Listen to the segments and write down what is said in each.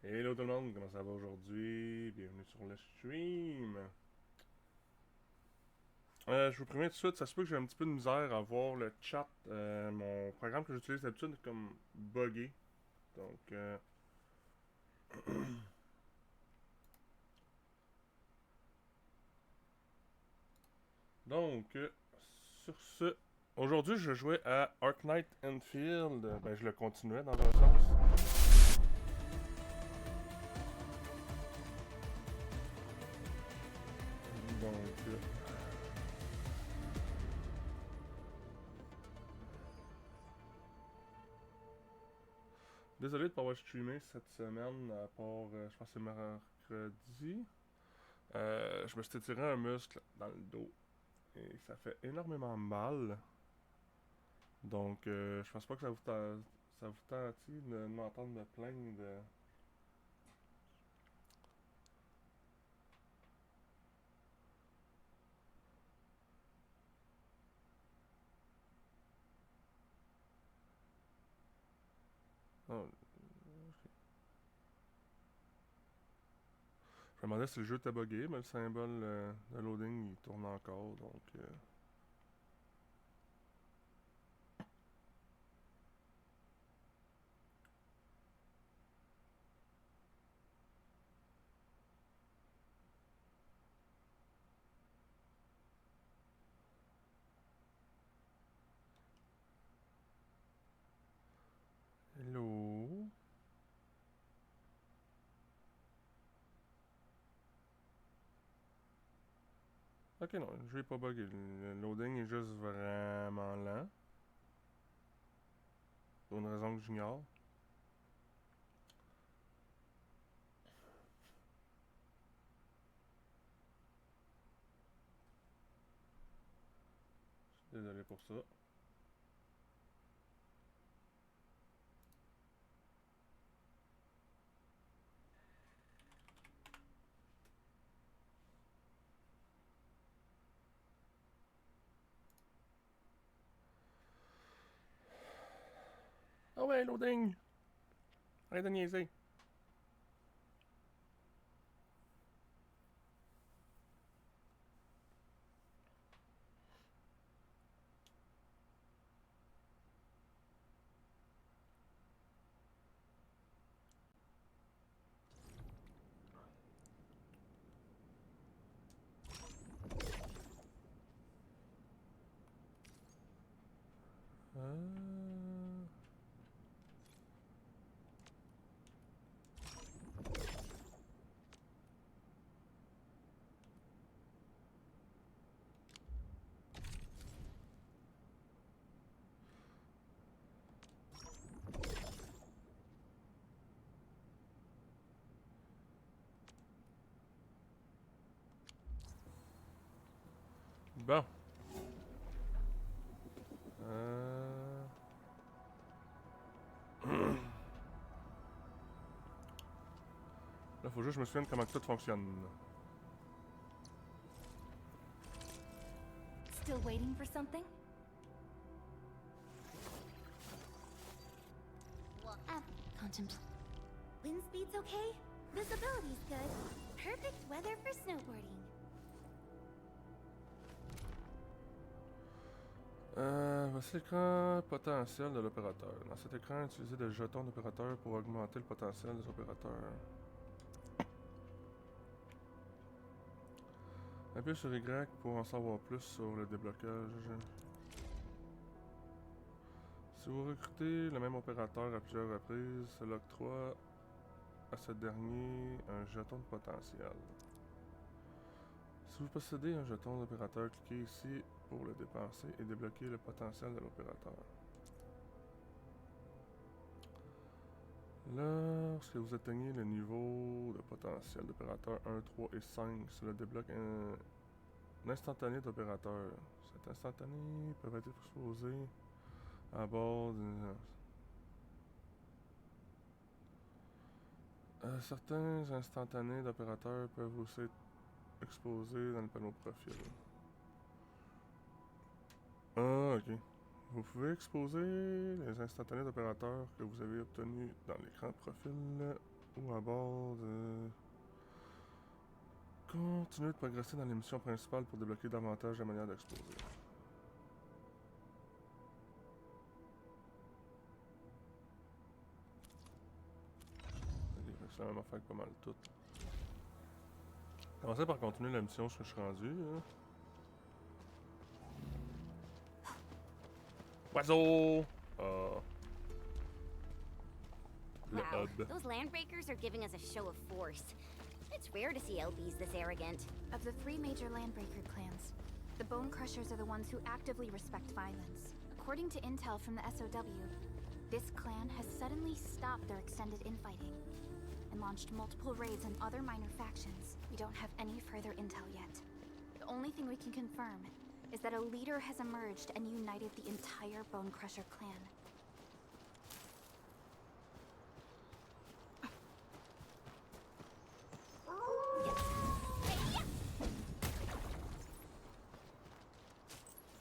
Hello tout le monde, comment ça va aujourd'hui? Bienvenue sur le stream. Je vous préviens tout de suite, ça se peut que j'ai un petit peu de misère à voir le chat. Mon programme que j'utilise d'habitude est comme buggé. Donc, donc sur ce, aujourd'hui je jouais à Arknight Enfield. Ben, je le continuais dans un sens. Donc, désolé de ne pas avoir streamé cette semaine, à part, je pense que c'est mercredi. Je me suis étiré un muscle dans le dos et ça fait énormément mal. Donc, je pense pas que ça vous tente de m'entendre me plaindre de. Oh, je me demandais si le jeu était buggé, mais le symbole de loading il tourne encore. Donc, hello. Ok, non, le jeu est pas buggé. Le loading est juste vraiment lent. Pour une raison que j'ignore. Désolé pour ça. Ah ouais, loading! Arrête de niaiser! Euh... Bon. Euh... Là, faut juste que je me souvienne comment tout fonctionne. Still waiting for something? Contemplate. Wind speed's okay? Visibility's good. Perfect weather for snowboarding. Voici l'écran potentiel de l'opérateur. Dans cet écran, utilisez des jetons d'opérateur pour augmenter le potentiel des opérateurs. Appuyez sur Y pour en savoir plus sur le déblocage. Si vous recrutez le même opérateur à plusieurs reprises, cela octroie à ce dernier un jeton de potentiel. Si vous possédez un jeton d'opérateur, cliquez ici pour le dépenser et débloquer le potentiel de l'opérateur. Lorsque vous atteignez le niveau de potentiel d'opérateur 1, 3 et 5, cela débloque un instantané d'opérateur. Cet instantané peut être exposé à bord d'une... certains instantanés d'opérateurs peuvent aussi être exposés dans le panneau profil. Ah, ok. Vous pouvez exposer les instantanés d'opérateurs que vous avez obtenus dans l'écran de profil Ou à bord de... Continuez de progresser dans les missions principales pour débloquer davantage la manière d'exploser. Ok, c'est la même affaire que pas mal tout. Commencez par continuer la mission ce que je suis rendu. Hein. Oiseau! Le Wow, hub. those landbreakers are giving us a show of force. It's rare to see LBs this arrogant. Of the 3 major landbreaker clans, the Bone Crushers are the ones who actively respect violence. According to intel from the SOW, this clan has suddenly stopped their extended infighting and launched multiple raids on other minor factions. We don't have any further intel yet. The only thing we can confirm is that a leader has emerged and united the entire Bone Crusher clan.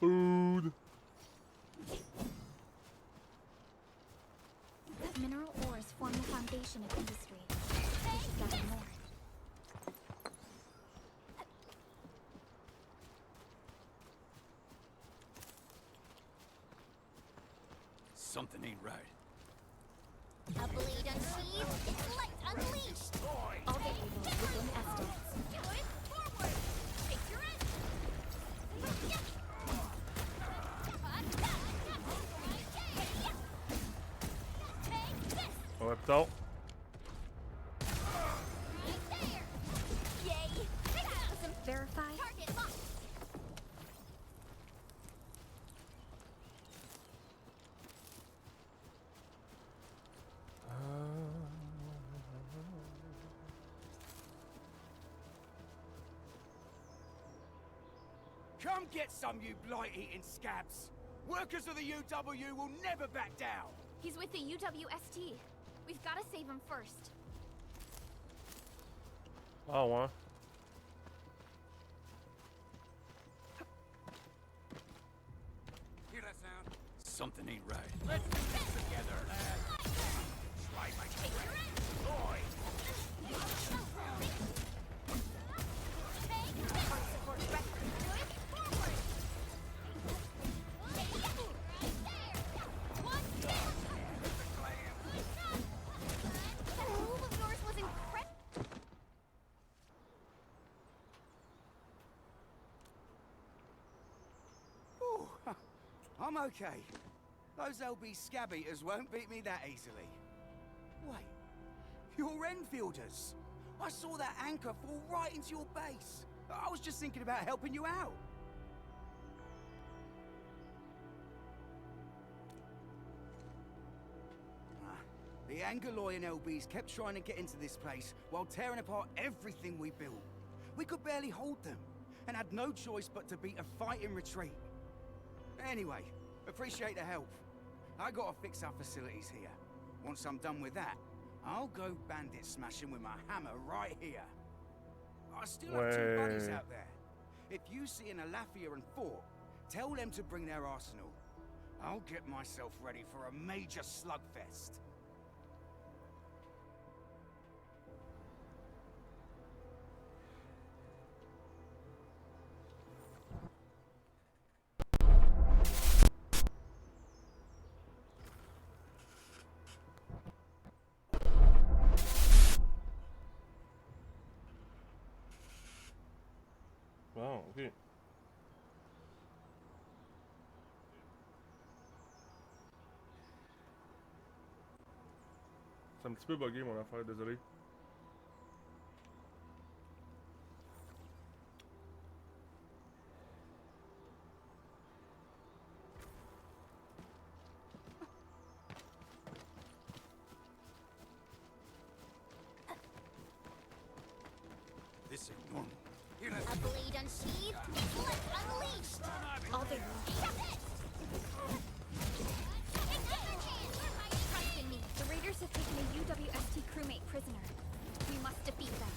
Food! Mineral ores form the foundation of industry. We should gather more. Something ain't right. A blade unsheathed, its light unleashed. All variables within estimates. Going forward. Take your end. Take this. Ouais, putain. Right there. Yay. Verify. Target locked. Come get some, you blight-eating scabs! Workers of the UW will never back down! He's with the UWST. We've got to save him first. Ah ouais. Hear that sound? Something ain't right. Let's do this together, lad! Try my friend! Boy! I'm okay. Those LB scab eaters won't beat me that easily. Wait, you're Enfielders. I saw that anchor fall right into your base. I was just thinking about helping you out. The Angaloyan LBs kept trying to get into this place while tearing apart everything we built. We could barely hold them, and had no choice but to beat a fight in retreat. Anyway, appreciate the help. I gotta fix our facilities here. Once I'm done with that, I'll go bandit smashing with my hammer right here. I still have 2 buddies out there. If you see an Alafia and Fort, tell them to bring their arsenal. I'll get myself ready for a major slugfest. Bon, ok. C'est un petit peu buggé mon affaire, désolé. This ain't normal. Hear A that? blade unsheathed, its light unleashed. All variables. Trust in me. The raiders have taken a UWST crewmate prisoner. We must defeat them.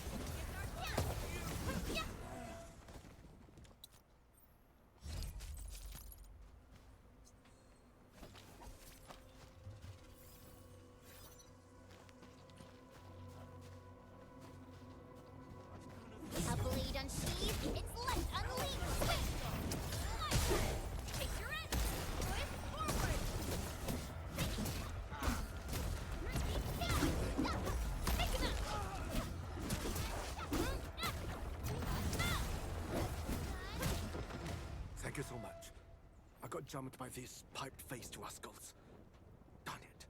got jumped by these pipe-faced rascals. Darn it.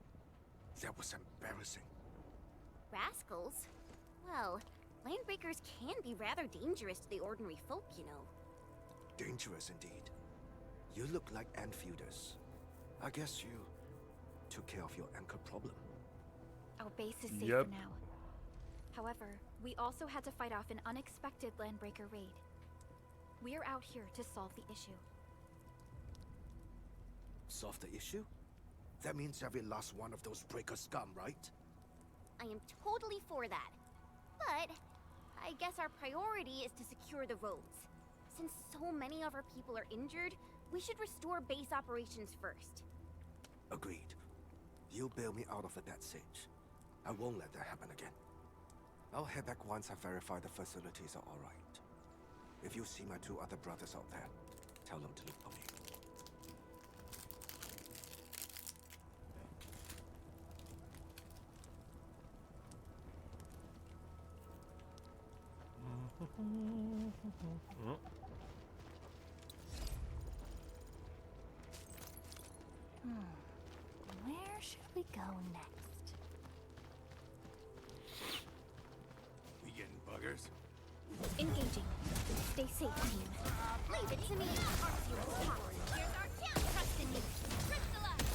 That was embarrassing. Rascals? Well, landbreakers can be rather dangerous to the ordinary folk, you know. Dangerous indeed. You look like Enfielders. I guess you took care of your anchor problem. Our base is safe Yep. for now. However, we also had to fight off an unexpected landbreaker raid. We're out here to solve the issue. Solve the issue? That means every last one of those breaker scum, right? I am totally for that. But I guess our priority is to secure the roads. Since so many of our people are injured, we should restore base operations first. Agreed. You bail me out of the bad sage. I won't let that happen again. I'll head back once I verify the facilities are alright. If you see my 2 other brothers out there, tell them to look for me. Where should we go next? We getting buggers? Engaging. Stay safe, team. Leave it to me. Here's our chance. Trust in me. Crystallize.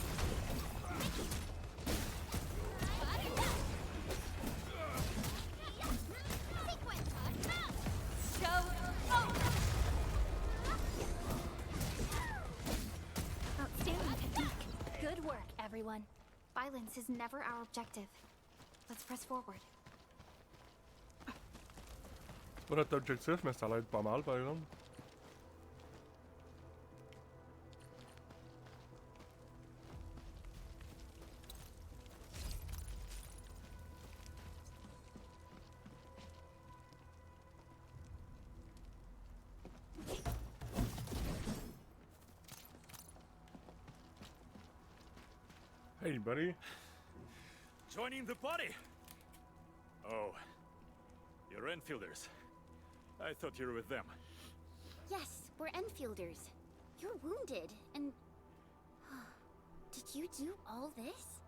Sequence. Show over! Outstanding technique. Good work, everyone. Violence is never our objective. Let's press forward. Pas notre objectif, mais ça l'aide pas mal par exemple. Hey, buddy. Joining the party? Oh, you're Enfielders. I thought you were with them. Yes, we're Enfielders. You're wounded, and... Did you do all this?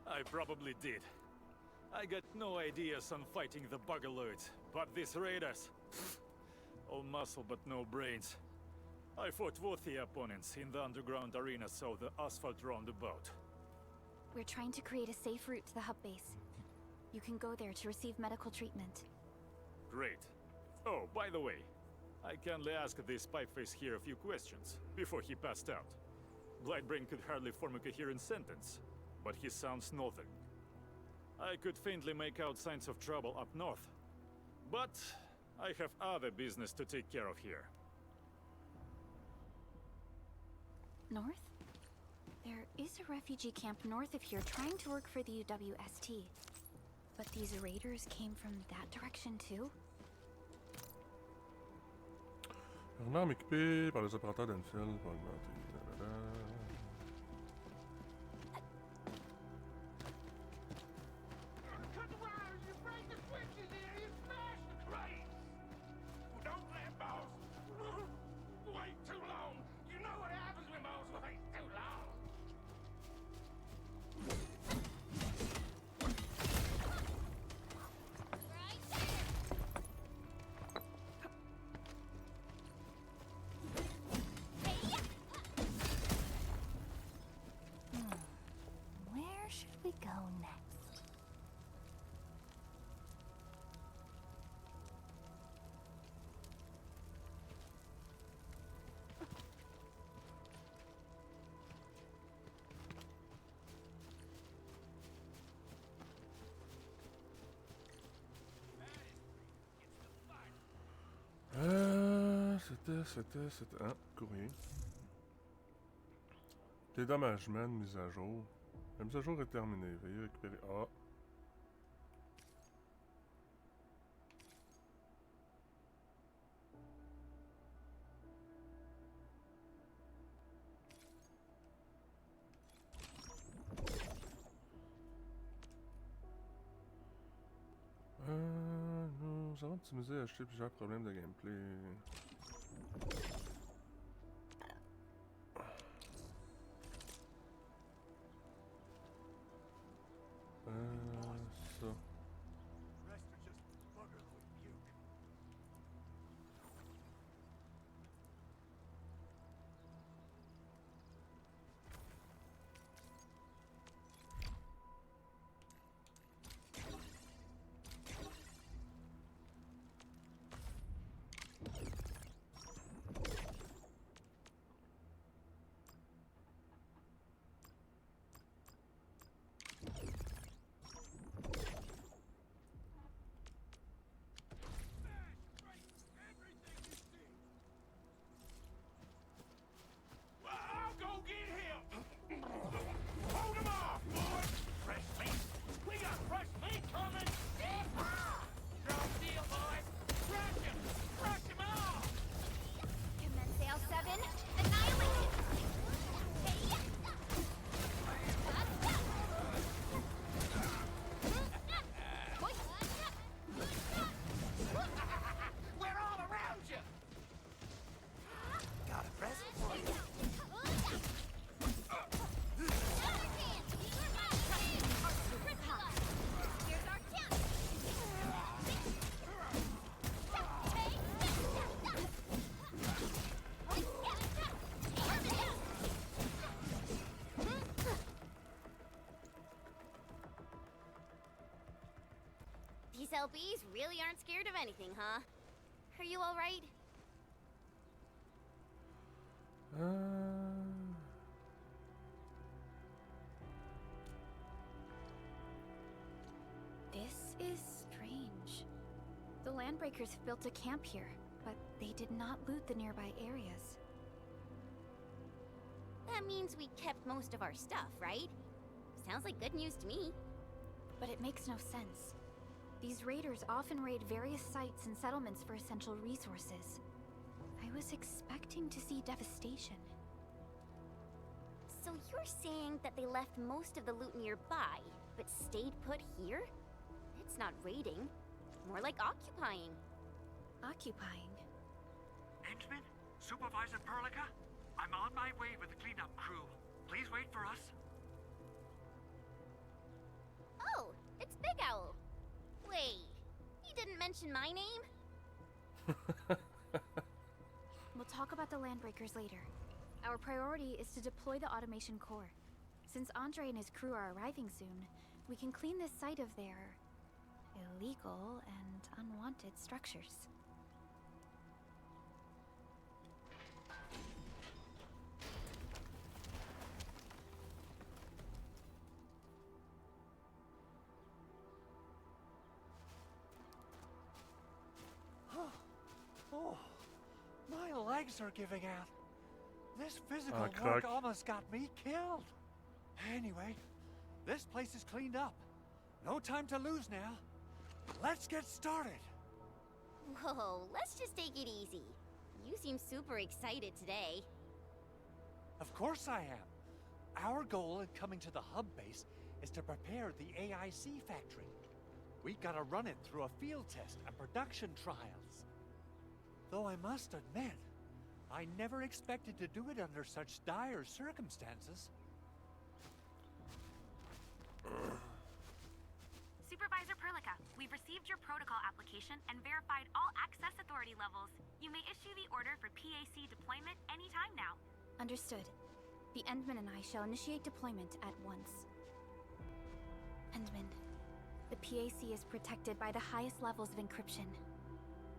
I probably did. I got no ideas on fighting the buggerloids, but these raiders... all muscle but no brains. I fought worthy opponents in the underground arena, so the asphalt roundabout. We're trying to create a safe route to the hub base. You can go there to receive medical treatment. Great. Oh, by the way, I kindly asked this pipeface here a few questions before he passed out. Blightbrain could hardly form a coherent sentence, but he sounds northern. I could faintly make out signs of trouble up north, but I have other business to take care of here. North? There is a refugee camp north of here trying to work for the UWST. But these raiders came from that direction too? Un arme équipée par les opérateurs d'Enfield pour augmenter. Cut the wires, you break the switches here, you smash the crates! Well, don't let boss wait too long. You know what happens when boss waits too long. Where should we go next? C'était... Ah, courrier. Dédommagement de mise à jour. La mise à jour est terminée. Veuillez récupérer... Ah. Nous avons optimisé et acheté plusieurs problèmes de gameplay. Ça. Rest are just buggered with puke. Well, I'll go get him. Hold him off, boys. Fresh meat. We got fresh meat coming. Strong deal, boys. Crush him. Crush him off. Commence Sale 7. Annihilation. We're all around you. Got a present for you. Here's our chance. These LBs really aren't scared of anything, huh? Are you all right? This is strange. The Landbreakers have built a camp here, but they did not loot the nearby areas. That means we kept most of our stuff, right? Sounds like good news to me. But it makes no sense. These raiders often raid various sites and settlements for essential resources. I was expecting to see devastation. So you're saying that they left most of the loot nearby, but stayed put here? It's not raiding. More like occupying. Occupying? Henchman? Supervisor Perlica? I'm on my way with the cleanup crew. Please wait for us. Oh, it's Big Owl. Wait, he didn't mention my name? We'll talk about the Landbreakers later. Our priority is to deploy the automation core. Since Andre and his crew are arriving soon, we can clean this site of their illegal and unwanted structures. Oh, my legs are giving out. This physical work crack. almost got me killed. Anyway, this place is cleaned up. No time to lose now. Let's get started. Whoa, let's just take it easy. You seem super excited today. Of course I am. Our goal in coming to the hub base is to prepare the AIC factory. We gotta run it through a field test and production trials. Though I must admit, I never expected to do it under such dire circumstances. Supervisor Perlica, we've received your protocol application and verified all access authority levels. You may issue the order for PAC deployment anytime now. Understood. The Endman and I shall initiate deployment at once. Endman, the PAC is protected by the highest levels of encryption.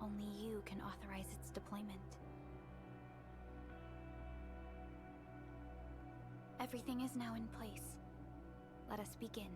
Only you can authorize its deployment. Everything is now in place. Let us begin.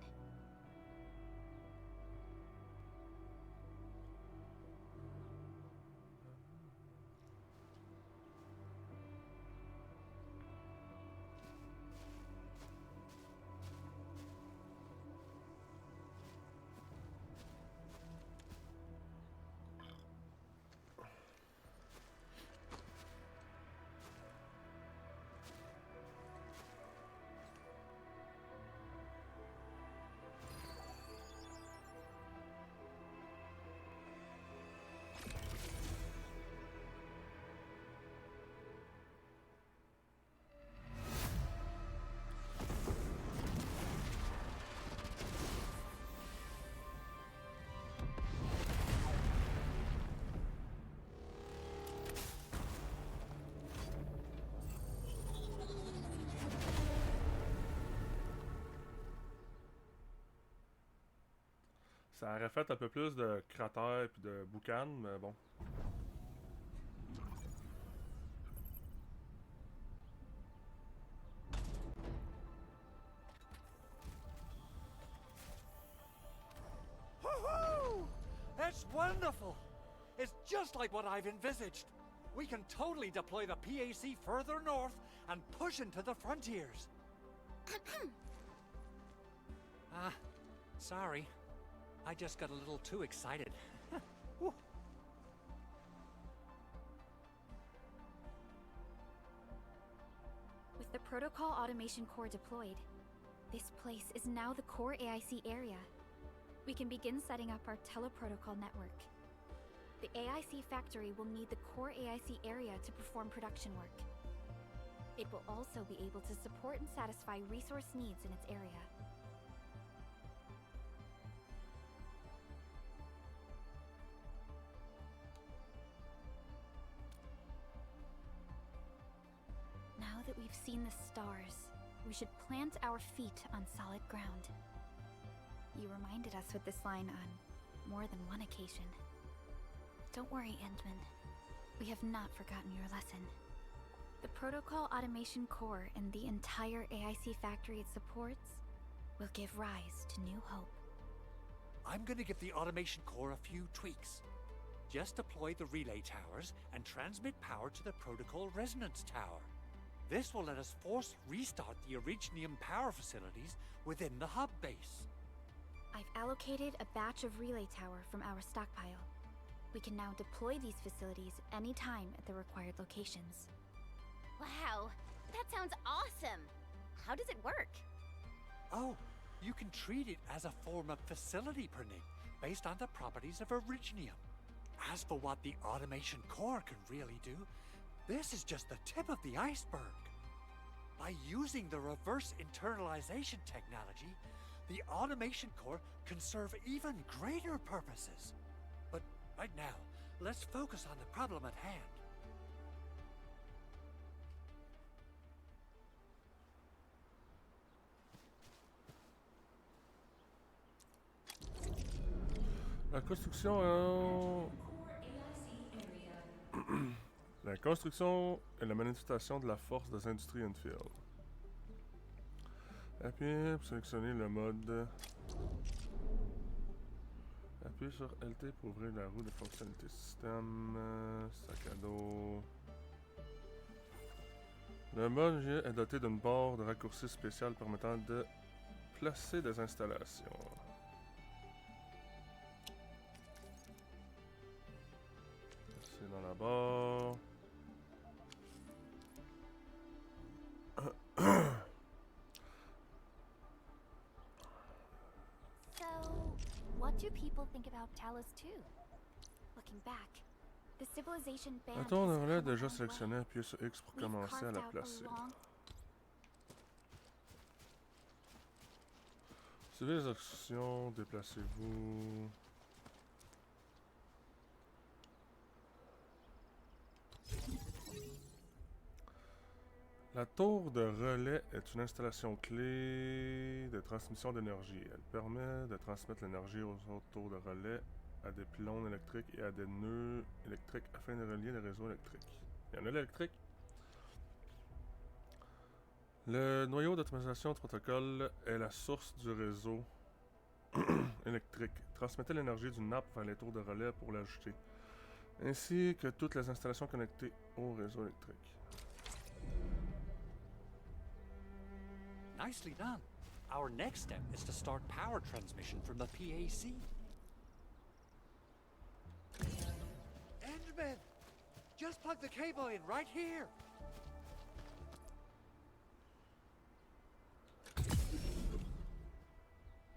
Ça aurait fait un peu plus de cratères puis de boucanes, mais bon. Woohoo! That's wonderful! It's just like what I've envisaged. We can totally deploy the PAC further north and push into the frontiers. Sorry. I just got a little too excited. Whew. With the Protocol Automation Core deployed, this place is now the core AIC area. We can begin setting up our teleprotocol network. The AIC factory will need the core AIC area to perform production work. It will also be able to support and satisfy resource needs in its area. Now that we've seen the stars, we should plant our feet on solid ground. You reminded us with this line on more than one occasion. Don't worry, Endman. We have not forgotten your lesson. The Protocol Automation Core and the entire AIC factory it supports will give rise to new hope. I'm gonna give the automation core a few tweaks. Just deploy the relay towers and transmit power to the protocol resonance tower. This will let us force restart the Originium power facilities within the hub base. I've allocated a batch of relay tower from our stockpile. We can now deploy these facilities anytime at the required locations. Wow, that sounds awesome! How does it work? Oh, you can treat it as a form of facility printing based on the properties of Originium. As for what the automation core can really do, this is just the tip of the iceberg. By using the reverse internalization technology, the automation core can serve even greater purposes. But right now, let's focus on the problem at hand. La construction... La construction et la manifestation de la force des industries Enfield. Appuyez pour sélectionner le mode. Appuyez sur LT pour ouvrir la roue de fonctionnalité système. Sac à dos. Le mode G est doté d'une barre de raccourci spéciale permettant de placer des installations. C'est dans la barre. So, what do people think about Talos 2? Looking back, the civilization band La tour de has relais come a déjà long sélectionnée, way. appuyez sur X pour We've commencer à carved la out a placer. long- Suivez les instructions, déplacez-vous. La tour de relais est une installation clé de transmission d'énergie. Elle permet de transmettre l'énergie aux autres tours de relais, à des pylônes électriques et à des nœuds électriques afin de relier les réseaux électriques. Il y en a l'électrique. Le noyau d'automatisation du protocole est la source du réseau électrique. Transmettez l'énergie d'une nappe vers les tours de relais pour l'ajouter, ainsi que toutes les installations connectées au réseau électrique. Nicely done. Our next step is to start power transmission from the PAC. Endman! Just plug the cable in right here!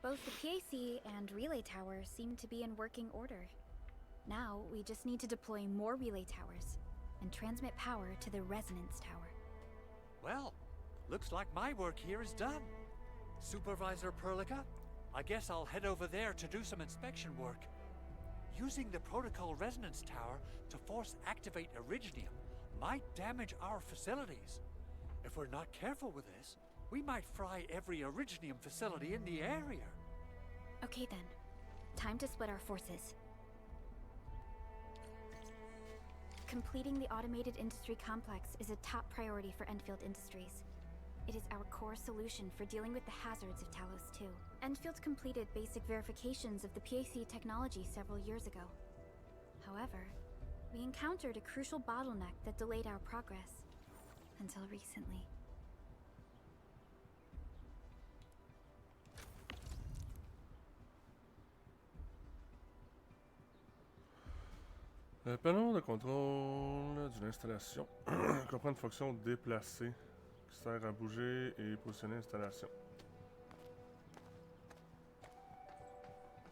Both the PAC and relay tower seem to be in working order. Now, we just need to deploy more relay towers and transmit power to the resonance tower. Well, looks like my work here is done. Supervisor Perlica, I guess I'll head over there to do some inspection work. Using the protocol resonance tower to force activate Originium might damage our facilities. If we're not careful with this, we might fry every Originium facility in the area. Okay then. Time to split our forces. Completing the automated industry complex is a top priority for Enfield Industries. It is our core solution for dealing with the hazards of Talos 2. Enfield completed basic verifications of the PAC technology several years ago. However, we encountered a crucial bottleneck that delayed our progress. Until recently. Le panneau de contrôle d'une installation comprend une fonction déplacer qui sert à bouger et positionner l'installation.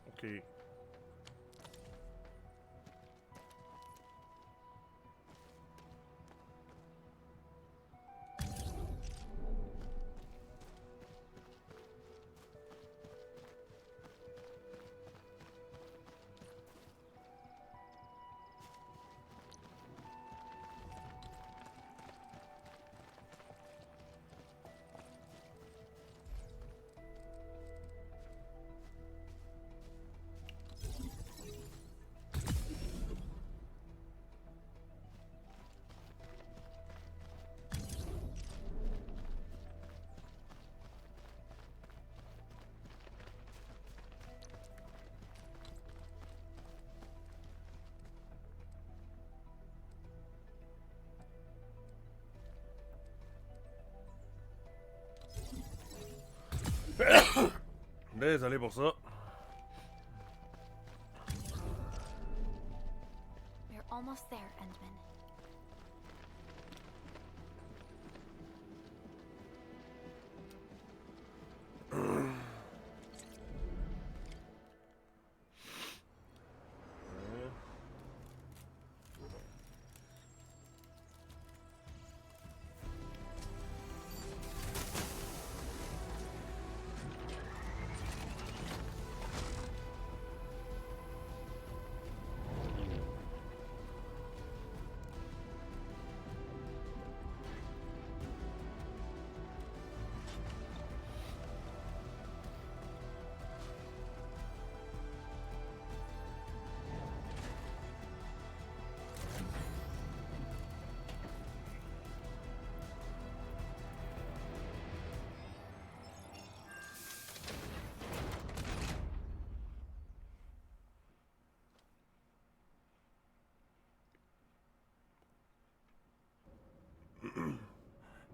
Ok. Désolé pour ça. We're almost there, Endman.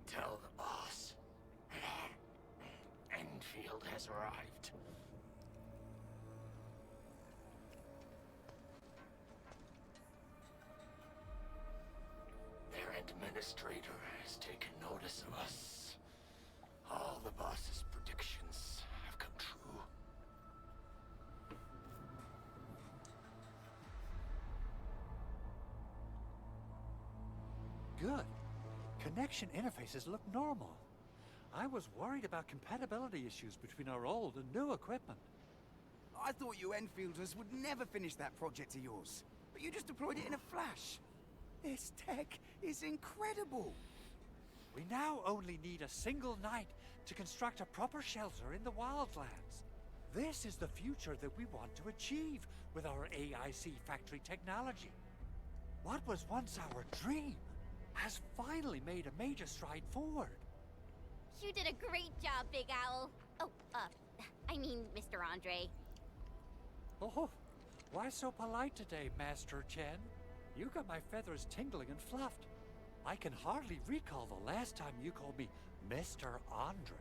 Tell the boss. Enfield has arrived. Their administrator has taken notice of us. All the boss's predictions have come true. Good. Connection interfaces look normal. I was worried about compatibility issues between our old and new equipment. I thought you Enfielders would never finish that project of yours, but you just deployed it in a flash. This tech is incredible. We now only need a single night to construct a proper shelter in the wildlands. This is the future that we want to achieve with our AIC factory technology. What was once our dream has finally made a major stride forward. You did a great job, Big Owl. Oh, I mean, Mr. Andre. Oh, why so polite today, Master Chen? You got my feathers tingling and fluffed. I can hardly recall the last time you called me Mr. Andre.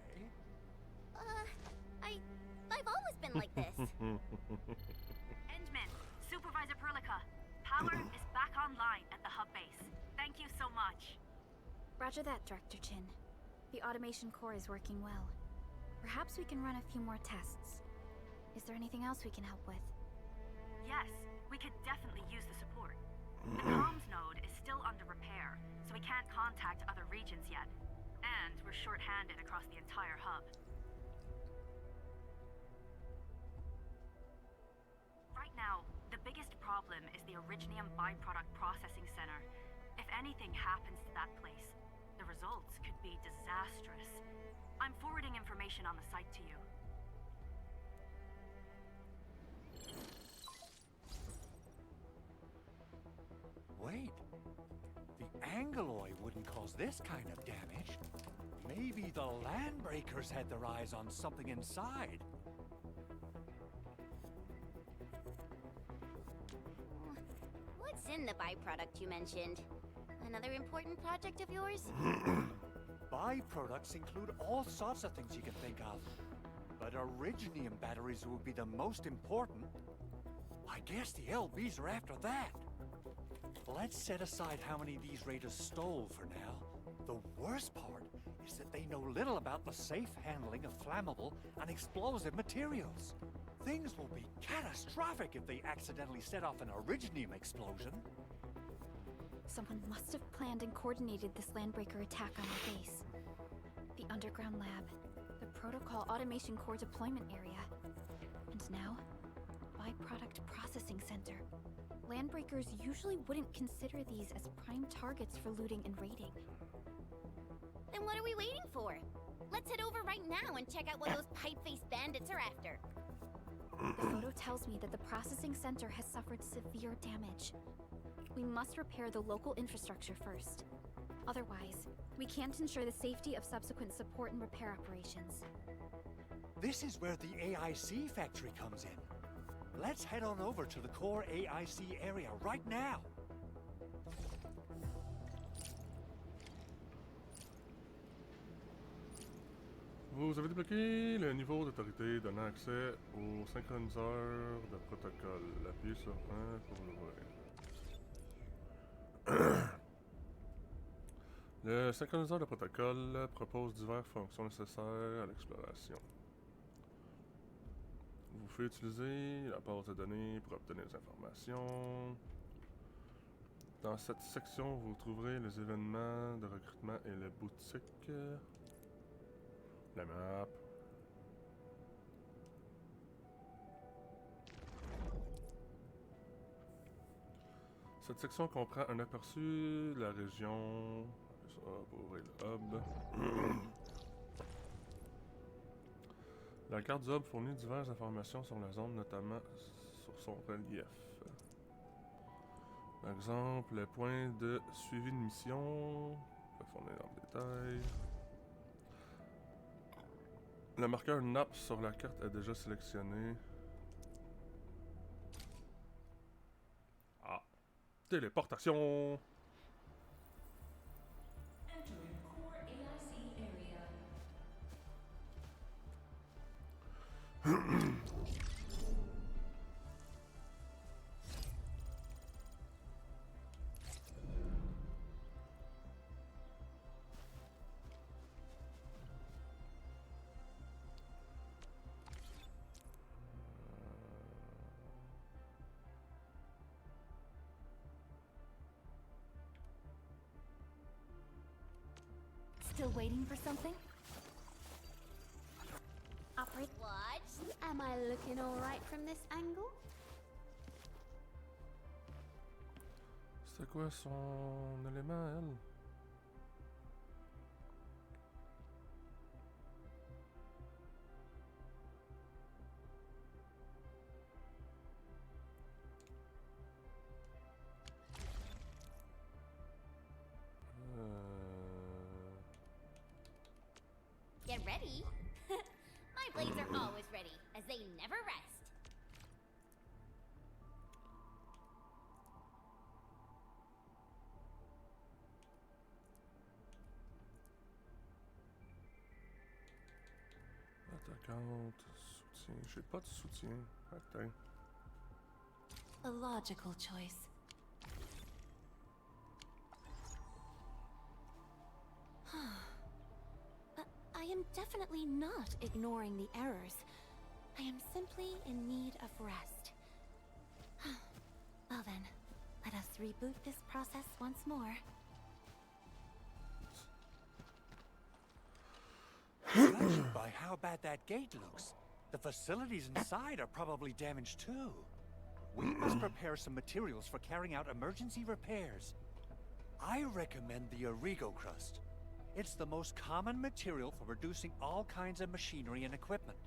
I've always been like this. Endman, Supervisor Perlica, power is back online at the hub base. Thank you so much. Roger that, Director Chin. The automation core is working well. Perhaps we can run a few more tests. Is there anything else we can help with? Yes, we could definitely use the support. The comms node is still under repair, so we can't contact other regions yet. And we're short-handed across the entire hub. Right now, the biggest problem is the Originium byproduct processing center. If anything happens to that place, the results could be disastrous. I'm forwarding information on the site to you. Angeloy wouldn't cause this kind of damage. Maybe the Landbreakers had their eyes on something inside. What's in the byproduct you mentioned? Another important project of yours? Byproducts include all sorts of things you can think of. But Originium batteries would be the most important. I guess the LBs are after that. Let's set aside how many these raiders stole for now. The worst part is that they know little about the safe handling of flammable and explosive materials. Things will be catastrophic if they accidentally set off an Originium explosion. Someone must have planned and coordinated this Landbreaker attack on our base. The underground lab, the Protocol Automation Core deployment area, and now, Byproduct Processing Center. Landbreakers usually wouldn't consider these as prime targets for looting and raiding. Then what are we waiting for? Let's head over right now and check out what those pipe-faced bandits are after. The photo tells me that the processing center has suffered severe damage. We must repair the local infrastructure first. Otherwise, we can't ensure the safety of subsequent support and repair operations. This is where the AIC factory comes in. Let's head on over to the core AIC area right now. Vous avez débloqué le niveau d'autorité donnant accès au synchroniseur de protocole. Appuyez sur 1 pour l'ouvrir. Le synchroniseur de protocole propose diverses fonctions nécessaires à l'exploration. Vous pouvez utiliser la base de données pour obtenir des informations. Dans cette section, vous trouverez les événements de recrutement et les boutiques. La map. Cette section comprend un aperçu de la région. Ça pour ouvrir le hub. La carte du hub fournit diverses informations sur la zone, notamment sur son relief. Par exemple, les points de suivi de mission. On peut fournir dans le détail. Le marqueur NAP sur la carte est déjà sélectionné. Ah! Téléportation! Still waiting for something? Operate. What? Am I looking all right from this angle? C'est quoi son élément, elle? Get ready. My blades are always ready, as they never rest. Attaquante, soutien. J'ai pas de soutien. Attends. A logical choice. I am definitely not ignoring the errors. I am simply in need of rest. Well then, let us reboot this process once more. Judging by how bad that gate looks, the facilities inside are probably damaged too. We must prepare some materials for carrying out emergency repairs. I recommend the Origo crust. It's the most common material for producing all kinds of machinery and equipment.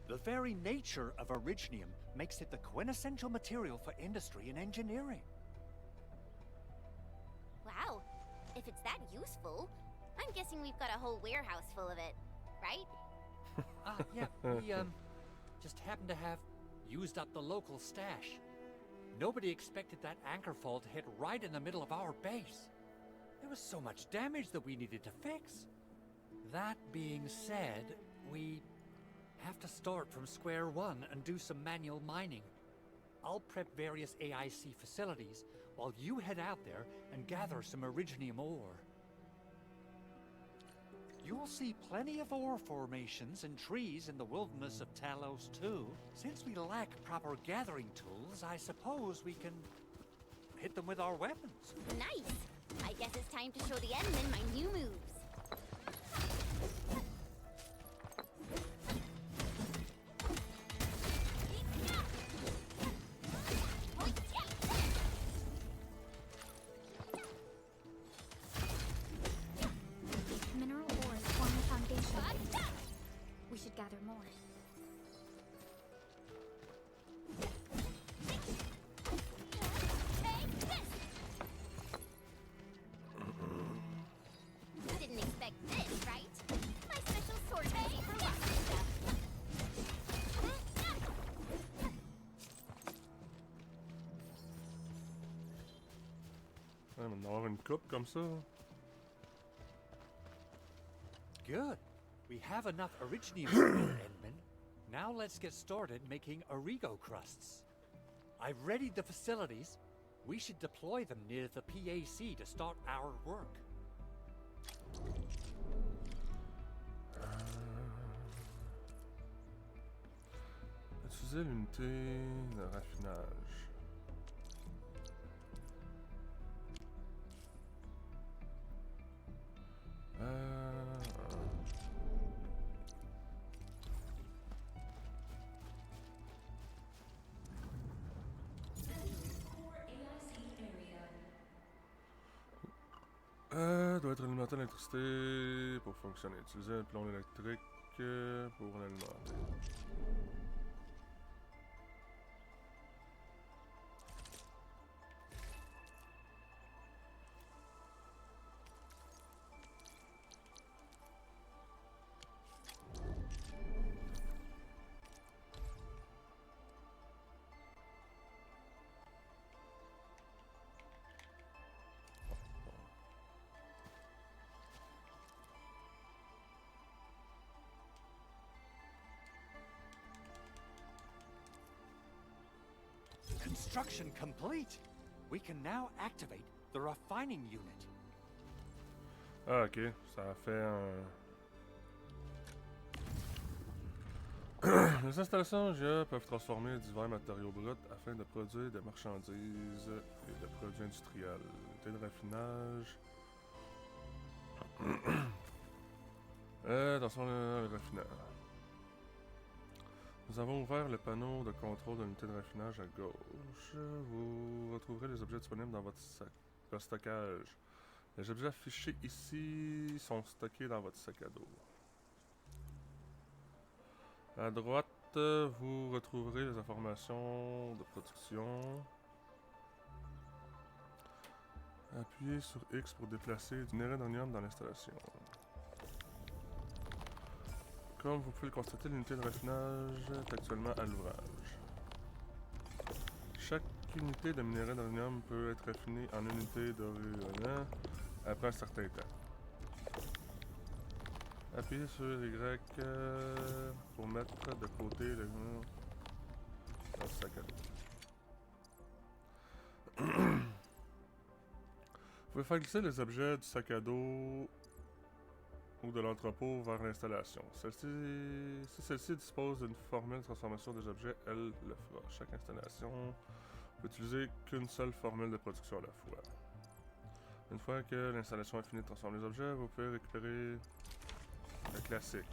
The very nature of Originium makes it the quintessential material for industry and engineering. Wow, If it's that useful, I'm guessing we've got a whole warehouse full of it, right? Yeah, we, just happened to have used up the local stash. Nobody expected that anchor fall to hit right in the middle of our base. There was so much damage that we needed to fix. That being said, we have to start from square one and do some manual mining. I'll prep various AIC facilities while you head out there and gather some Originium ore. You'll see plenty of ore formations and trees in the wilderness of Talos too. Since we lack proper gathering tools, I suppose we can hit them with our weapons. Nice! I guess it's time to show the Endmen my new moves. Mineral ores form the foundation. We should gather more. You didn't expect this, right? My special sword bag for lots of stuff. Ouais, on va en avoir une coupe comme ça. Good. We have enough Originium here, Endman. Now let's get started making Origo crusts. I've readied the facilities. We should deploy them near the PAC to start our work. Utiliser l'unité de raffinage. Doit être alimenté à l'électricité pour fonctionner. Utiliser un plomb électrique pour l'alimenter. Construction complete. We can now activate the refining unit. Ah, ok. Ça a fait un... Les installations GA peuvent transformer divers matériaux bruts afin de produire des marchandises et des produits industriels. Unité de raffinage. Attention, le raffinage. Nous avons ouvert le panneau de contrôle de l'unité de raffinage à gauche. Vous retrouverez les objets disponibles dans votre stockage. Les objets affichés ici sont stockés dans votre sac à dos. À droite, vous retrouverez les informations de production. Appuyez sur X pour déplacer du nérédonium dans l'installation. Comme vous pouvez le constater, l'unité de raffinage est actuellement à l'ouvrage. Chaque unité de minerai d'uranium peut être raffinée en unité d'uranium après un certain temps. Appuyez sur Y pour mettre de côté le dans le sac à dos. Vous pouvez faire glisser les objets du sac à dos ou de l'entrepôt vers l'installation. Si celle-ci dispose d'une formule de transformation des objets, elle le fera. Chaque installation peut utiliser qu'une seule formule de production à la fois. Une fois que l'installation a fini de transformer les objets, vous pouvez récupérer le classique.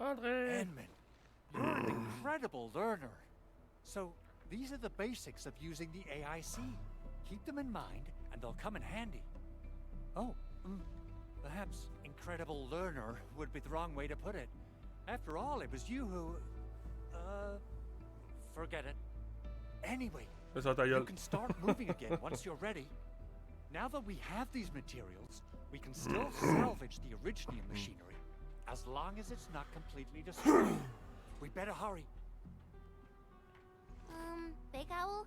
André! Edmund, you're an incredible learner. So, these are the basics of using the AIC. Keep them in mind, and they'll come in handy. Oh, perhaps incredible learner would be the wrong way to put it. After all, it was you who... forget it. Anyway, Fais ça ta you gueule. can start moving again once you're ready. Now that we have these materials, we can still salvage the originium machinery, as long as it's not completely destroyed. We better hurry. Big Owl?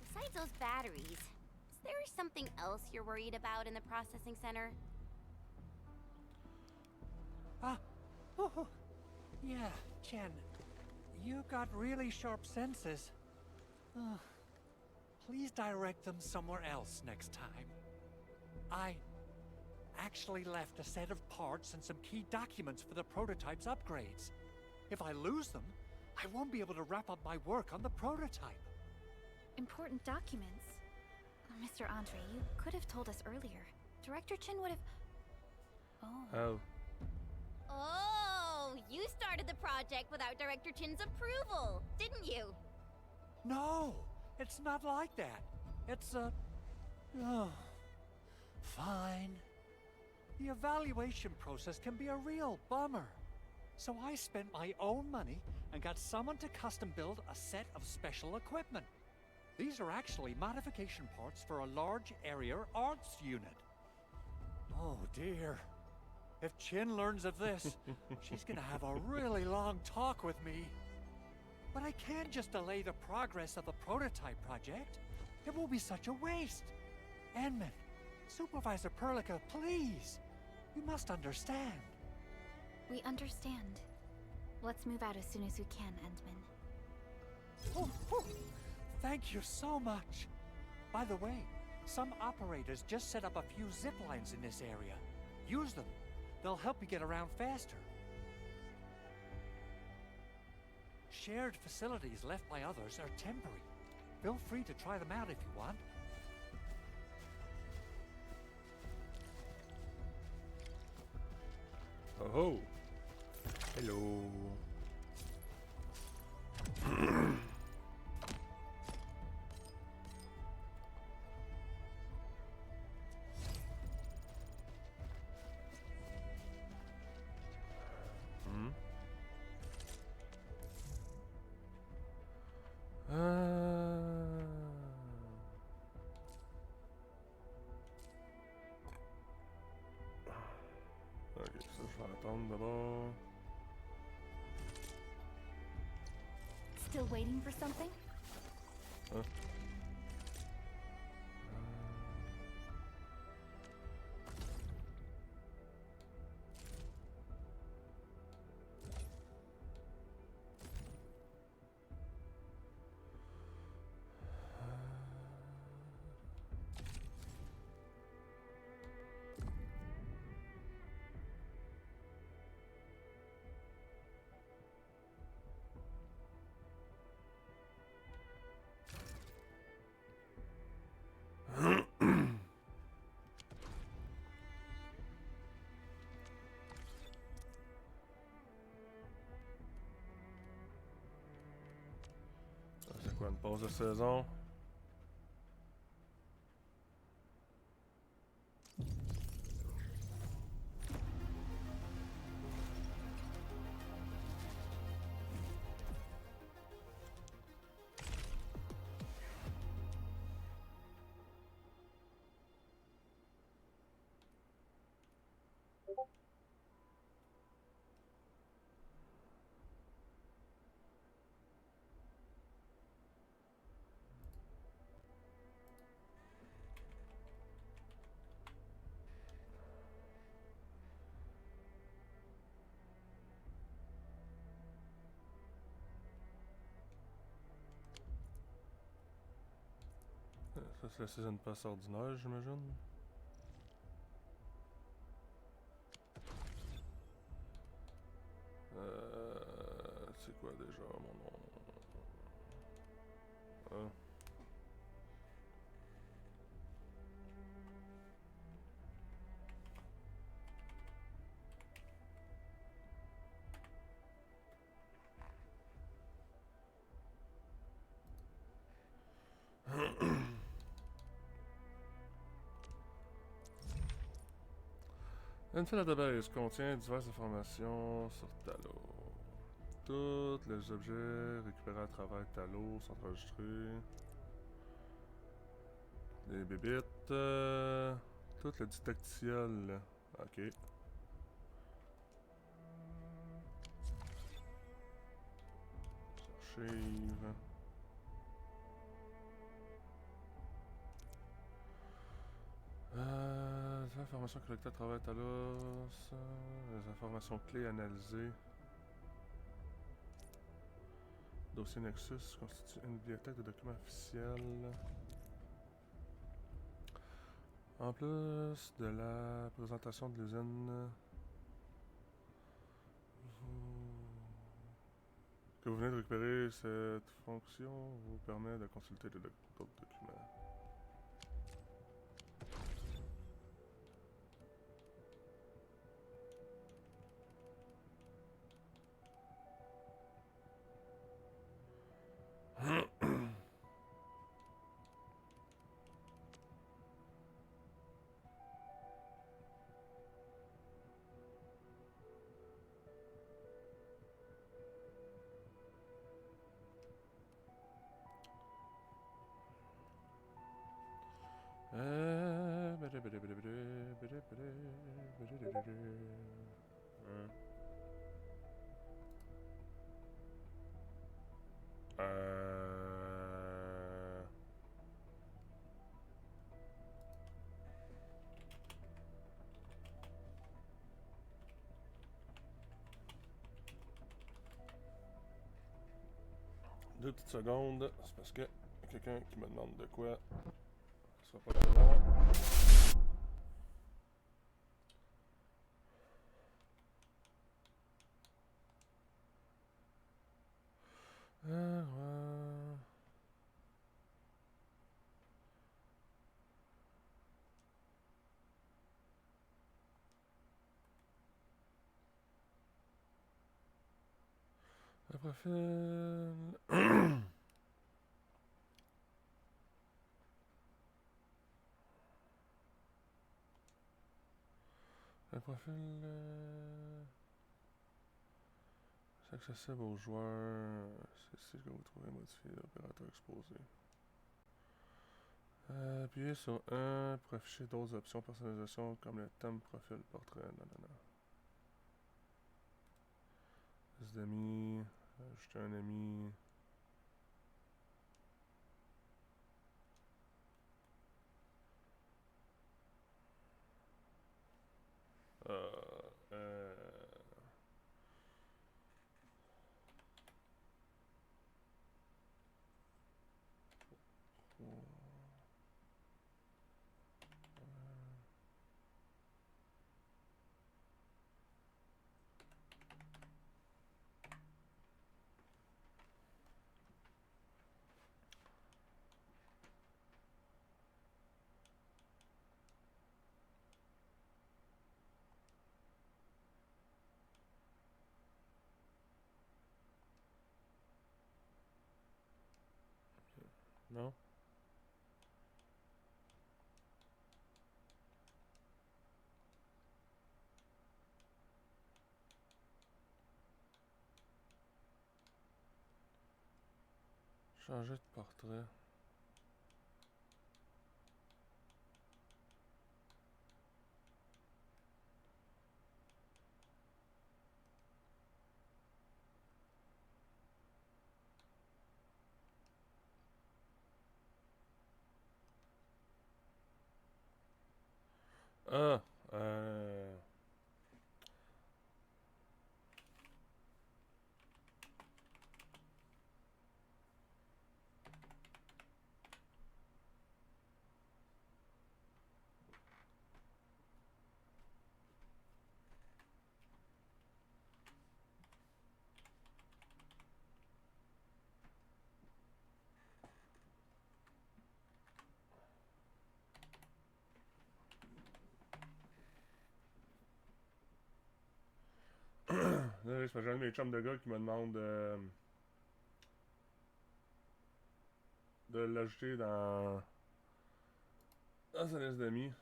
Besides those batteries, is there something else you're worried about in the processing center? Yeah, Chen. You got really sharp senses. Please direct them somewhere else next time. I actually left a set of parts and some key documents for the prototype's upgrades. If I lose them, I won't be able to wrap up my work on the prototype. Important documents? Mr. Andre, you could have told us earlier. Director Chin would have... Oh. Oh, you started the project without Director Chin's approval, didn't you? No, it's not like that. It's fine. The evaluation process can be a real bummer. So I spent my own money and got someone to custom build a set of special equipment. These are actually modification parts for a large area arts unit. Oh dear. If Chin learns of this, she's gonna have a really long talk with me. But I can't just delay the progress of the prototype project. It will be such a waste. Edmund, Supervisor Perlica, please. You must understand. We understand. Let's move out as soon as we can, Endman. Oh, thank you so much. By the way, some operators just set up a few zip lines in this area. Use them. They'll help you get around faster. Shared facilities left by others are temporary. Feel free to try them out if you want. Oh. Hello. Ok, ça je vais attendre d'abord. Still waiting for something? Huh? C'est quoi, une pause de saison? Ça, c'est la saison de passe ordinaire, j'imagine. C'est quoi déjà mon nom? Enfield database contient diverses informations sur Talo. Tous les objets récupérés à travers Talo sont enregistrés. Les bébites. Tout le didacticiel. Ok. Archive. Les informations collectées à travers Talos. Les informations clés analysées. Dossier Nexus constitue une bibliothèque de documents officiels. En plus de la présentation de l'usine que vous venez de récupérer, cette fonction vous permet de consulter d'autres documents. Deux petites secondes, c'est parce que quelqu'un qui me demande de quoi. Ce sera pas très long. Ouais. Le profil. Le profil. C'est accessible aux joueurs. C'est ici que vous trouvez modifié l'opérateur exposé. Appuyez sur 1 pour afficher d'autres options de personnalisation comme le thème profil portrait. Liste d'amis. Ajouter un ami. Non? Changer de portrait. Ah, là, c'est parce que j'ai un de mes chums de gars qui me demande de l'ajouter dans sa liste d'amis.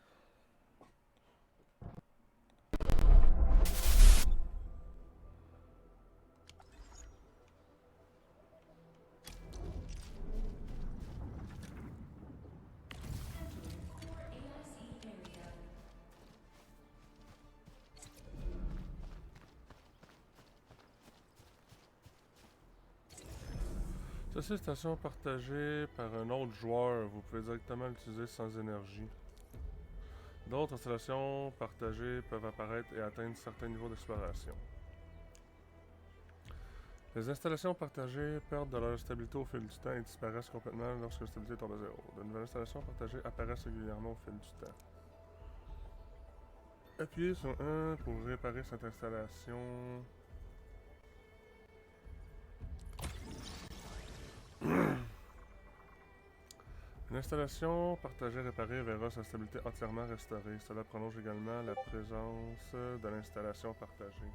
Ceci est une station partagée par un autre joueur. Vous pouvez directement l'utiliser sans énergie. D'autres installations partagées peuvent apparaître et atteindre certains niveaux d'exploration. Les installations partagées perdent de leur stabilité au fil du temps et disparaissent complètement lorsque la stabilité tombe à zéro. De nouvelles installations partagées apparaissent régulièrement au fil du temps. Appuyez sur 1 pour réparer cette installation. Une installation partagée réparée verra sa stabilité entièrement restaurée. Cela prolonge également la présence de l'installation partagée.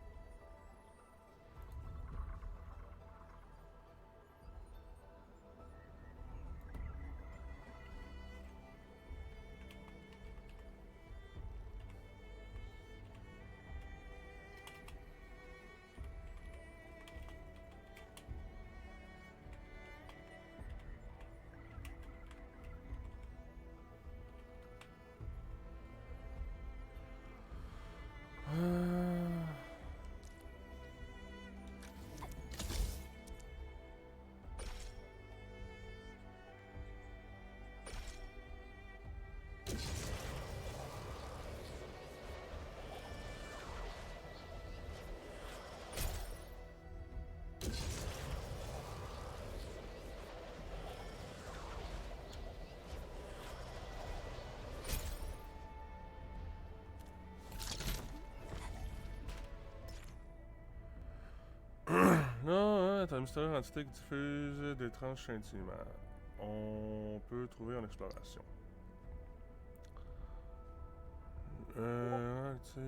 Là, t'as une mystérieuse entité qui diffuse d'étranges scintillements. On peut trouver en exploration. Tu sais...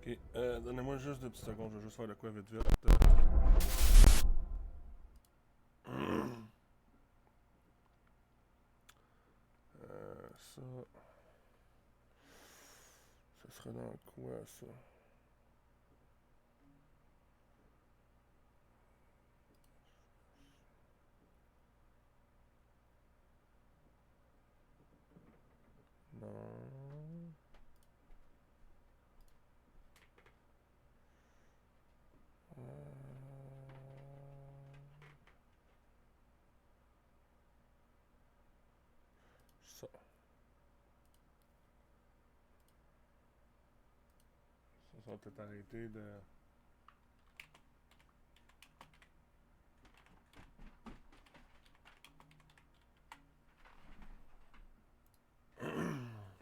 Ok, donnez-moi juste 2 petites secondes, je vais juste faire de quoi vite vite. Ça... Ça serait dans quoi, ça? Non... Ça. Ça va peut-être arrêter de...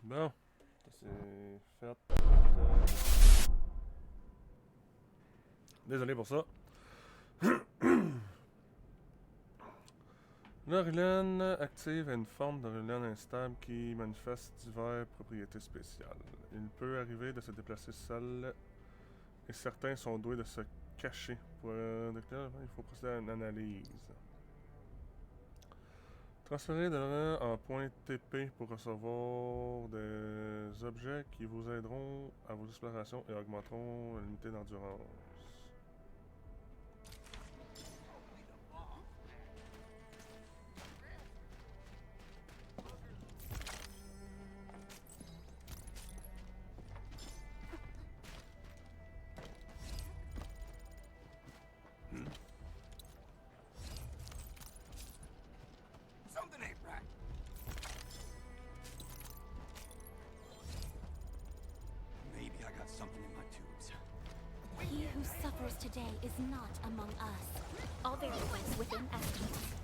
Bon, c'est fait. Désolé pour ça. L'Aurélène active une forme d'Aurélène instable qui manifeste diverses propriétés spéciales. Il peut arriver de se déplacer seul et certains sont doués de se cacher. Pour déclarer, il faut procéder à une analyse. Transférez de l'Aurélène en point TP pour recevoir des objets qui vous aideront à vos explorations et augmenteront la limité d'endurance. Something ain't right. Maybe I got something in my tubes. He who suffers today is not among us. All variables within estimates.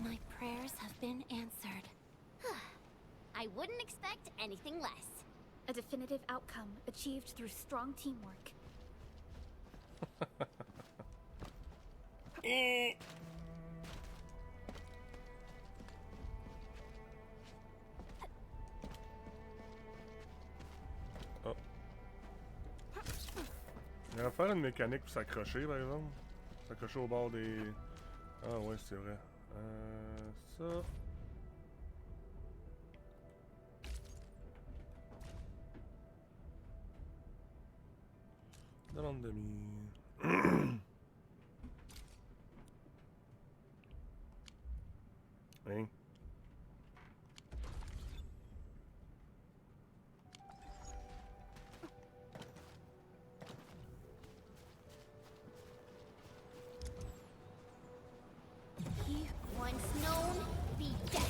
My prayers have been answered. I wouldn't expect anything less. A definitive outcome achieved through strong teamwork. Oh. Il va faire une mécanique pour s'accrocher, par exemple. S'accrocher au bord des... Ah ouais, c'est vrai. Ça. Demande demi. Hein? He once known the dead.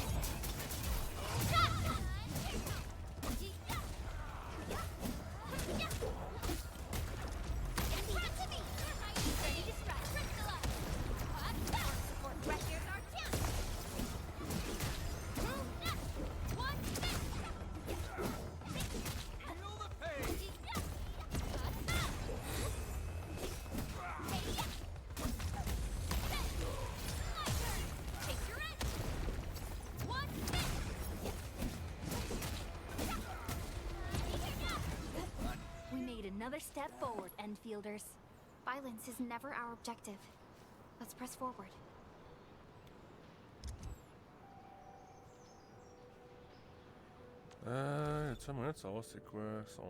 We made another step forward, Enfielders. Violence is never our objective. Let's press forward. Tu sais, moyen de savoir c'est quoi son...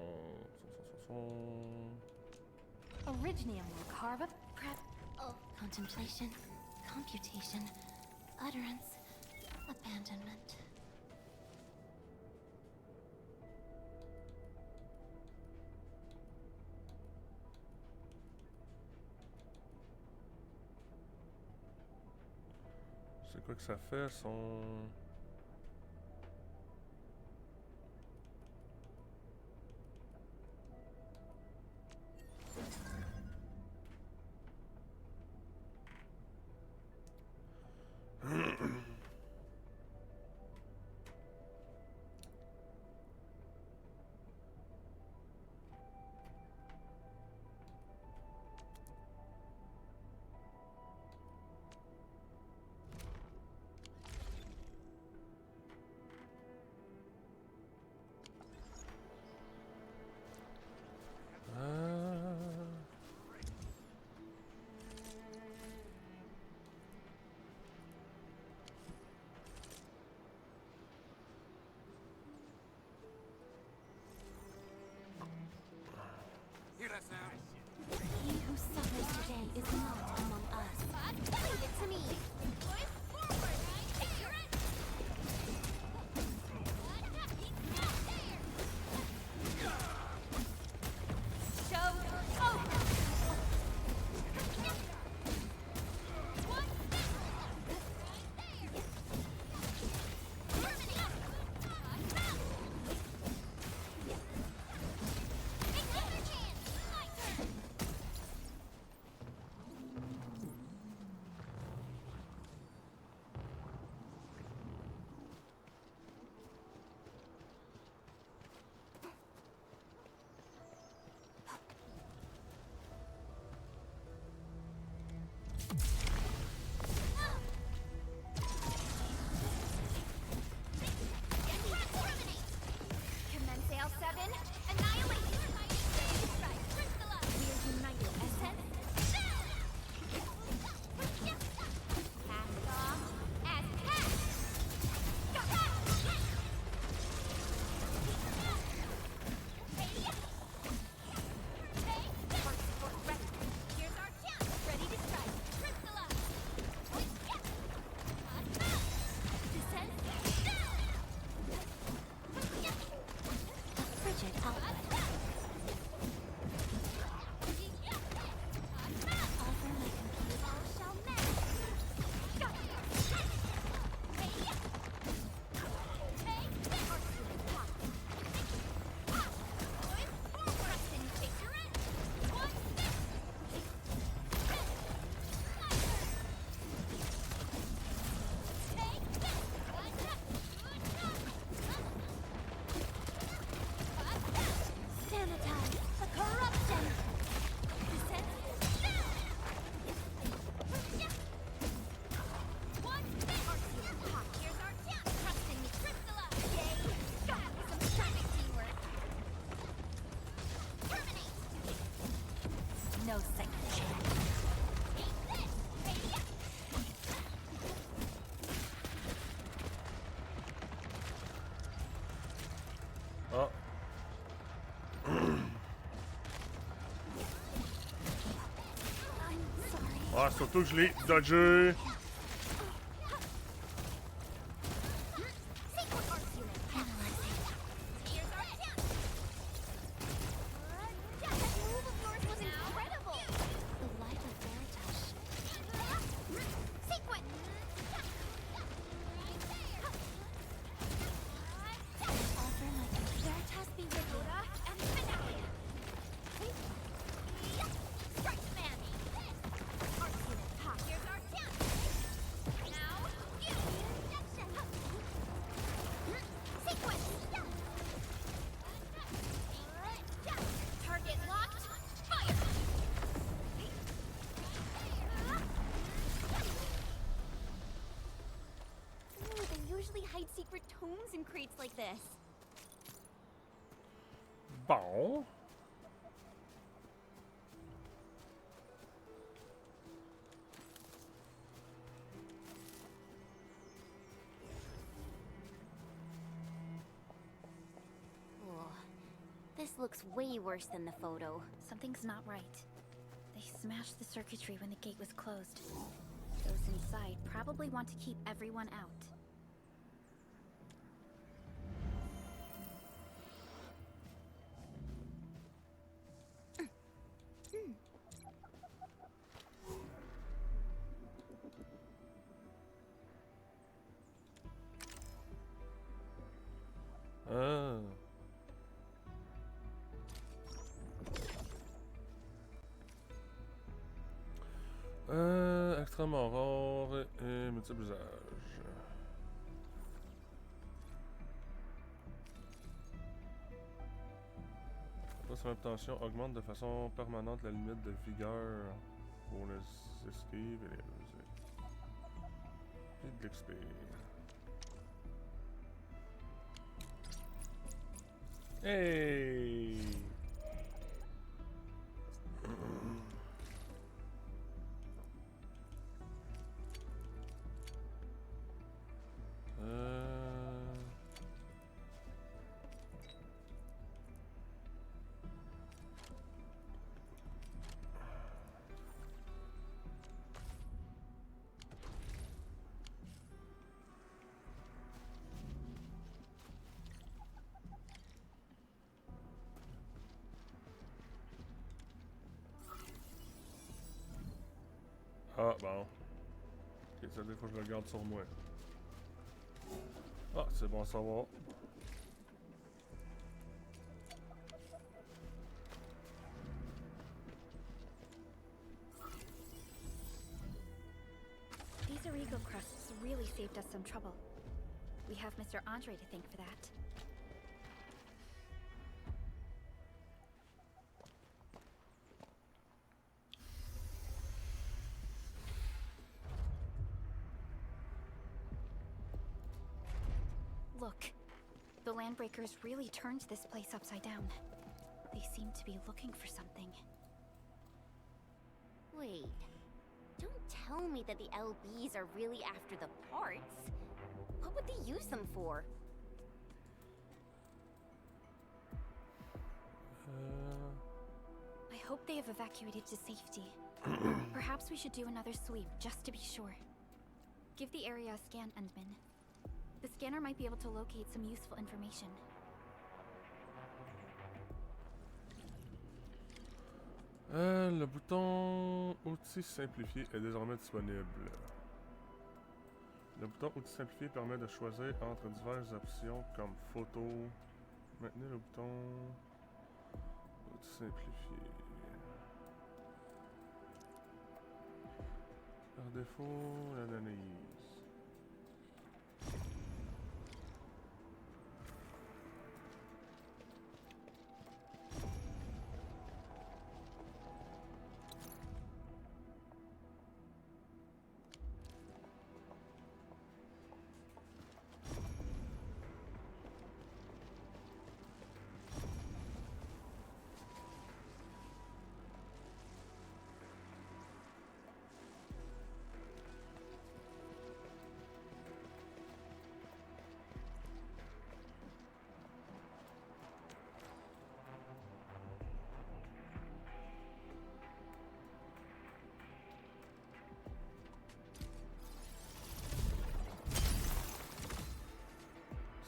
Originium will carve a prep. Oh. Contemplation, computation, utterance, abandonment. C'est quoi que ça fait, son... surtout que je l'ai dodgé. Hide secret tomes in crates like this. Bon. Oh, this looks way worse than the photo. Something's not right. They smashed the circuitry when the gate was closed. Those inside probably want to keep everyone out. Ah. Extrêmement rare et multiple usage. Son obtention augmente de façon permanente la limite de vigueur pour les esquives et les rusées. Et de l'XP. Hey! Ah, bon. Ok, ça veut dire qu'il faut que je le garde sur moi. Ah, c'est bon à savoir. These illegal crusts really saved us some trouble. We have Mr. Andre to thank for that. Look, the Landbreakers really turned this place upside down. They seem to be looking for something. Wait, don't tell me that the LBs are really after the parts. What would they use them for? I hope they have evacuated to safety. Perhaps we should do another sweep, just to be sure. Give the area a scan, Endman. The scanner might be able to locate some useful information. Le bouton outils simplifié est désormais disponible. Le bouton outils simplifié permet de choisir entre diverses options comme photo. Maintenez le bouton outils simplifié. Par défaut, l'analyse.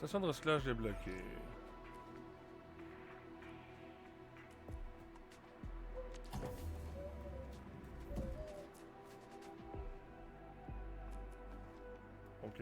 Station de recyclage débloquée. Ok.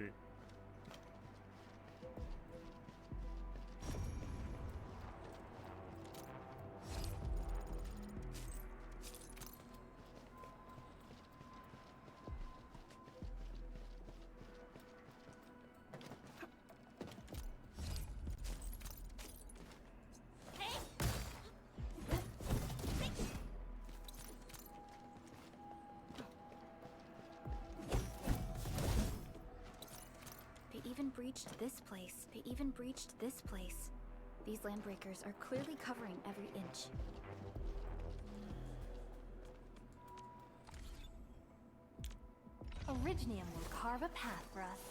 They even breached this place. They even breached this place. These landbreakers are clearly covering every inch. Originium will carve a path for us.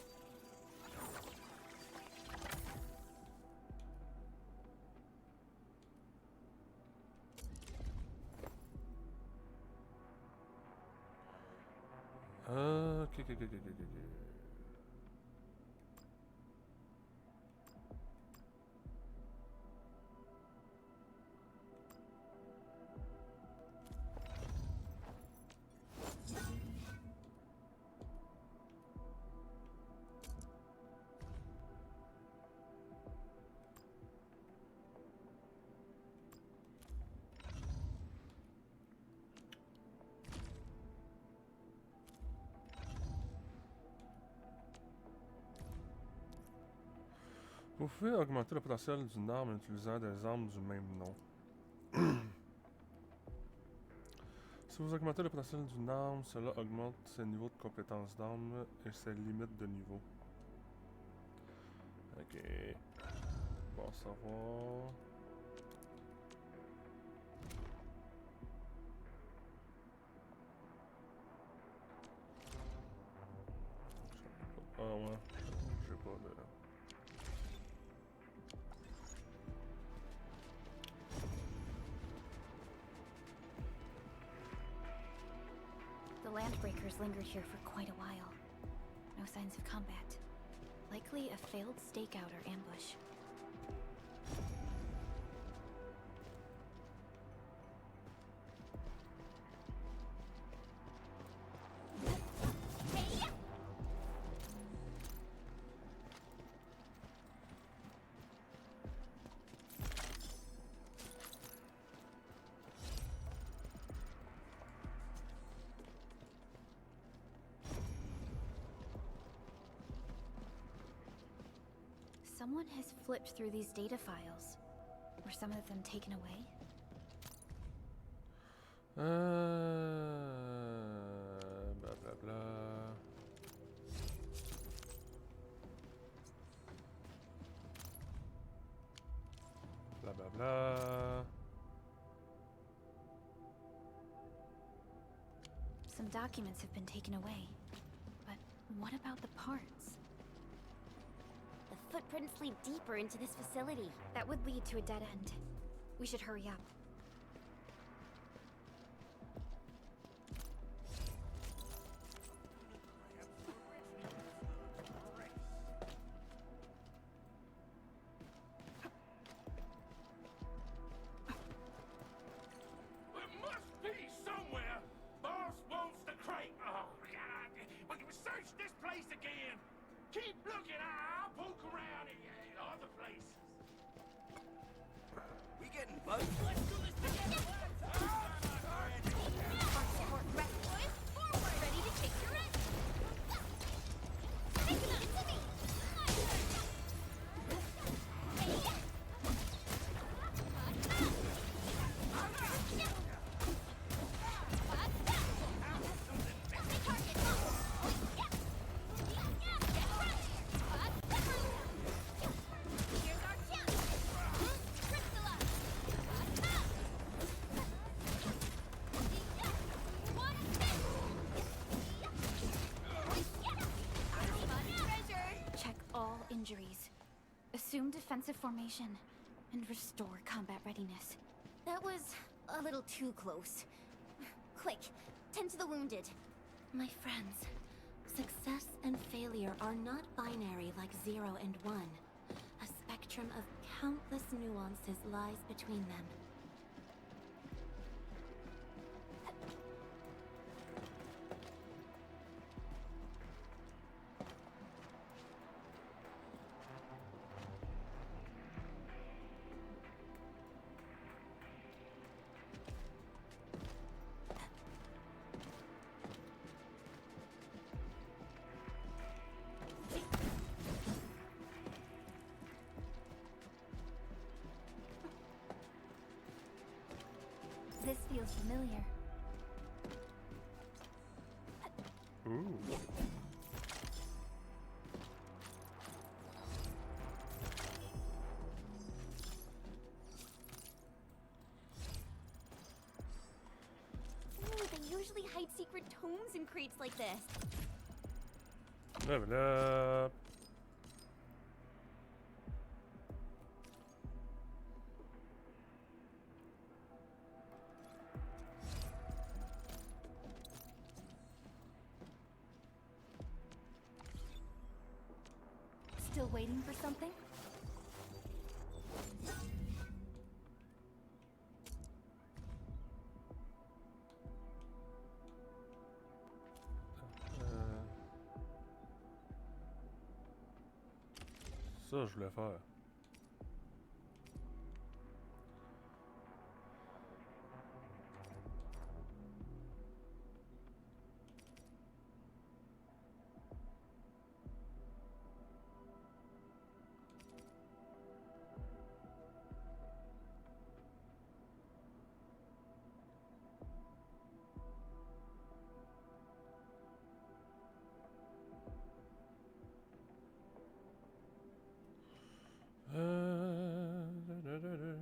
Ok. Vous pouvez augmenter le potentiel d'une arme en utilisant des armes du même nom. Si vous augmentez le potentiel d'une arme, cela augmente ses niveaux de compétence d'arme et ses limites de niveau. Ok. Bon à savoir. Ah ouais. J'ai pas de... The landbreakers lingered here for quite a while. No signs of combat. Likely a failed stakeout or ambush. Someone has flipped through these data files. Were some of them taken away? Blah blah blah. Blah blah blah. Some documents have been taken away. But what about the parts? The footprints lead deeper into this facility. That would lead to a dead end. We should hurry up. There must be somewhere. Boss wants the crate. Oh, God. We can search this place again. Keep looking. I'll poke around in other places. We getting bugged? Let's do this together. Support rest, boys. Forward. Ready to take your rest. Take it to me. Here's our chance. Priscilla. Check all injuries. Assume defensive formation. And restore combat readiness. That was a little too close. Quick, tend to the wounded. My friends, success and failure are not binary like 0 and 1. spectrum of countless nuances lies between them. This feels familiar. Ooh. Ooh, they usually hide secret tomes in crates like this. Level up. Still waiting for something? Ça, je voulais faire. Da, da, da, da.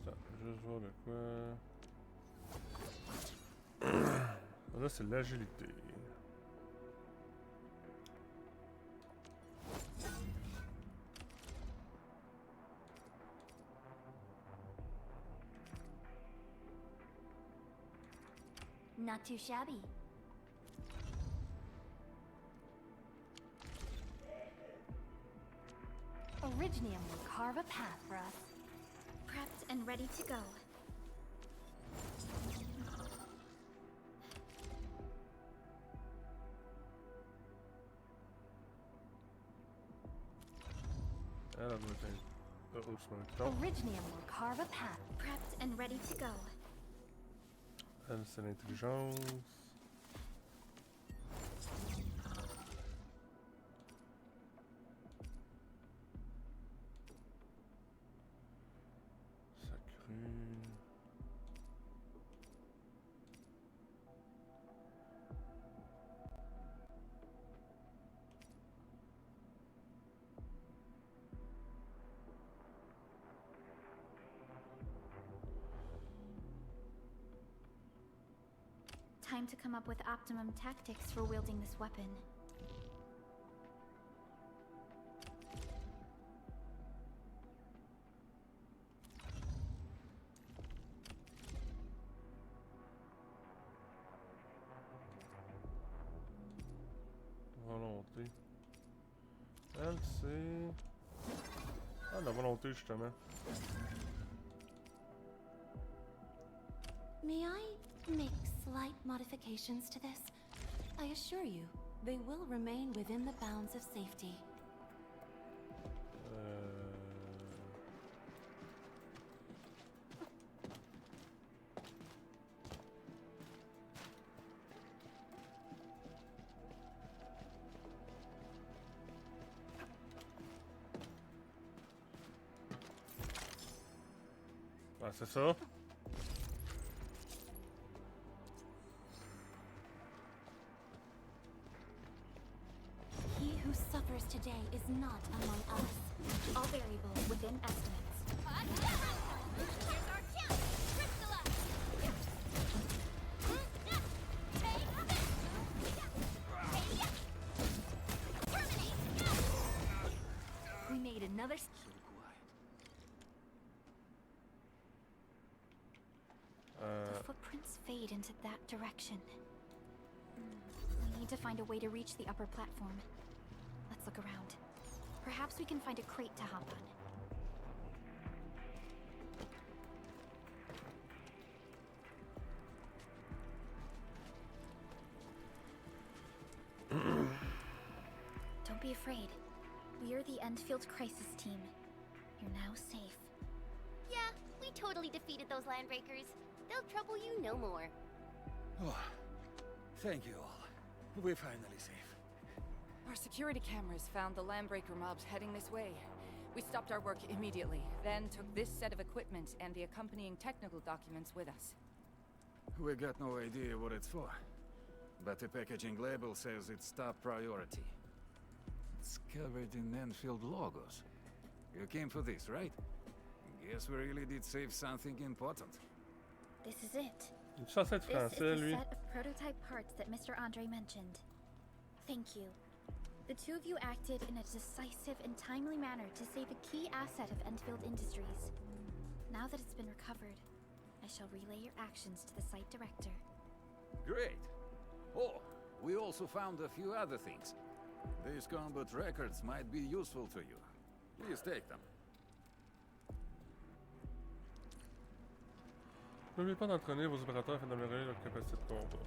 Ça, juste voir de quoi. Là, c'est l'agilité. Not too shabby. Originium will carve a path for us. Prepped and ready to go. Elle doit être au Originium will carve a path. Prepped and ready to go. Elle, c'est l'intelligence. Sacré. Time to come up with optimum tactics for wielding this weapon. Volonté. Elle, c'est... Ah, la volonté, justement. May I make slight modifications to this? I assure you, they will remain within the bounds of safety. Ah, c'est ça. He who suffers today is not among us. All variables within estimates. Here's our chance! Crystallize! Take this! Terminate! footprints fade into that direction. We need to find a way to reach the upper platform. Let's look around. Perhaps we can find a crate to hop on. Don't be afraid. We're the Enfield crisis team. You're now safe. Yeah, we totally defeated those landbreakers. They'll trouble you no more. Oh, thank you all. We're finally safe. Our security cameras found the landbreaker mobs heading this way. We stopped our work immediately, then took this set of equipment and the accompanying technical documents with us. We got no idea what it's for, but the packaging label says it's top priority. It's covered in Enfield logos. You came for this, right? Guess we really did save something important. This is it. Il est censé être This français, is the lui. set of prototype parts that Mr. Andre mentioned. Thank you. The two of you acted in a decisive and timely manner to save a key asset of Enfield Industries. Now that it's been recovered, I shall relay your actions to the site director. Great. Oh, we also found a few other things. These combat records might be useful to you. Please take them. N'oubliez pas d'entraîner vos opérateurs afin d'améliorer leur capacité de combat.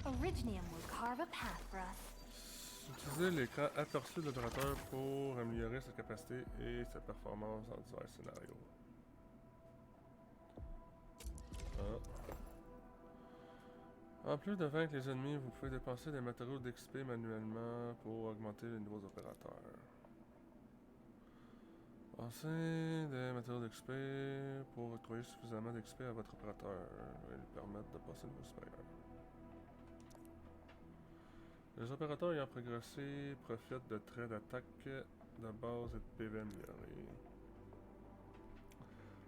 Originium will carve a path for us. Utilisez l'écran aperçu de l'opérateur pour améliorer sa capacité et sa performance dans divers scénarios. En plus de vaincre les ennemis, vous pouvez dépenser des matériaux d'XP manuellement pour augmenter les nouveaux opérateurs. Pensez des matériaux d'XP pour octroyer suffisamment d'XP à votre opérateur et lui permettre de passer au niveau supérieur. Les opérateurs ayant progressé profitent de traits d'attaque de base et de PV améliorés.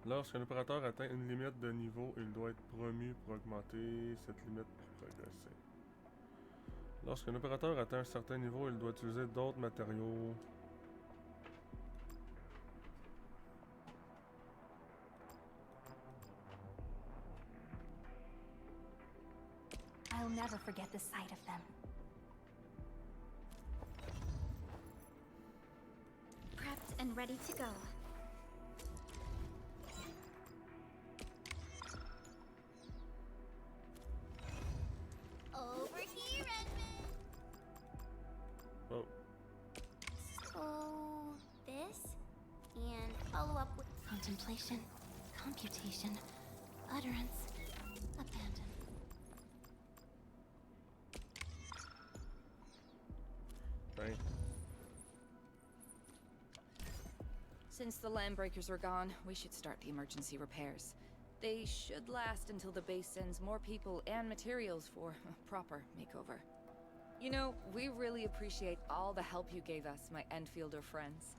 Lorsqu'un opérateur atteint une limite de niveau, il doit être promu pour augmenter cette limite pour progresser. Lorsqu'un opérateur atteint un certain niveau, il doit utiliser d'autres matériaux. I'll never forget the sight of them. Prepped and ready to go. Over here, Edmund! Oh. So, this? And follow up with... Contemplation, computation, utterance, abandon. Right. Since the landbreakers are gone, we should start the emergency repairs. They should last until the base sends more people and materials for a proper makeover. You know, we really appreciate all the help you gave us, my Enfielder friends.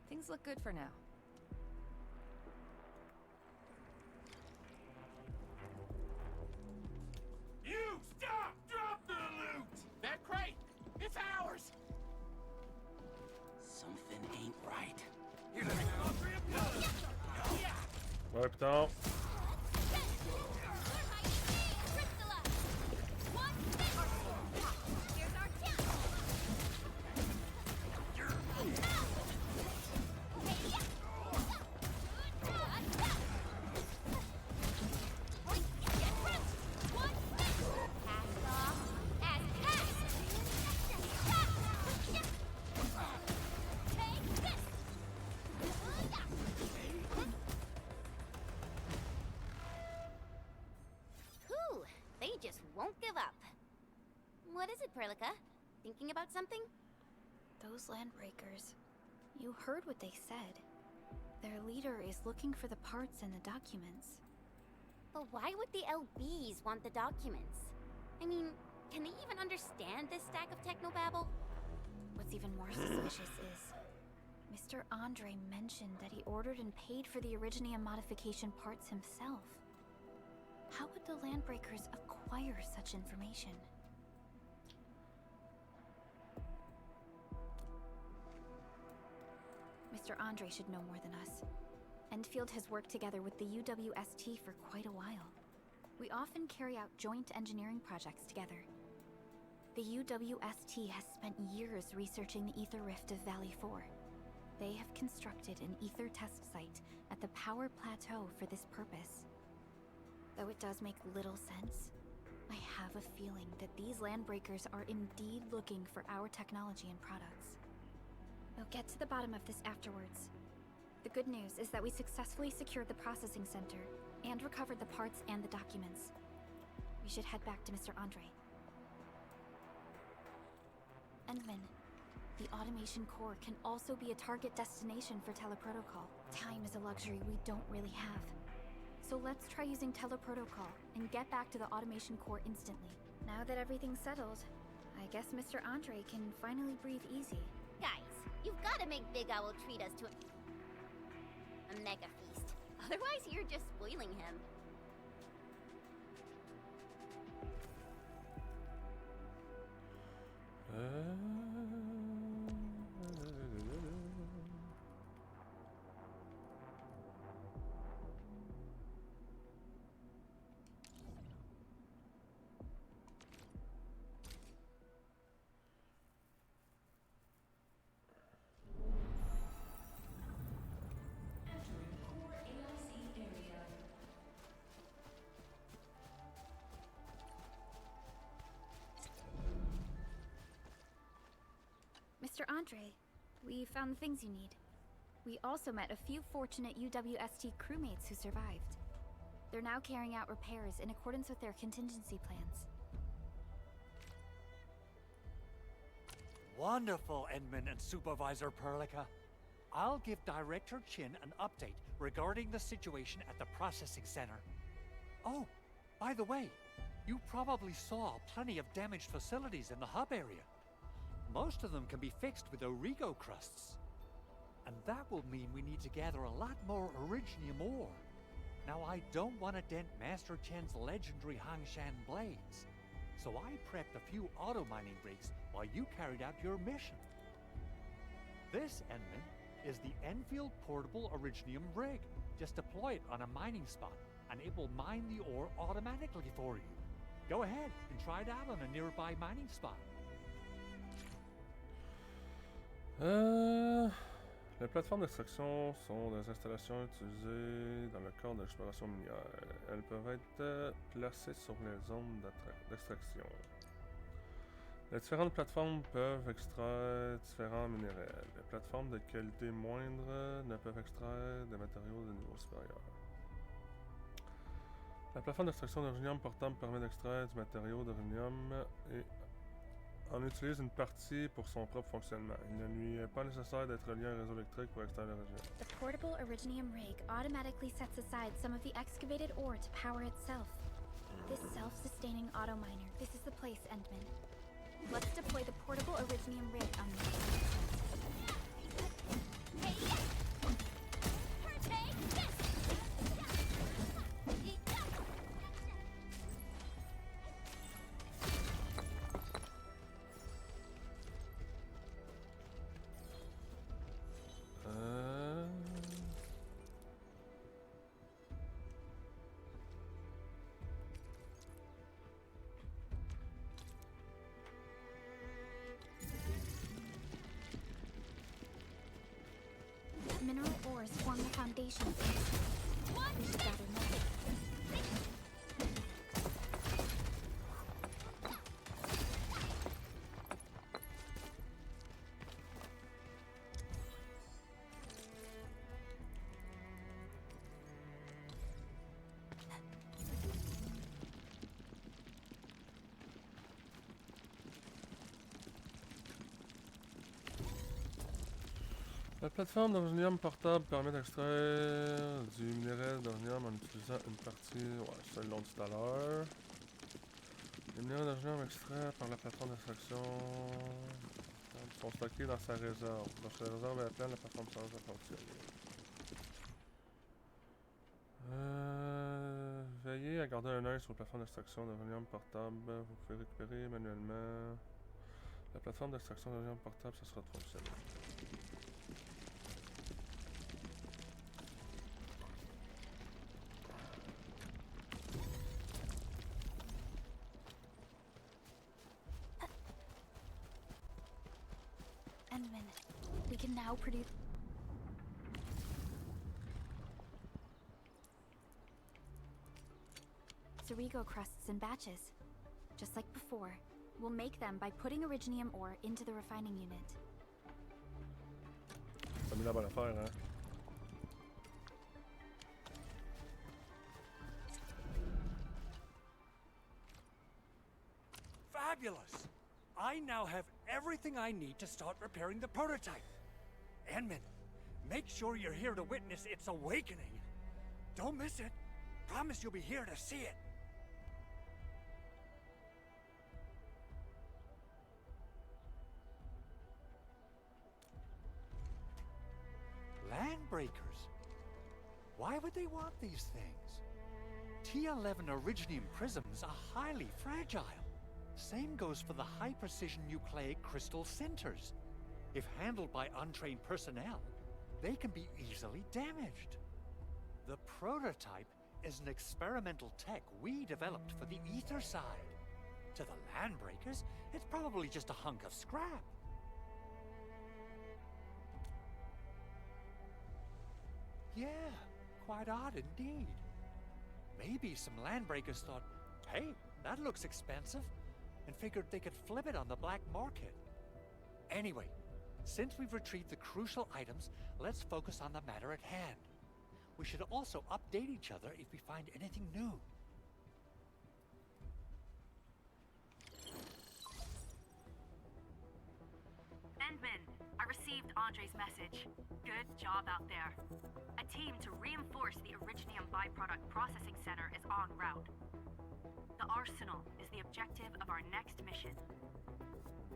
Things look good for now. You stop! Drop the loot! That crate! It's ours! Something ain't right. You're living on all three of those! Yeah! Ouais, putain. They just won't give up. What is it, Perlica? Thinking about something? Those landbreakers. You heard what they said. Their leader is looking for the parts and the documents. But why would the LBs want the documents? I mean, can they even understand this stack of technobabble? What's even more suspicious is Mr. Andre mentioned that he ordered and paid for the Originium modification parts himself. How would the landbreakers acquire such information? Mr. Andre should know more than us. Enfield has worked together with the UWST for quite a while. We often carry out joint engineering projects together. The UWST has spent years researching the ether rift of Valley 4. They have constructed an ether test site at the power plateau for this purpose. Though it does make little sense, I have a feeling that these landbreakers are indeed looking for our technology and products. We'll get to the bottom of this afterwards. The good news is that we successfully secured the processing center and recovered the parts and the documents. We should head back to Mr. Andre. Endman, the automation core can also be a target destination for teleprotocol. Time is a luxury we don't really have. So let's try using teleprotocol and get back to the automation core instantly. Now that everything's settled, I guess Mr. Andre can finally breathe easy. Guys, you've got to make Big Owl treat us to a mega feast. Otherwise, you're just spoiling him. Mr. Andre, we found the things you need. We also met a few fortunate UWST crewmates who survived. They're now carrying out repairs in accordance with their contingency plans. Wonderful, Edmund and Supervisor Perlica. I'll give Director Chin an update regarding the situation at the processing center. Oh, by the way, you probably saw plenty of damaged facilities in the hub area. Most of them can be fixed with Origo crusts. And that will mean we need to gather a lot more Originium ore. Now, I don't want to dent Master Chen's legendary Hangshan blades, so I prepped a few auto mining rigs while you carried out your mission. This, Edmund, is the Enfield Portable Originium rig. Just deploy it on a mining spot, and it will mine the ore automatically for you. Go ahead and try it out on a nearby mining spot. Les plateformes d'extraction sont des installations utilisées dans le cadre de l'exploration minière. Elles peuvent être placées sur les zones d'extraction. Les différentes plateformes peuvent extraire différents minéraux. Les plateformes de qualité moindre ne peuvent extraire des matériaux de niveau supérieur. La plateforme d'extraction d'originium portable permet d'extraire du matériau d'originium et on utilise une partie pour son propre fonctionnement. Il ne lui est pas nécessaire d'être relié à un réseau électrique pour extraire l'origine. The portable Originium rig automatically sets aside some of the excavated ore to power itself. This self-sustaining auto miner, this is the place, Endman. Let's deploy the portable Originium rig on the mineral ores form the foundation of this. We should gather more. La plateforme d'originium portable permet d'extraire du minerai d'originium en utilisant une partie, ça ils l'ont dit tout à l'heure. Les minéraux d'originium extraits par la plateforme d'extraction sont stockés dans sa réserve. Lorsque la réserve est pleine, la plateforme change de fonctionner. Veillez à garder un œil sur la plateforme d'extraction d'originium portable. Vous pouvez récupérer manuellement la plateforme d'extraction d'originium portable, ça sera de fonctionner. Endman, we can now produce... Cerigo crusts in batches. Just like before, we'll make them by putting originium ore into the refining unit. Ça a mis la bonne affaire, hein? Fabulous! I now have everything I need to start repairing the prototype. Enman, make sure you're here to witness its awakening. Don't miss it. Promise you'll be here to see it. Landbreakers? Why would they want these things? T11 Originium prisms are highly fragile. Same goes for the high-precision nucleic crystal centers. If handled by untrained personnel, they can be easily damaged. The prototype is an experimental tech we developed for the ether side. To the Landbreakers, it's probably just a hunk of scrap. Yeah, quite odd indeed. Maybe some Landbreakers thought, hey, that looks expensive, and figured they could flip it on the black market. Anyway, since we've retrieved the crucial items, let's focus on the matter at hand. We should also update each other if we find anything new. Endman, I received Andre's message. Good job out there. A team to reinforce the Originium byproduct processing center is en route. The arsenal is the objective of our next mission.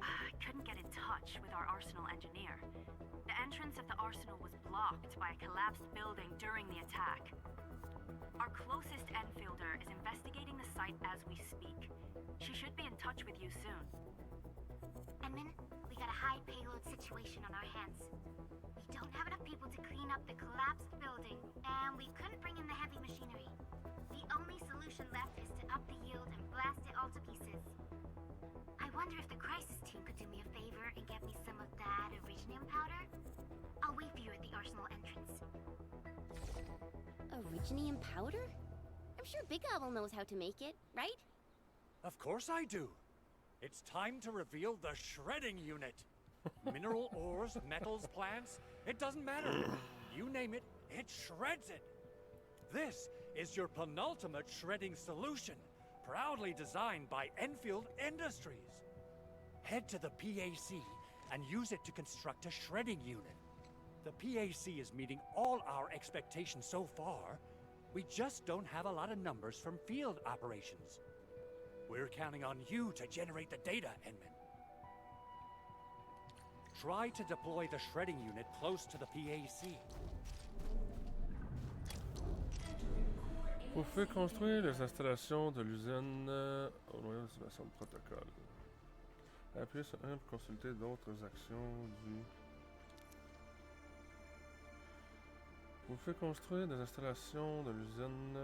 I couldn't get in touch with our arsenal engineer. The entrance of the arsenal was blocked by a collapsed building during the attack. Our closest Enfielder is investigating the site as we speak. She should be in touch with you soon. Enman, we got a high payload situation on our hands. We don't have enough people to clean up the collapsed building, and we couldn't bring in the heavy machinery. The only solution left is to up the yield and blast it all to pieces. I wonder if the crisis team could do me a favor and get me some of that Originium powder? I'll wait for you at the arsenal entrance. Originium powder? I'm sure Big Owl knows how to make it, right? Of course I do. It's time to reveal the shredding unit. Mineral ores, metals, plants, it doesn't matter. You name it, it shreds it. This is your penultimate shredding solution, proudly designed by Enfield Industries. Head to the PAC and use it to construct a shredding unit. The PAC is meeting all our expectations so far. We just don't have a lot of numbers from field operations. We're counting on you to generate the data, Enman. Try to deploy the shredding unit close to the PAC. Vous pouvez construire les installations de l'usine au noyau d'estimation de protocole. Appuyez sur 1 pour consulter d'autres actions du... Vous pouvez construire des installations de l'usine...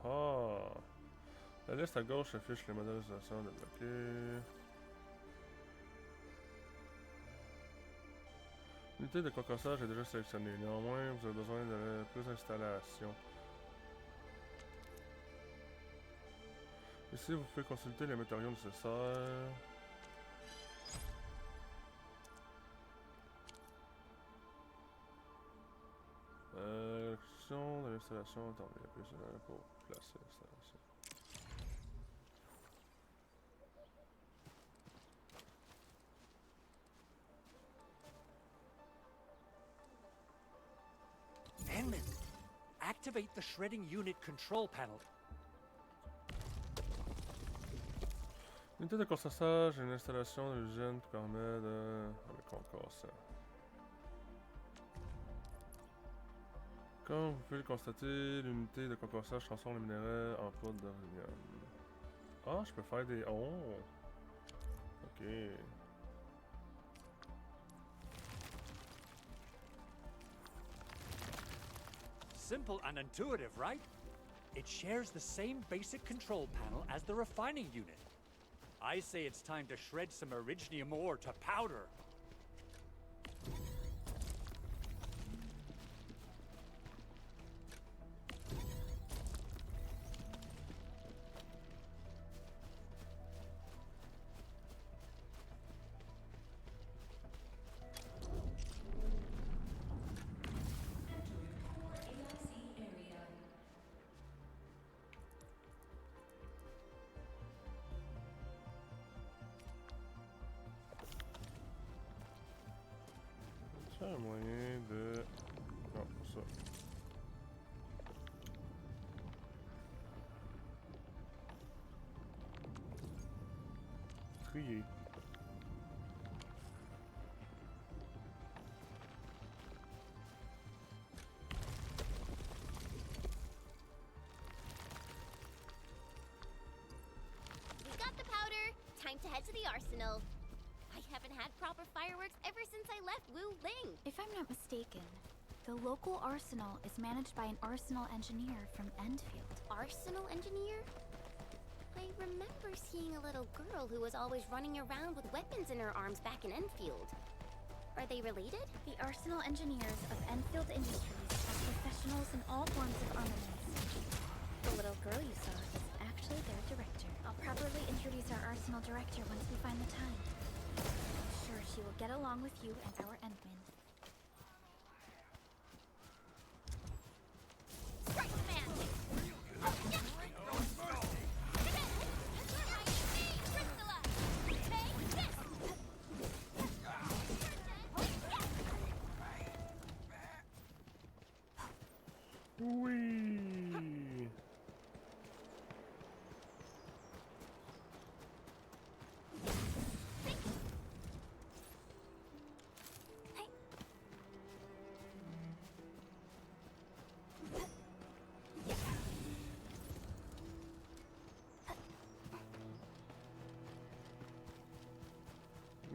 Ah! La liste à gauche affiche les modélisations débloquées. L'unité de concassage est déjà sélectionnée. Néanmoins, vous avez besoin de plus d'installations. Ici, vous pouvez consulter les matériaux nécessaires. L'action de l'installation. Attendez, appuyez sur un pour placer l'installation. Enman, activate the shredding unit control panel. L'unité de concassage est une installation de l'usine qui permet de... le concassage. Comme vous pouvez le constater, l'unité de concassage transforme les minerais en poudre d'organium. Ah, je peux faire des... Oh! Ok. Simple and intuitive, right? It shares the same basic control panel as the refining unit. I say it's time to shred some Originium ore to powder. C'est un moyen de... Non, ça. Trier. We got the powder. Time to head to the arsenal. I haven't had proper fireworks ever since I left Wu Ling. If I'm not mistaken, the local arsenal is managed by an arsenal engineer from Enfield. Arsenal engineer? I remember seeing a little girl who was always running around with weapons in her arms back in Enfield. Are they related? The arsenal engineers of Enfield Industries are professionals in all forms of armaments. The little girl you saw is actually their director. I'll probably introduce our arsenal director once we find the time. I'm sure she will get along with you and our Endman. Strike the man! Oh, yeah. Oui!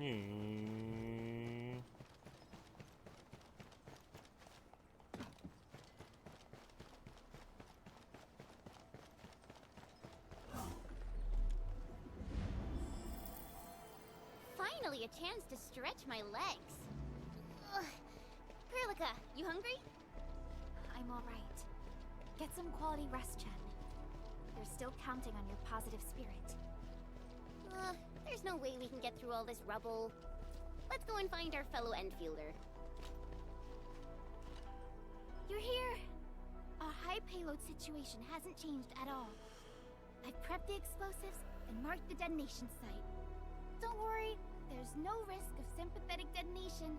Yeah. Finally a chance to stretch my legs. Ugh. Perlica, you hungry? I'm all right. Get some quality rest, Chen. You're still counting on your positive spirit. There's no way we can get through all this rubble. Let's go and find our fellow Enfielder. You're here! Our high payload situation hasn't changed at all. I've prepped the explosives and marked the detonation site. Don't worry, there's no risk of sympathetic detonation.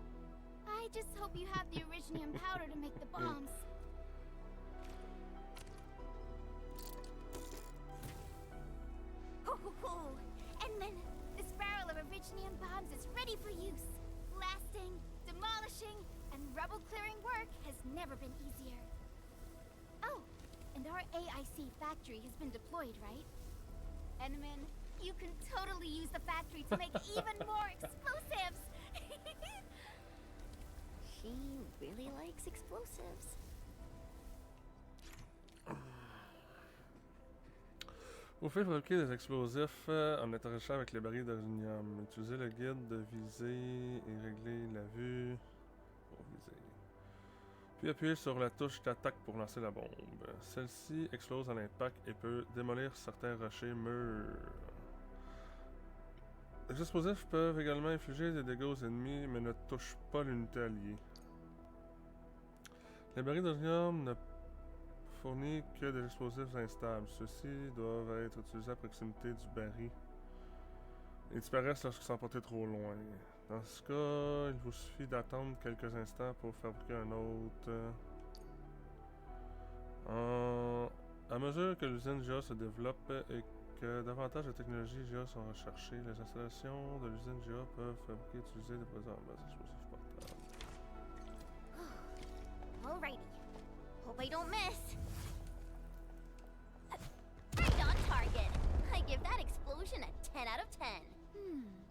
I just hope you have the Originium powder to make the bombs. Ho! And then, this barrel of Originium bombs is ready for use. Blasting, demolishing, and rubble-clearing work has never been easier. Oh, and our AIC factory has been deployed, right? Enman, you can totally use the factory to make even more explosives! She really likes explosives. Vous pouvez fabriquer des explosifs en interagissant avec les barils d'uranium. Utilisez le guide de visée et régler la vue pour viser. Puis appuyez sur la touche d'attaque pour lancer la bombe. Celle-ci explose à l'impact et peut démolir certains rochers mûrs. Les explosifs peuvent également infliger des dégâts aux ennemis mais ne touchent pas l'unité alliée. Les barils d'uranium ne fournit que des explosifs instables. Ceux-ci doivent être utilisés à proximité du baril et disparaissent lorsqu'ils sont portés trop loin. Dans ce cas, il vous suffit d'attendre quelques instants pour fabriquer un autre. À mesure que l'usine GA se développe et que davantage de technologies GA sont recherchées, les installations de l'usine GA peuvent fabriquer et utiliser des produits en base d'explosifs portables. Alrighty. Hope I don't miss. Right on target. I give that explosion a 10 out of 10.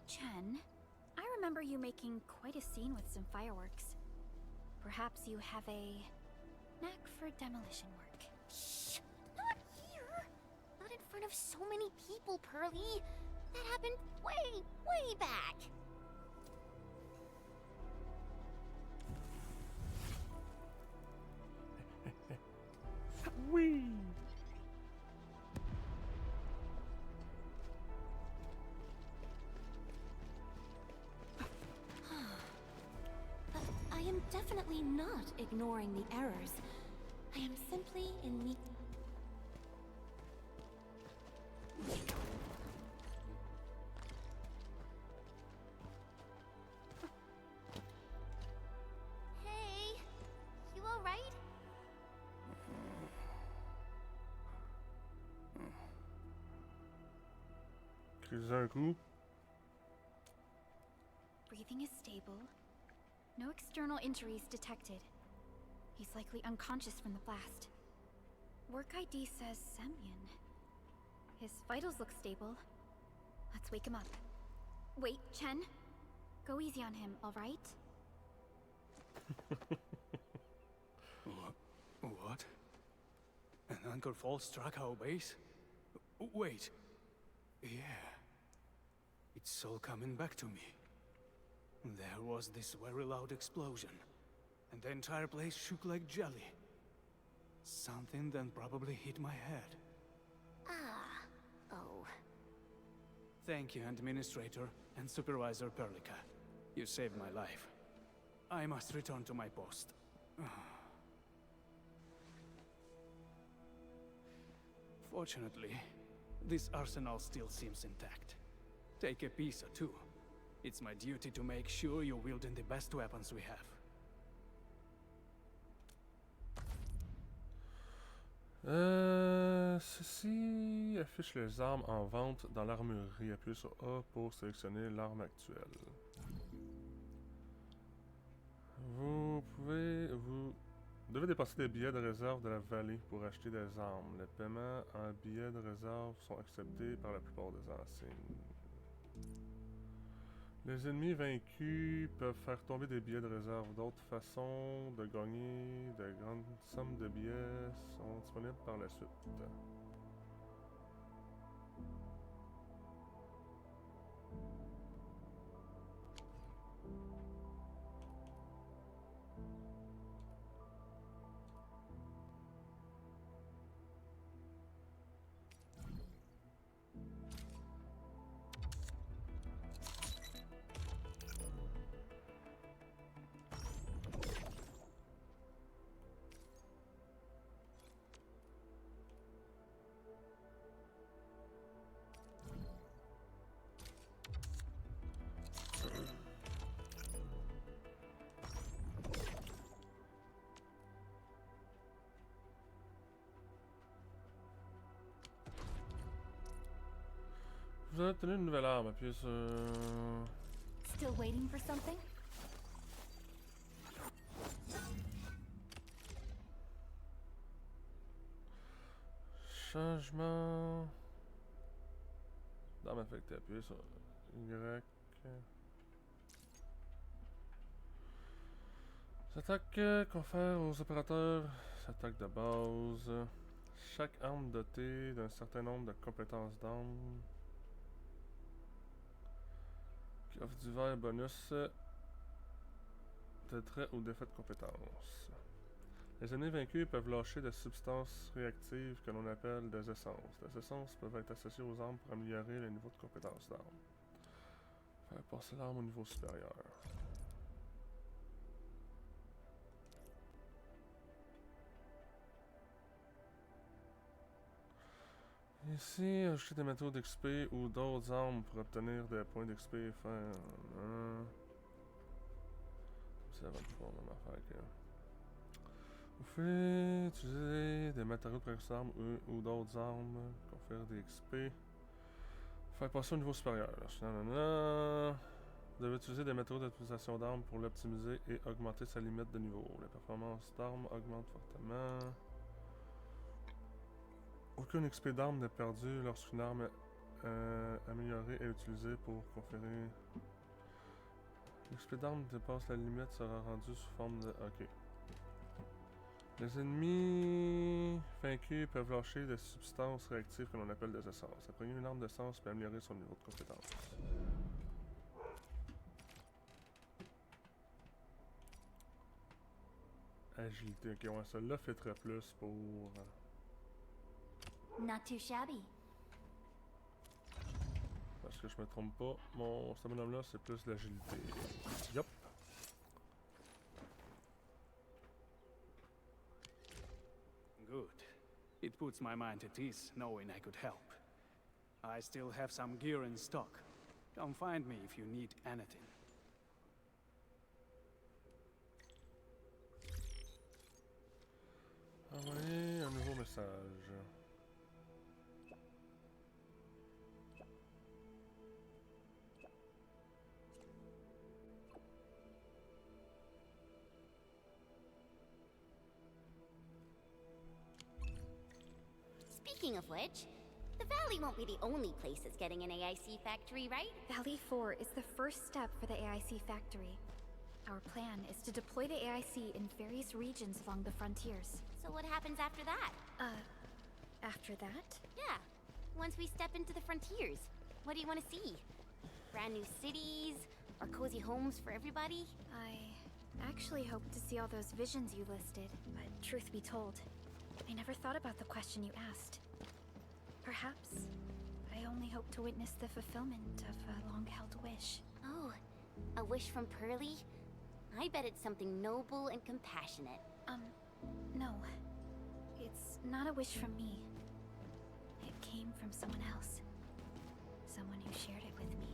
Chen, I remember you making quite a scene with some fireworks. Perhaps you have a knack for demolition work. Shh! Not here! Not in front of so many people, Pearly. That happened way back. Oui! I am definitely not ignoring the errors. I am simply in need. Hey, you all right? Crise un coup. Breathing is stable. No external injuries detected. He's likely unconscious from the blast. Work ID says Semyon. His vitals look stable. Let's wake him up. Wait, Chen. Go easy on him, alright? What? An anchor fall struck our base? Wait. Yeah. It's all coming back to me. There was this very loud explosion, and the entire place shook like jelly. Something then probably hit my head. Ah. Oh. Thank you, Administrator and Supervisor Perlica. You saved my life. I must return to my post. Fortunately, this arsenal still seems intact. Take a piece or two. It's my duty to make sure you're wielding the best weapons we have. Ceci affiche les armes en vente dans l'armurerie. Appuyez sur A pour sélectionner l'arme actuelle. Vous devez dépenser des billets de réserve de la vallée pour acheter des armes. Les paiements en billets de réserve sont acceptés par la plupart des enseignes. Les ennemis vaincus peuvent faire tomber des billets de réserve. D'autres façons de gagner de grandes sommes de billets sont disponibles par la suite. Vous avez obtenu une nouvelle arme. Appuyez sur... Still waiting for something? Changement... D'arme affectée. Appuyez sur Y. Attaque confère aux opérateurs attaque de base. Chaque arme dotée d'un certain nombre de compétences d'armes qui offre divers bonus de traits ou d'effets de compétences. Les ennemis vaincus peuvent lâcher des substances réactives que l'on appelle des essences. Les essences peuvent être associées aux armes pour améliorer le niveau de compétence d'armes. Faire passer l'arme au niveau supérieur. Ici, ajouter des métaux d'XP ou d'autres armes pour obtenir des points d'XP et faire... C'est la bonne fois, même affaire que... Vous pouvez utiliser des matériaux de précurseurs d'armes ou d'autres armes, conférer des XP. Faire passer au niveau supérieur. Vous devez utiliser des matériaux d'utilisation d'armes pour l'optimiser et augmenter sa limite de niveau. Les performances d'armes augmentent fortement. Aucune XP d'arme n'est perdue lorsqu'une arme améliorée est utilisée pour conférer. L'XP d'arme dépasse la limite sera rendue sous forme de... Ok. Les ennemis vaincus peuvent lâcher des substances réactives que l'on appelle des essences. Apprendre une arme d'essence peut améliorer son niveau de compétence. Agilité, ok, ouais, celle-là fêterait plus pour... Not too shabby. Parce que je me trompe pas, mon stamina-là c'est plus l'agilité. Yup. Good. It puts my mind at ease knowing I could help. I still have some gear in stock. Come find me if you need anything. Envoyer un nouveau message. Speaking of which, the Valley won't be the only place that's getting an AIC factory, right? Valley 4 is the first step for the AIC factory. Our plan is to deploy the AIC in various regions along the frontiers. So what happens after that? After that? Yeah, once we step into the frontiers, what do you want to see? Brand new cities? Or cozy homes for everybody? I actually hoped to see all those visions you listed, but truth be told, I never thought about the question you asked. Perhaps I only hope to witness the fulfillment of a long-held wish. Oh, a wish from Pearly? I bet it's something noble and compassionate. No. It's not a wish from me. It came from someone else. Someone who shared it with me.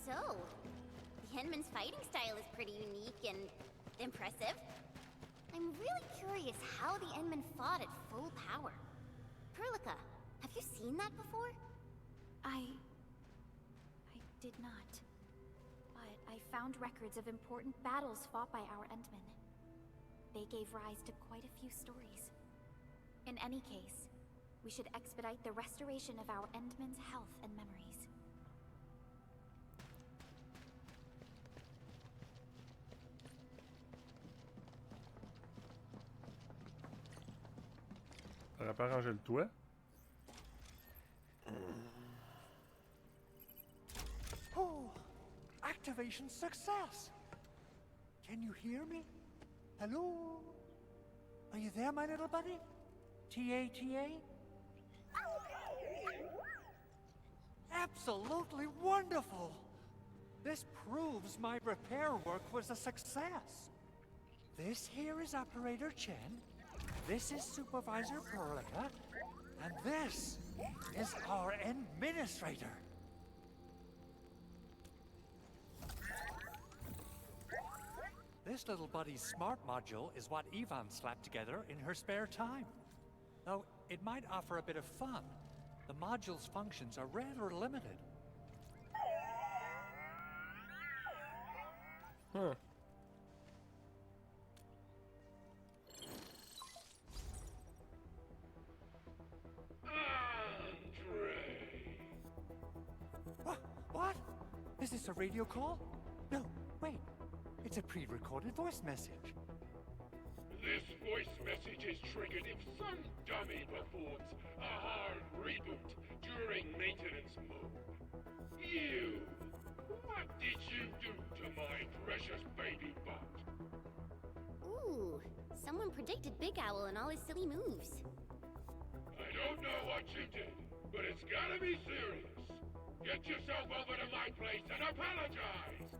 So, the Henman's fighting style is pretty unique and impressive. I'm really curious how the Enman fought at full power. Perlica, have you seen that before? I did not. But I found records of important battles fought by our Endmen. They gave rise to quite a few stories. In any case, we should expedite the restoration of our Endmen's health and memories. T'aurais pas rangé le toit? Oh, activation success! Can you hear me? Hello? Are you there, my little buddy? TA? Absolutely wonderful! This proves my repair work was a success. This here is Operator Chen. This is Supervisor Perlica, and this is our Administrator. This little buddy's smart module is what Yvonne slapped together in her spare time. Though it might offer a bit of fun, the module's functions are rather limited. Huh. What? Is this a radio call? No, wait. It's a pre-recorded voice message. This voice message is triggered if some dummy performs a hard reboot during maintenance mode. You! What did you do to my precious baby bot? Ooh, someone predicted Big Owl and all his silly moves. I don't know what you did, but it's gotta be serious. Get yourself over to my place and apologize!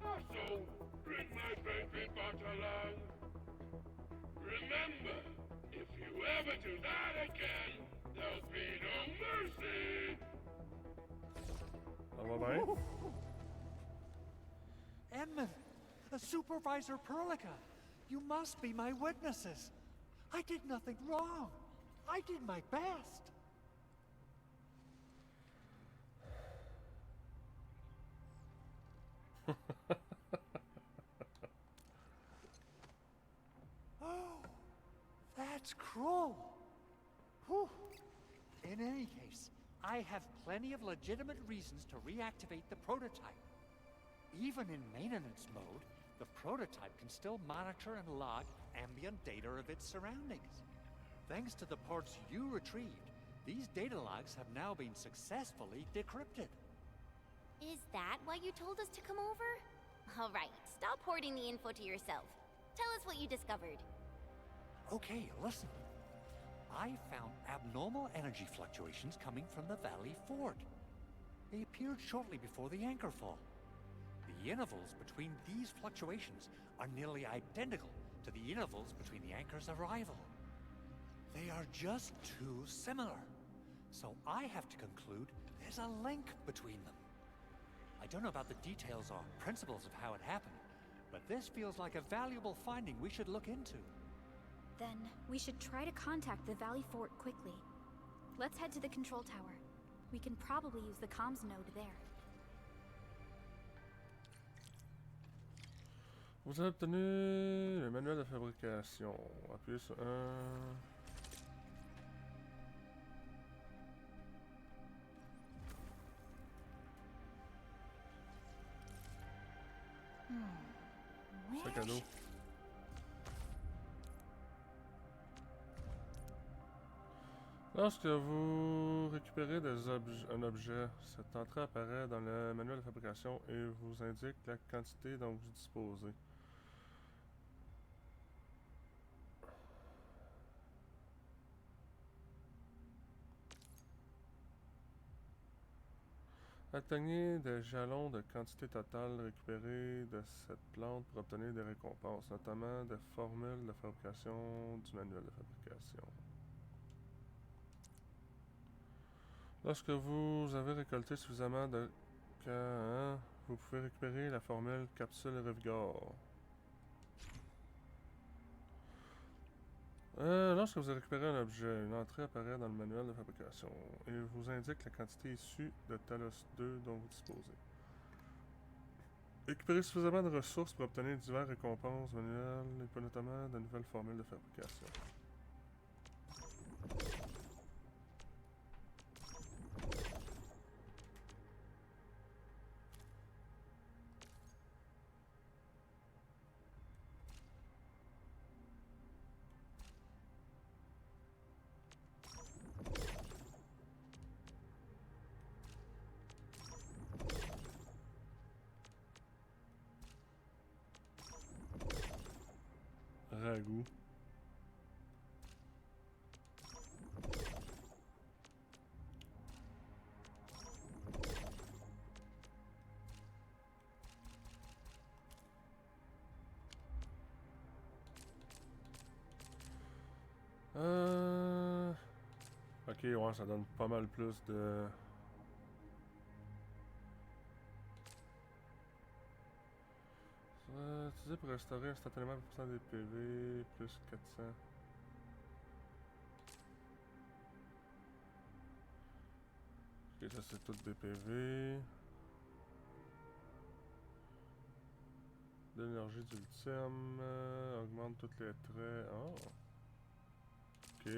Also, bring my baby bot along. Remember, if you ever do that again, there'll be no mercy! Ça va bien? Edmund, Supervisor Perlica, you must be my witnesses. I did nothing wrong. I did my best. That's cruel. Whew. In any case, I have plenty of legitimate reasons to reactivate the prototype. Even in maintenance mode, the prototype can still monitor and log ambient data of its surroundings. Thanks to the parts you retrieved, these data logs have now been successfully decrypted. Is that why you told us to come over? All right, stop hoarding the info to yourself. Tell us what you discovered. Okay, listen. I found abnormal energy fluctuations coming from the Valley Fort. They appeared shortly before the anchor fall. The intervals between these fluctuations are nearly identical to the intervals between the anchor's arrival. They are just too similar. So I have to conclude there's a link between them. I don't know about the details or principles of how it happened, but this feels like a valuable finding we should look into. Then we should try to contact the Valley Fort quickly. Let's head to the control tower. We can probably use the comms node there. Vous avez obtenu le manuel de fabrication. Appuyez sur 1. Sac à dos. Lorsque vous récupérez un objet, cette entrée apparaît dans le manuel de fabrication et vous indique la quantité dont vous disposez. Atteignez des jalons de quantité totale récupérée de cette plante pour obtenir des récompenses, notamment des formules de fabrication du manuel de fabrication. Lorsque vous avez récolté suffisamment de K1, vous pouvez récupérer la formule capsule revigore. Lorsque vous avez récupéré un objet, une entrée apparaît dans le manuel de fabrication et vous indique la quantité issue de Talos 2 dont vous disposez. Récupérez suffisamment de ressources pour obtenir diverses récompenses manuelles et pas notamment de nouvelles formules de fabrication. Ragoût. Ok, ouais, ça donne pas mal plus de... Utilisé pour restaurer instantanément 1% des PV, plus 400. Ok, ça c'est tout des PV. L'énergie d'ultime, augmente tous les traits. Oh. Ok.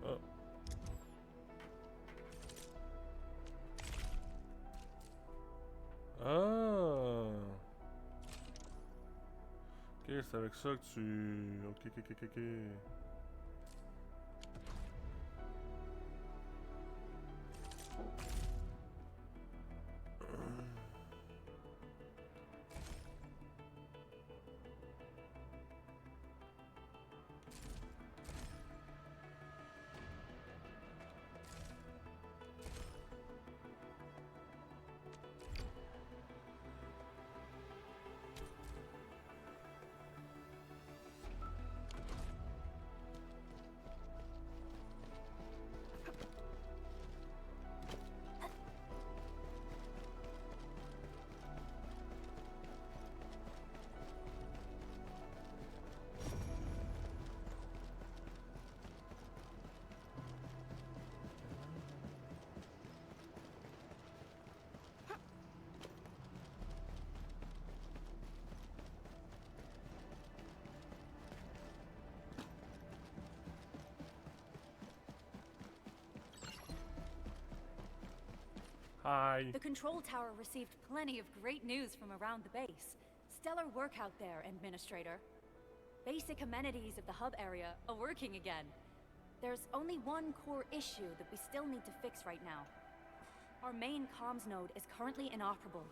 Oh. Ah! Ok, c'est avec ça que tu... Ok. Hi. The control tower received plenty of great news from around the base. Stellar work out there, Administrator. Basic amenities of the hub area are working again. There's only one core issue that we still need to fix right now. Our main comms node is currently inoperable.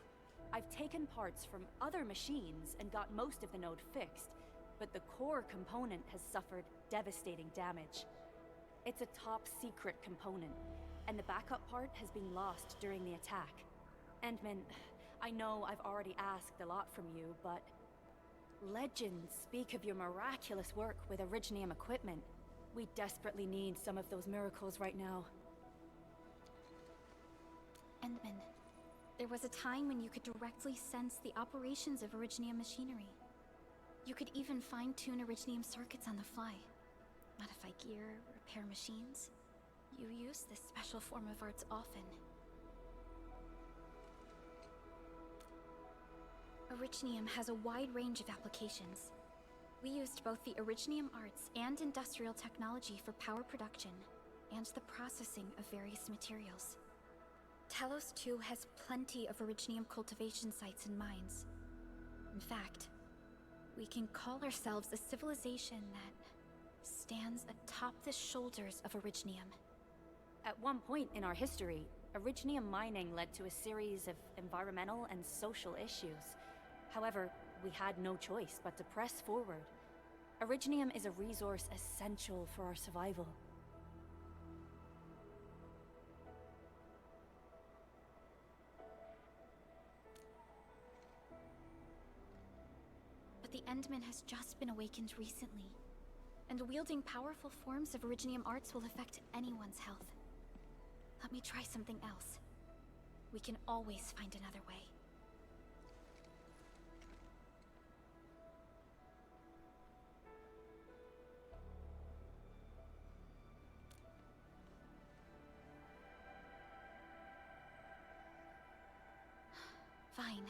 I've taken parts from other machines and got most of the node fixed, but the core component has suffered devastating damage. It's a top-secret component, and the backup part has been lost during the attack. Endman, I know I've already asked a lot from you, but legends speak of your miraculous work with Originium equipment. We desperately need some of those miracles right now. Endman, there was a time when you could directly sense the operations of Originium machinery. You could even fine-tune Originium circuits on the fly. Modify gear, repair machines. You use this special form of arts often. Originium has a wide range of applications. We used both the Originium arts and industrial technology for power production, and the processing of various materials. Talos 2 has plenty of Originium cultivation sites and mines. In fact, we can call ourselves a civilization that stands atop the shoulders of Originium. At one point in our history, Originium mining led to a series of environmental and social issues. However, we had no choice but to press forward. Originium is a resource essential for our survival. But the Endman has just been awakened recently, and wielding powerful forms of Originium arts will affect anyone's health. Let me try something else. We can always find another way. Fine.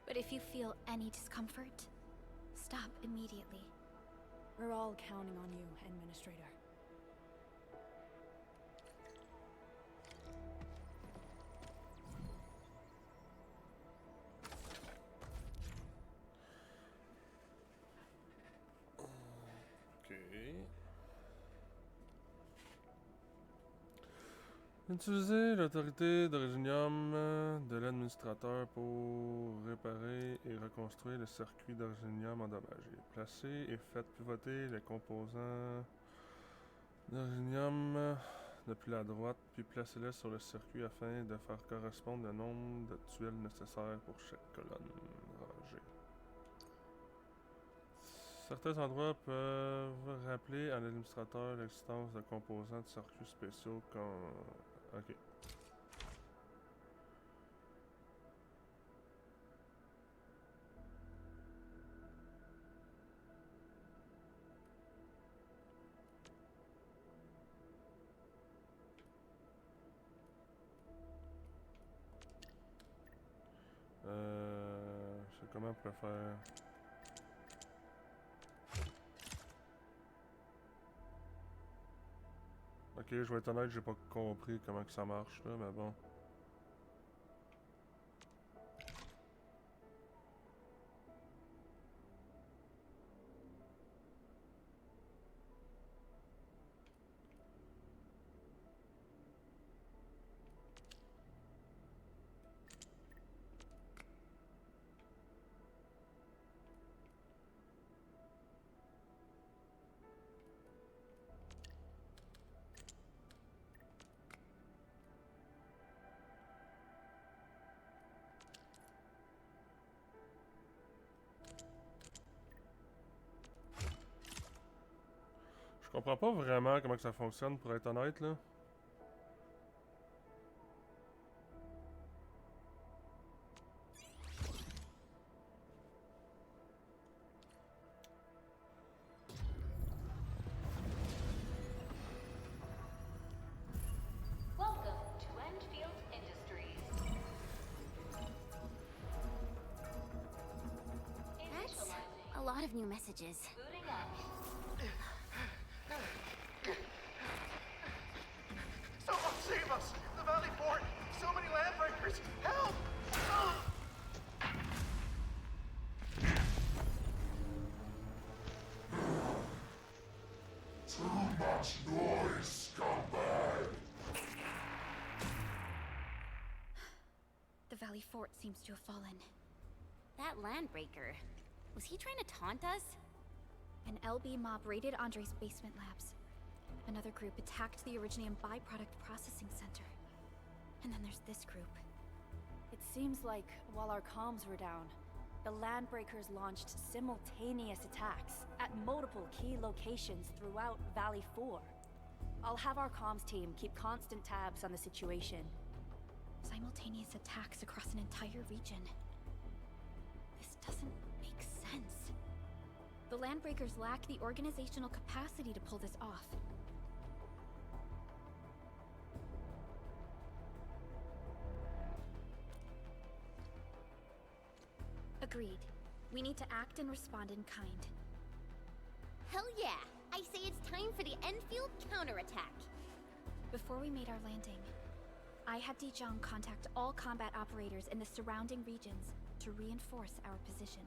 But if you feel any discomfort, stop immediately. We're all counting on you, Administrator. Ok. Utiliser l'autorité d'Originium de l'administrateur pour réparer et reconstruire le circuit d'Originium endommagé. Placez et faites pivoter les composants d'Originium depuis la droite, puis placez-les sur le circuit afin de faire correspondre le nombre de tuiles nécessaires pour chaque colonne rangée. Certains endroits peuvent rappeler à l'administrateur l'existence de composants de circuits spéciaux comme... Ok. Je sais comment on peut faire... Ok, je vais être honnête, j'ai pas compris comment que ça marche là, mais bon. Je comprends pas vraiment comment que ça fonctionne, pour être honnête, là. Welcome to Enfield Industries. That's a lot of new messages. Booting up. Someone save us! The Valley Fort! So many Too much noise, scumbag! The Valley Fort seems to have fallen. That landbreaker, was he trying to taunt us? An LB mob raided Andre's basement labs. Another group attacked the Originium byproduct processing center. And then there's this group. It seems like while our comms were down, the Landbreakers launched simultaneous attacks at multiple key locations throughout Valley 4. I'll have our comms team keep constant tabs on the situation. Simultaneous attacks across an entire region. This doesn't make sense. The Landbreakers lack the organizational capacity to pull this off. Agreed. We need to act and respond in kind. Hell yeah! I say it's time for the Enfield counterattack. Before we made our landing, I had Dijon contact all combat operators in the surrounding regions to reinforce our position.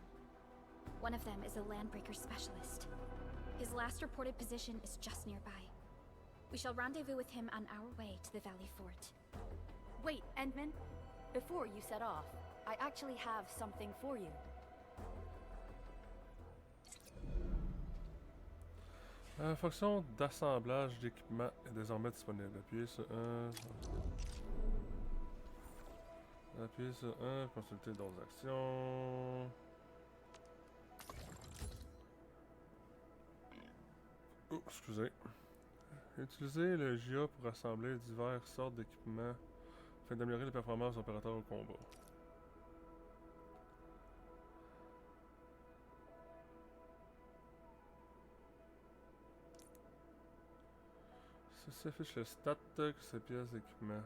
One of them is a Landbreaker specialist. His last reported position is just nearby. We shall rendezvous with him on our way to the Valley Fort. Wait, Endman. Before you set off, I actually have something for you. La fonction d'assemblage d'équipement est désormais disponible. Appuyez sur 1. Appuyez sur 1, consulter d'autres actions. Oh, excusez. Utilisez le JA pour assembler diverses sortes d'équipements afin d'améliorer les performances opérateurs au combat. Ça s'affiche le stat que ces pièces d'équipement.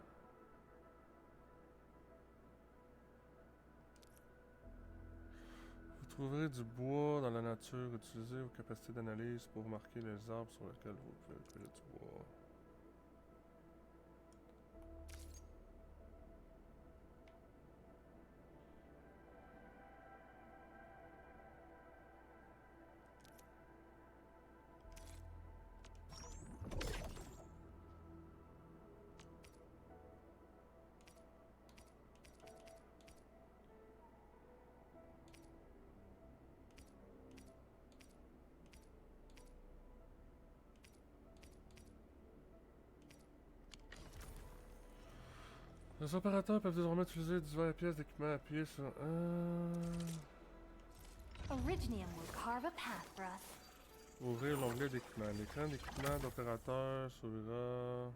Vous trouverez du bois dans la nature. Utilisez vos capacités d'analyse pour marquer les arbres sur lesquels vous pouvez cueillir du bois. Les opérateurs peuvent désormais utiliser diverses pièces d'équipement appuyées sur Originium will carve a path for us. Ouvrir l'onglet d'équipement. L'écran d'équipement d'opérateur s'ouvrira.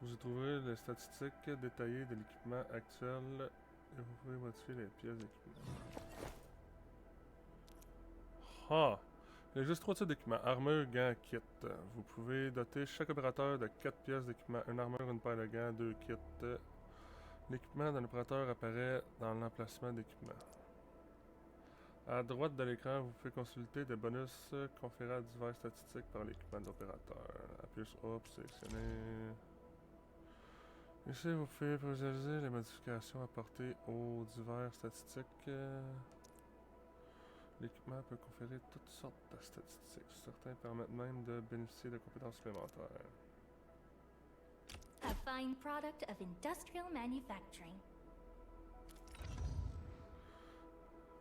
Vous y trouverez les statistiques détaillées de l'équipement actuel et vous pouvez modifier les pièces d'équipement. Ah! Il existe 3 types d'équipements. Armure, gants, kit. Vous pouvez doter chaque opérateur de 4 pièces d'équipement. Une armure, une paire de gants, 2 kits. L'équipement d'un opérateur apparaît dans l'emplacement d'équipement. À droite de l'écran, vous pouvez consulter des bonus conférés à diverses statistiques par l'équipement d'opérateur. Appuyez sur A pour sélectionner. Ici, vous pouvez visualiser les modifications apportées aux diverses statistiques. L'équipement peut conférer toutes sortes de statistiques. Certains permettent même de bénéficier de compétences supplémentaires. A fine product of industrial manufacturing.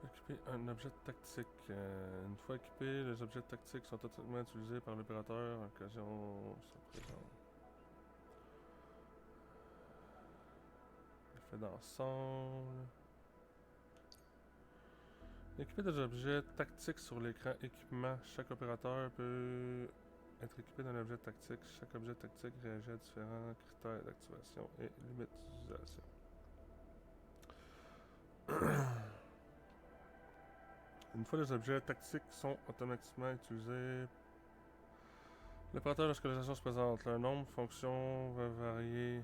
Équiper un objet tactique. Une fois équipés, les objets tactiques sont totalement utilisés par l'opérateur en occasion se présente. Effet d'ensemble. Équiper des objets tactiques sur l'écran équipement. Chaque opérateur peut être équipé d'un objet tactique. Chaque objet tactique réagit à différents critères d'activation et limites d'utilisation. Une fois les objets tactiques sont automatiquement utilisés, l'opérateur lorsque les actions se présentent, leur nombre de fonctions va varier.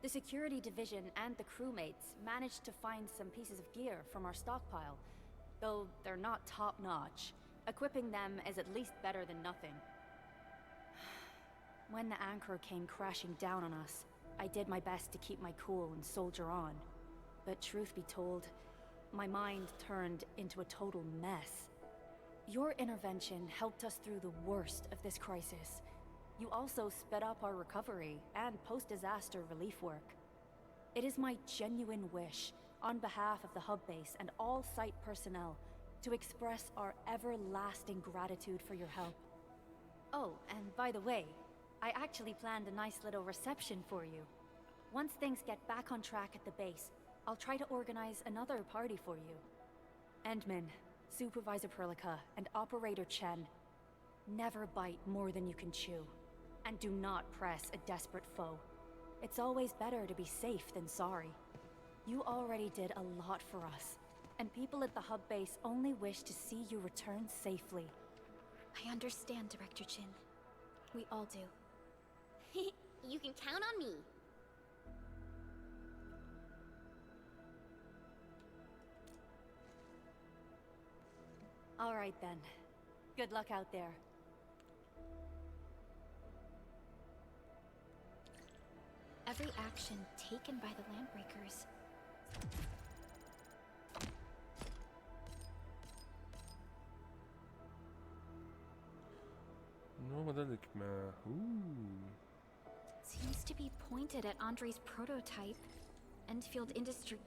The The security division and the crewmates managed to find some pieces of gear from our stockpile, though they're not top-notch. Equipping them is at least better than nothing. When the anchor came crashing down on us, I did my best to keep my cool and soldier on. But truth be told, my mind turned into a total mess. Your intervention helped us through the worst of this crisis. You also sped up our recovery and post-disaster relief work. It is my genuine wish, on behalf of the hub base and all site personnel, to express our everlasting gratitude for your help. Oh, and by the way, I actually planned a nice little reception for you. Once things get back on track at the base, I'll try to organize another party for you. Endman, Supervisor Perlica, and Operator Chen, never bite more than you can chew. And do not press a desperate foe. It's always better to be safe than sorry. You already did a lot for us, and people at the hub base only wish to see you return safely. I understand, Director Chin. We all do. You can count on me. All right then. Good luck out there. Every action taken by the Landbreakers. Nouveau modèle d'équipement. Ooh. Seems to be pointed at Andre's prototype. Enfield Industry.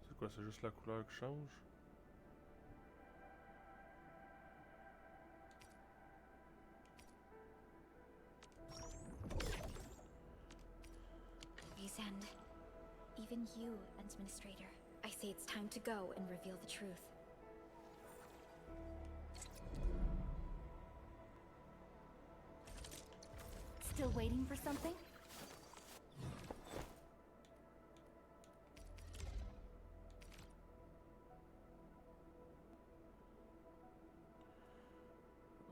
C'est quoi, c'est juste la couleur qui change? Day's end. Even you, Administrator. I say it's time to go and reveal the truth. Still waiting for something?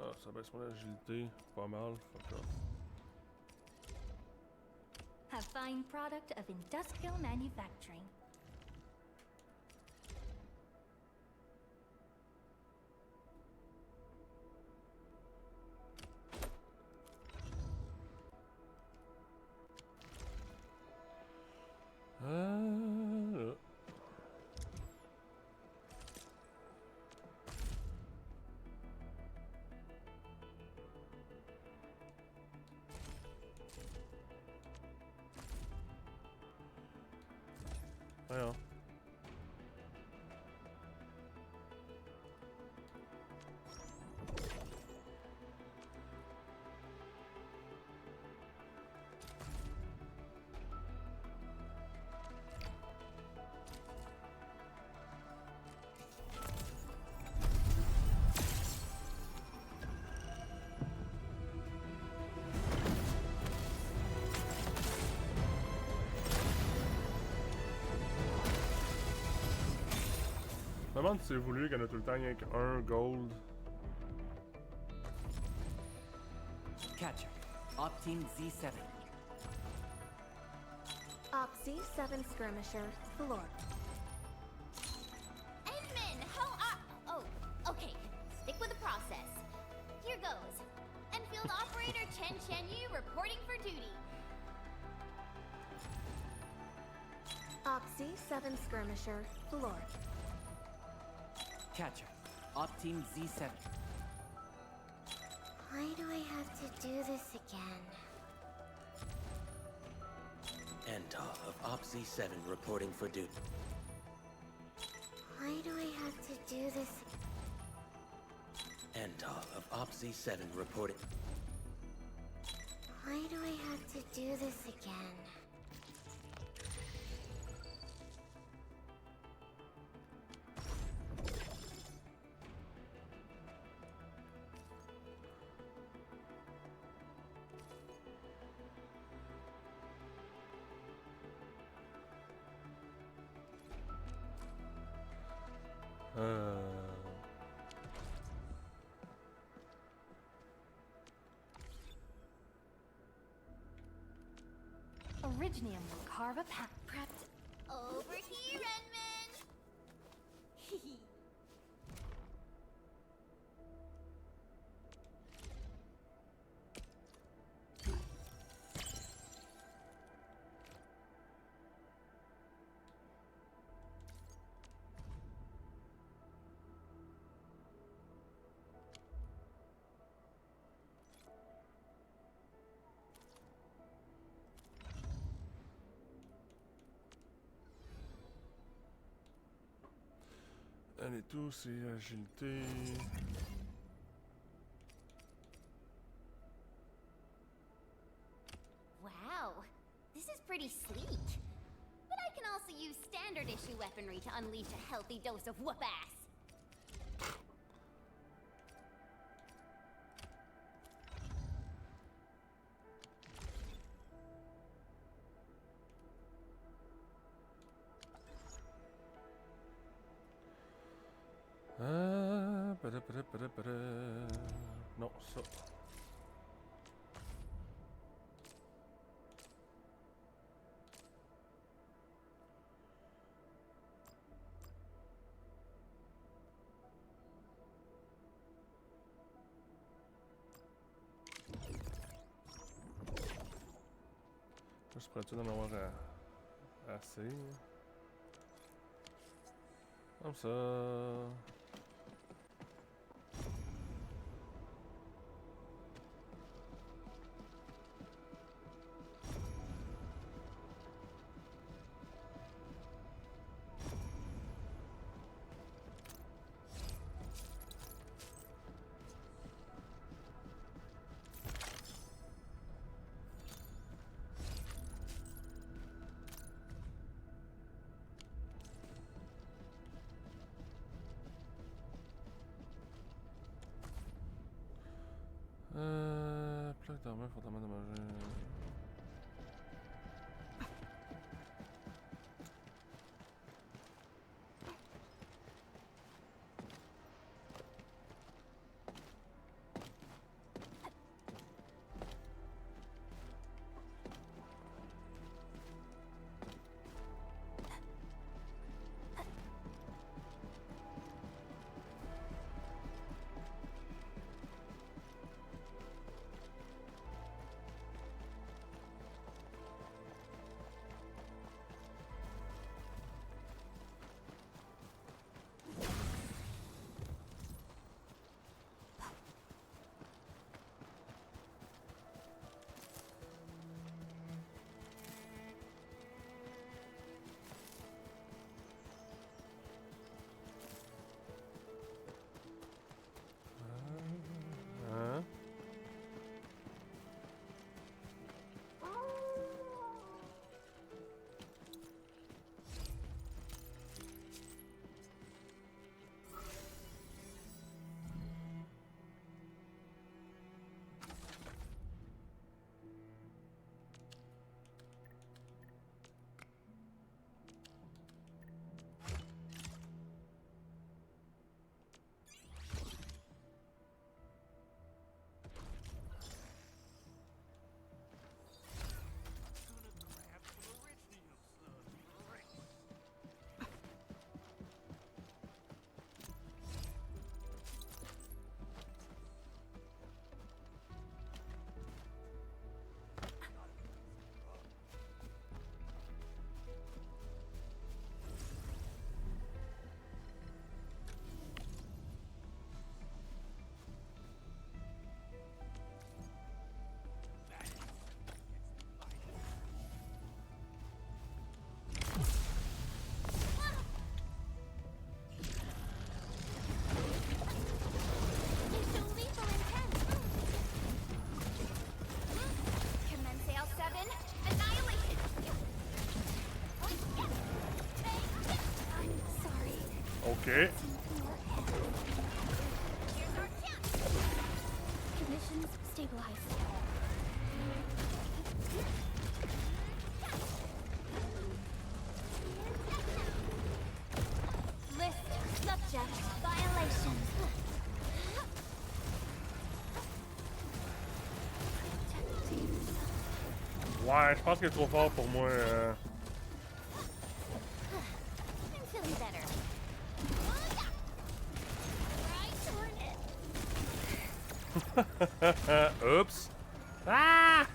Ah, ça baisse mon agilité pas mal. Fuck off. A fine product of industrial manufacturing. Voyons. Je me demande si c'est voulu qu'il y en a tout le temps rien qu'un gold. Catcher. Op Team Z7. Op Z7 Skirmisher, Floor. Endman, oh, okay. Stick with the process. Here goes. Enfield Operator Chen Yu reporting for duty. Op Z7 Skirmisher, Floor. Catcher. Op Team Z7. Why do I have to do this again? Endal of Op Z7 reporting for duty. Why do I have to do this? Endal of Op Z7 reporting. Why do I have to do this again? Originium will carve a path. Prepped over here, Enman! Elle et tout, c'est agilité. Wow, this is pretty sleek. But I can also use standard issue weaponry to unleash a healthy dose of whoop-ass. Non, ça. Je suis prêt d'en avoir assez. Comme ça. Plaque d'armure fortement dommagée. Okay. Conditions stabilized. List, subject. Ouais, je pense qu'il est trop fort pour moi. I'm feeling better. Right, darn it. Oops. Ah!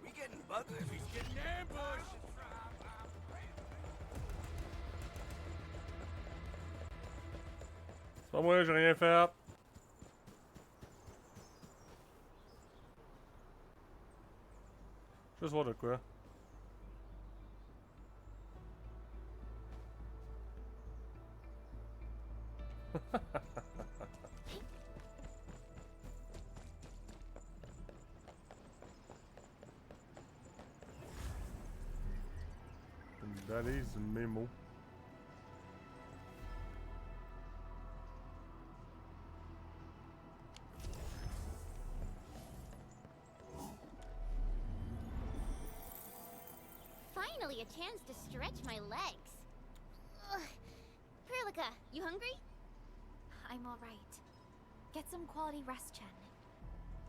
We getting buggers? He's getting ambushed. C'est pas moi, j'ai rien fait. Juste voir de quoi. Une balise mémo. Finally, a chance to stretch my legs. Ugh. Perlica, you hungry? I'm alright. Get some quality rest, Chen.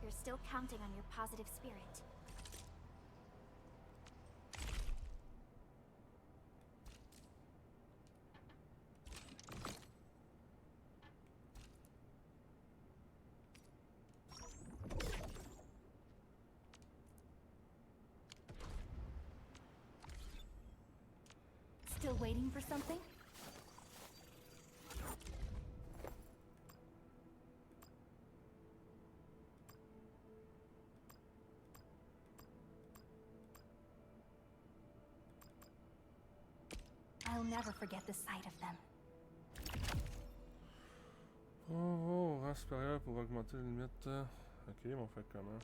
You're still counting on your positive spirit. Still waiting for something? I'll never forget the sight of them. Oh, rang supérieur pour augmenter les limites. Ok, mais on fait comment?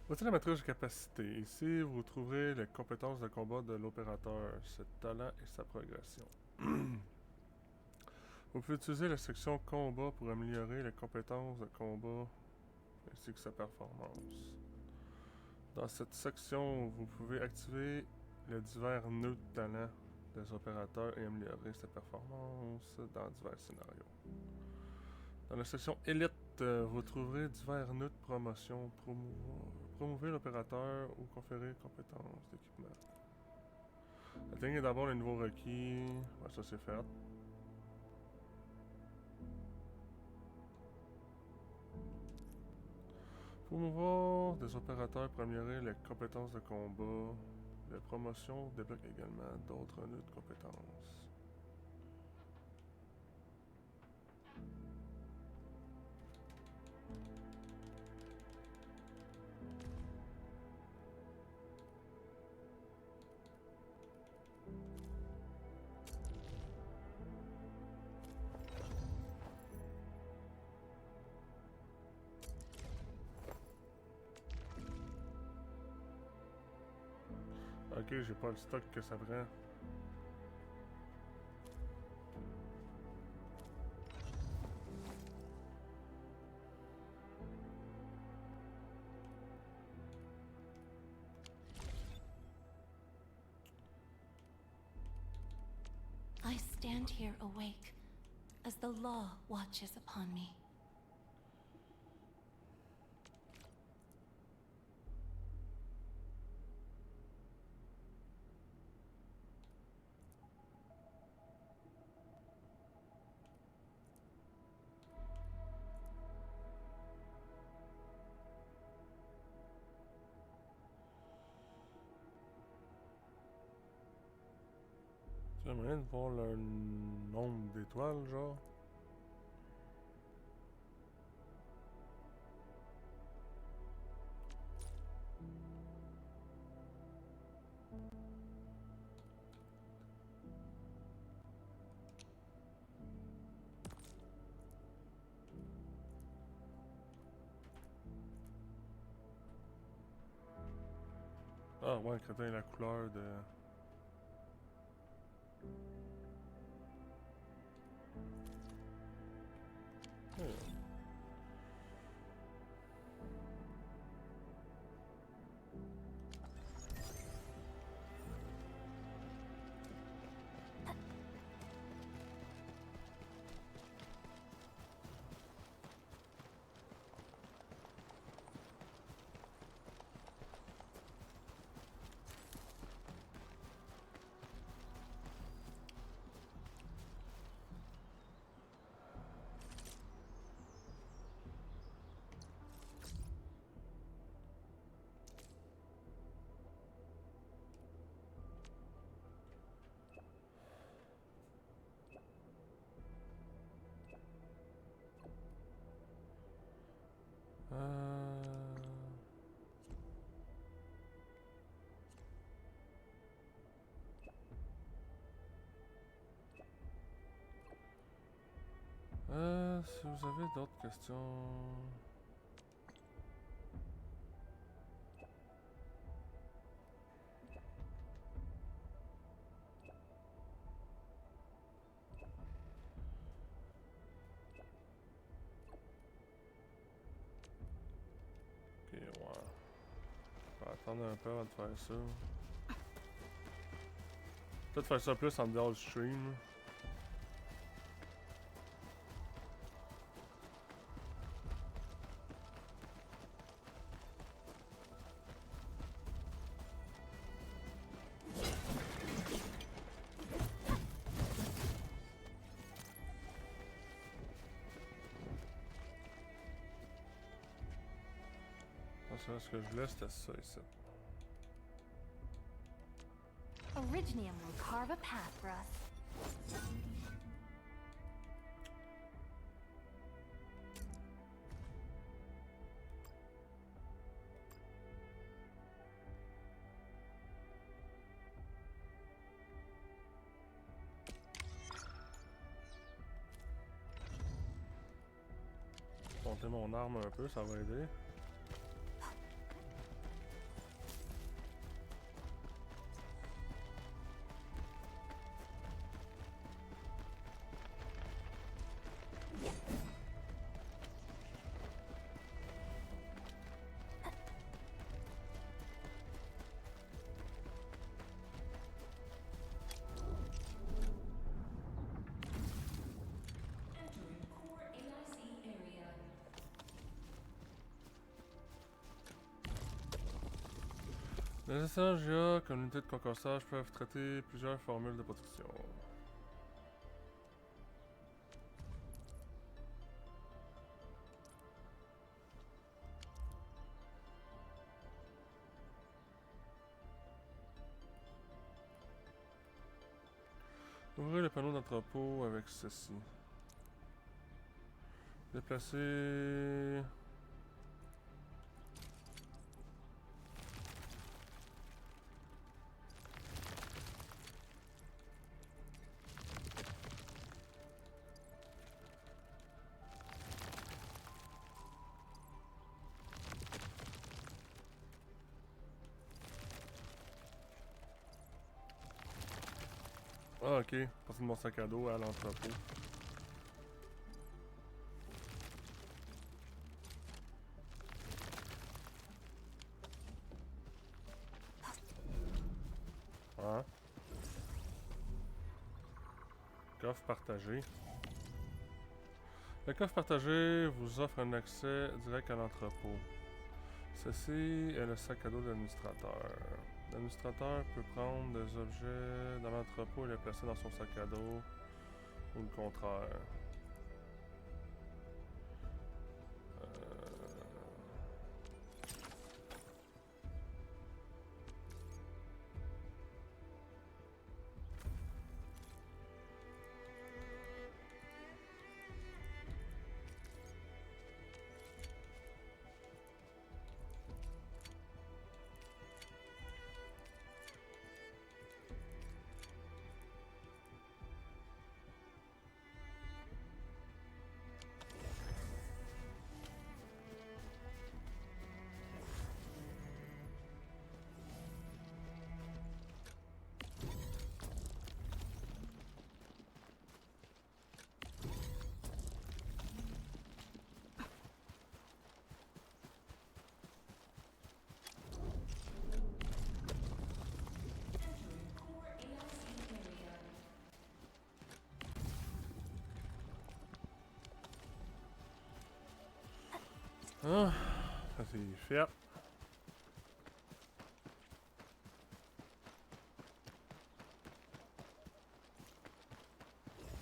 Voici la matrice de capacité. Ici, vous trouverez les compétences de combat de l'opérateur, ses talents et sa progression. Vous pouvez utiliser la section combat pour améliorer les compétences de combat ainsi que sa performance. Dans cette section, vous pouvez activer les divers nœuds de talent des opérateurs et améliorer ses performances dans divers scénarios. Dans la section élite, vous trouverez divers nœuds de promotion, promouvoir l'opérateur ou conférer compétences d'équipement. Atteignez d'abord les niveaux requis. Ouais, ça c'est fait. Promouvoir des opérateurs pour améliorer les compétences de combat. Les promotions débloquent également d'autres nœuds de compétences. Ok, j'ai pas le stock que ça prend. I stand here awake as the law watches upon me. Tu as moyen de voir le nombre d'étoiles, genre? Ah ouais, crétin la couleur de... Si vous avez d'autres questions... Ok, ouais. On va attendre un peu avant de faire ça. Peut-être faire ça plus en dehors du stream. Ce que je voulais, c'était ça ici. Originium will carve a path for us. Monter mon arme un peu, ça va aider. Les SRGA, comme unité de concorsage, peuvent traiter plusieurs formules de protection. Ouvrez le panneau d'entrepôt avec ceci. Déplacer... Ah ok, passer de mon sac à dos à l'entrepôt. Hein? Coffre partagé. Le coffre partagé vous offre un accès direct à l'entrepôt. Ceci est le sac à dos de l'administrateur. L'administrateur peut prendre des objets dans l'entrepôt et les placer dans son sac à dos, ou le contraire. Ah, ça c'est fait.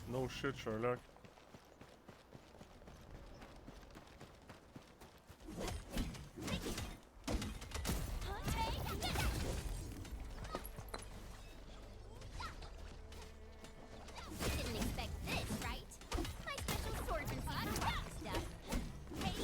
No shit, Sherlock. Didn't expect this, right? My special swordsman's rock stuff. Hey!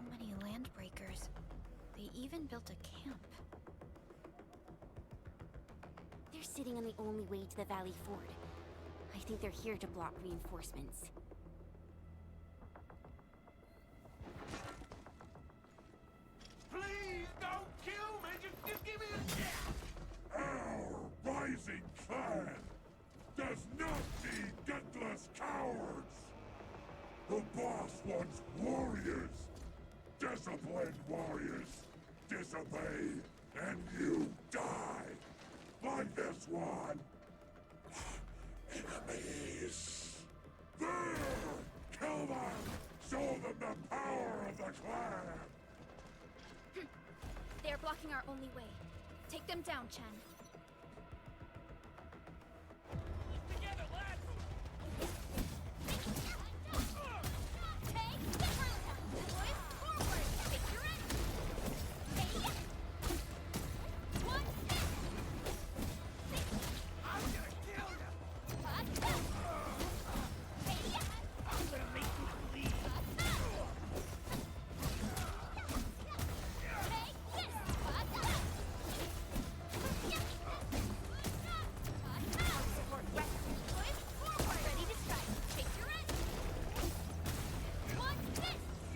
many landbreakers. They even built a camp. They're sitting on the only way to the Valley Ford. I think they're here to block reinforcements. Please don't kill me! Just give me a chance! Our rising clan does not need gutless cowards! The boss wants warriors! Disciplined warriors! Disobey, and you die! Like this one! Enemies! There! Kill them! Show them the power of the clan! They're blocking our only way. Take them down, Chen. Together, lads!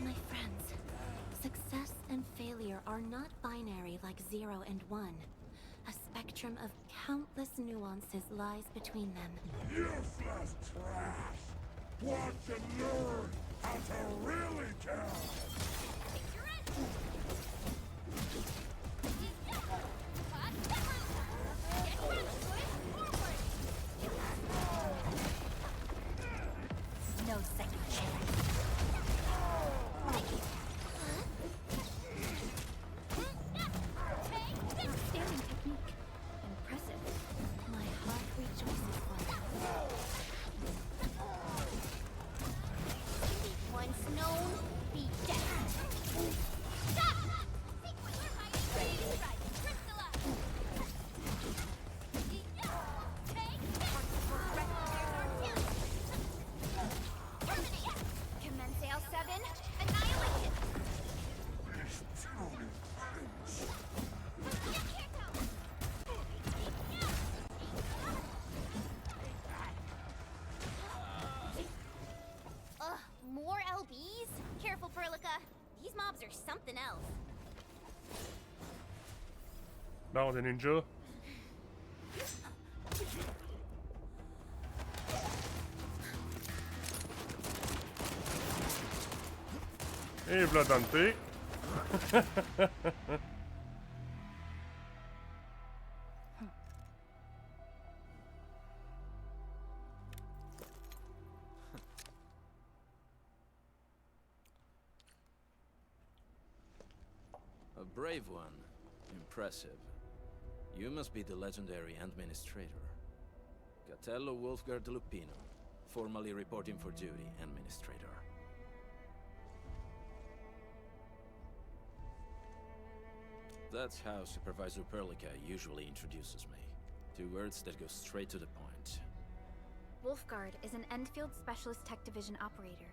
My friends, success and failure are not binary like 0 and 1. A spectrum of countless nuances lies between them. Useless trash! Watch and learn how to really kill! No second chance. Outstanding technique. Impressive. My heart rejoices for them. Once known, be dead. Stop! Ready to strike. Crystalla! Commence AL7. Annihilation! Ugh, more LBs? Careful, Perlica. These mobs are something else. Bon, des ninjas. Et v'là Dante. A brave one. Impressive. You must be the legendary administrator. Catello Wolfgard Lupino, formally reporting for duty, administrator. That's how Supervisor Perlica usually introduces me. 2 words that go straight to the point. Wolfgard is an Enfield Specialist Tech Division operator.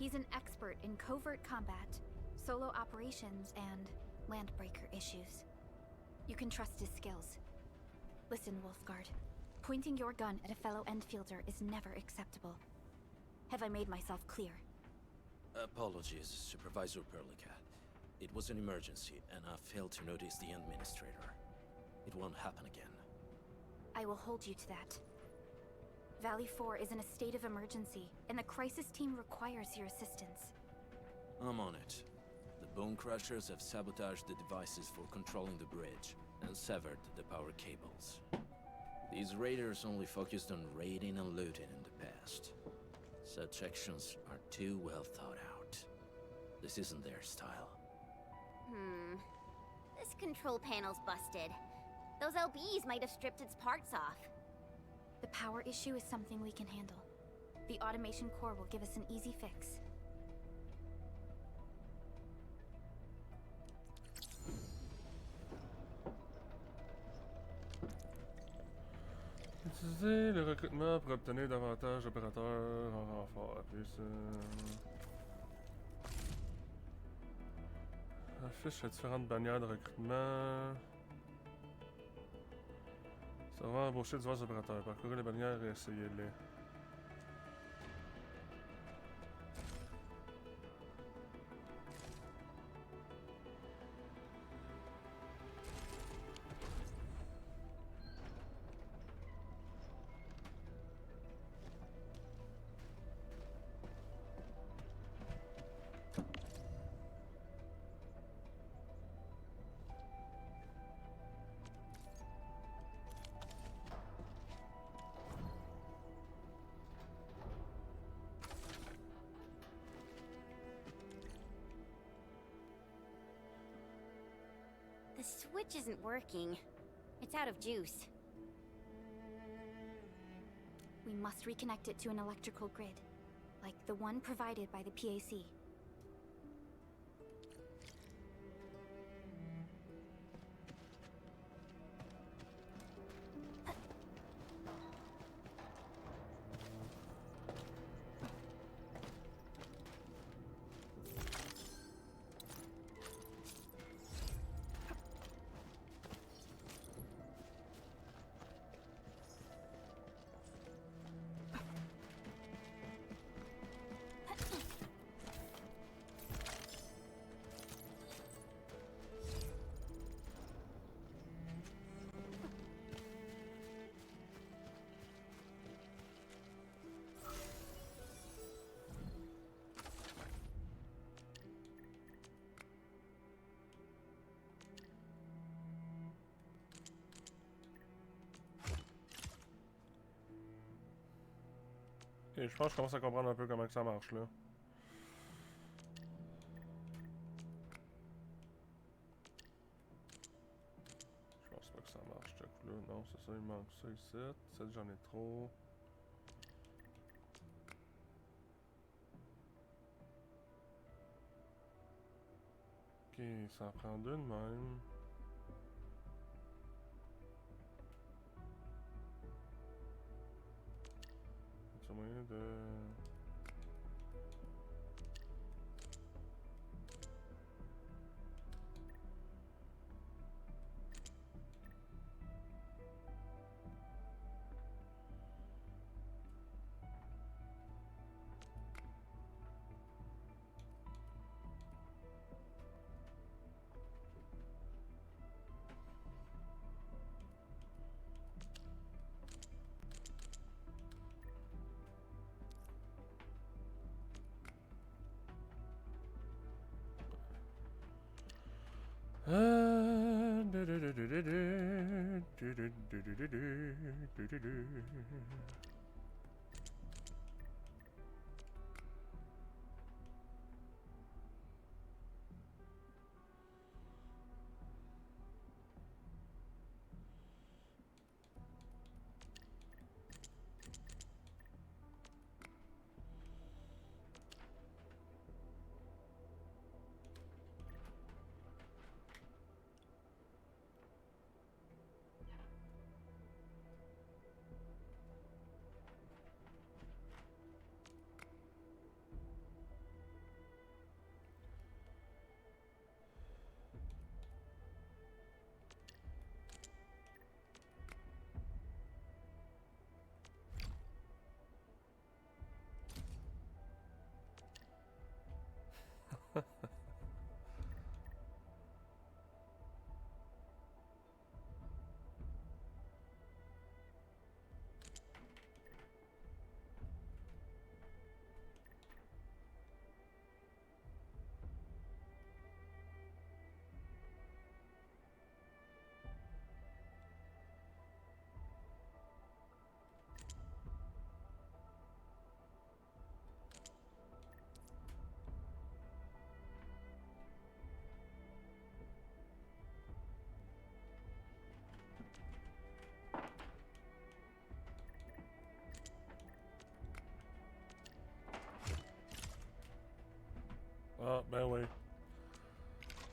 He's an expert in covert combat, solo operations, and landbreaker issues. You can trust his skills. Listen, Wolfgard. Pointing your gun at a fellow Enfielder is never acceptable. Have I made myself clear? Apologies, Supervisor Perlica. It was an emergency, and I failed to notice the administrator. It won't happen again. I will hold you to that. Valley 4 is in a state of emergency, and the crisis team requires your assistance. I'm on it. The Bone Crushers have sabotaged the devices for controlling the bridge, and severed the power cables. These raiders only focused on raiding and looting in the past. Such actions are too well thought out. This isn't their style. This control panel's busted. Those LBs might have stripped its parts off. The power issue is something we can handle. The automation core will give us an easy fix. Utiliser le recrutement pour obtenir davantage d'opérateurs en renfort. Plus, Affiche différentes bannières de recrutement. Ça va embaucher divers opérateurs. Parcourez les bannières et essayez-les. The switch isn't working. It's out of juice. We must reconnect it to an electrical grid, like the one provided by the PAC. Ok, je pense que je commence à comprendre un peu comment que ça marche là. Je pense pas que ça marche ce coup-là. Non, c'est ça, il manque ça ici. Ça, j'en ai trop. Ok, ça en prend deux de même. C'est moyen de... Ah, ben oui.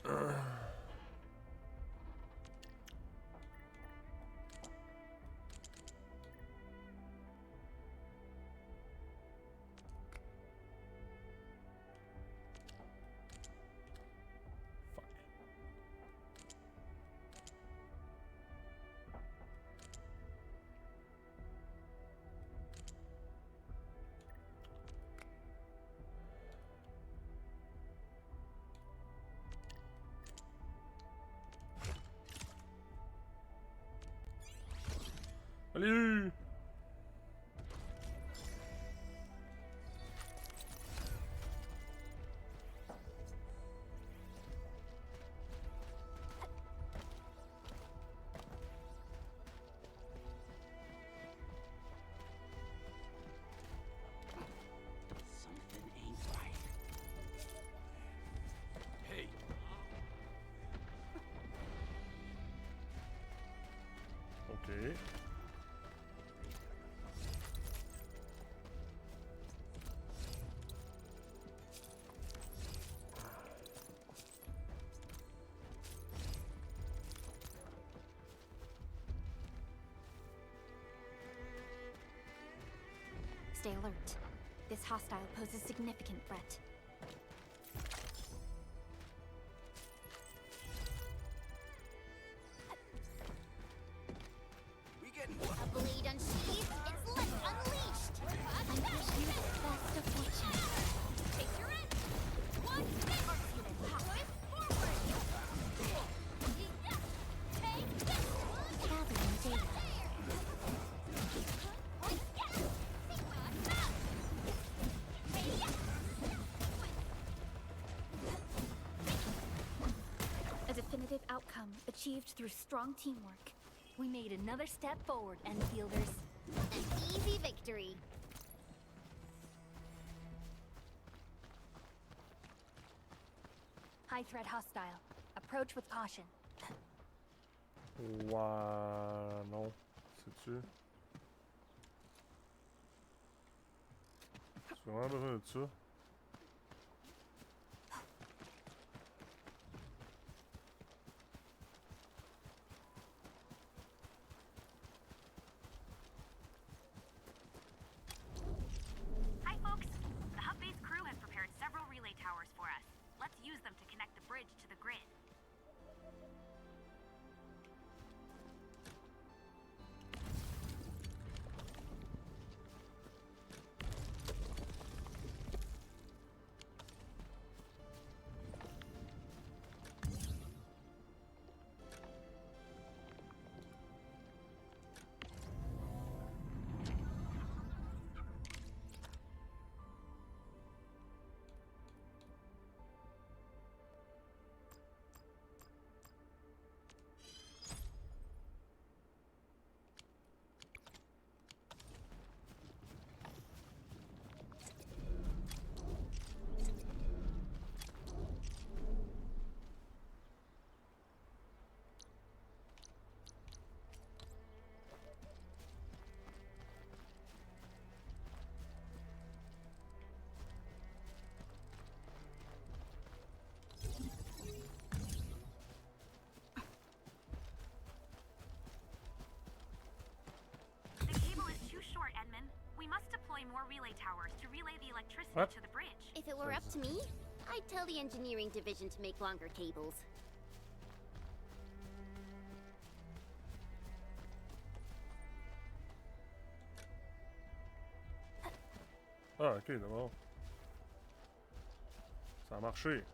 Fuck. Salut! Something ain't right. Hey. Ok. Stay alert. This hostile poses significant threat. We getting A blade unsheathed, it's left unleashed. I wish you the best of fortune. Take your end. One hit. Twist forward. Take this. Gathering data. A definitive outcome achieved through strong teamwork. We made another step forward, Enfielders. An easy victory. High threat hostile. Approach with caution. Ouais, non. C'est-tu? J'ai vraiment besoin de ça. Hi, folks. The hub base crew has prepared several relay towers for us. Let's use them to connect the bridge to the grid. The cable is too short, Edmund. We must deploy more relay towers to relay the electricity What? to the bridge. If it were up to me, I'd tell the engineering division to make longer cables. Ah, ok, d'abord. Ça a marché.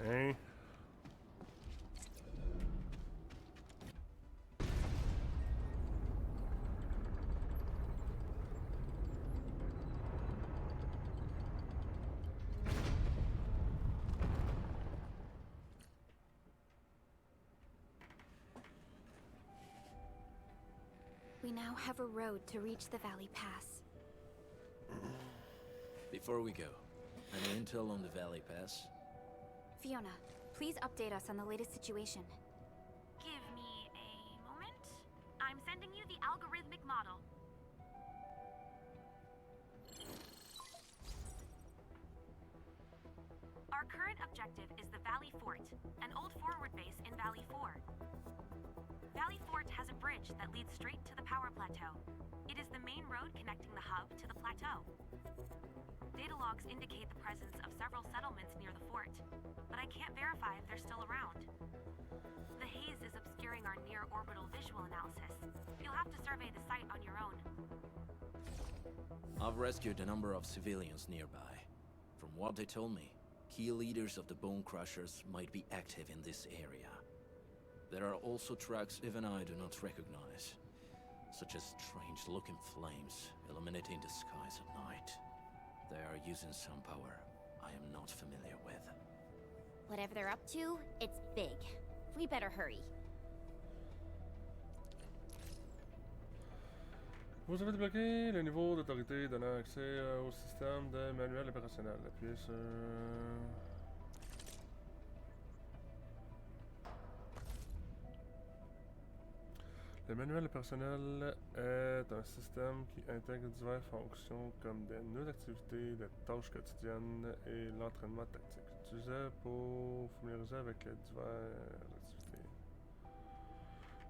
Hein? We now have a road to reach the Valley Pass. Before we go, any intel on the Valley Pass? Fiona, please update us on the latest situation. Give me a moment. I'm sending you the algorithmic model. Our current objective is the Valley Fort, an old forward base in Valley 4. Valley Fort has a bridge that leads straight to the power plateau. It is the main road connecting the hub to the plateau. Data logs indicate the presence of several settlements near the fort, but I can't verify if they're still around. The haze is obscuring our near-orbital visual analysis. You'll have to survey the site on your own. I've rescued a number of civilians nearby. From what they told me, key leaders of the Bone Crushers might be active in this area. There are also tracks even I do not recognize, such as strange-looking flames illuminating the skies at night. They are using some power I am not familiar with. Whatever they're up to, it's big. We better hurry. Vous avez débloqué le niveau d'autorité donnant accès au système de manuel opérationnel. Appuyez sur... Le manuel opérationnel est un système qui intègre diverses fonctions comme des menus d'activités, des tâches quotidiennes et l'entraînement tactique. Utilisé pour familiariser avec les diverses activités.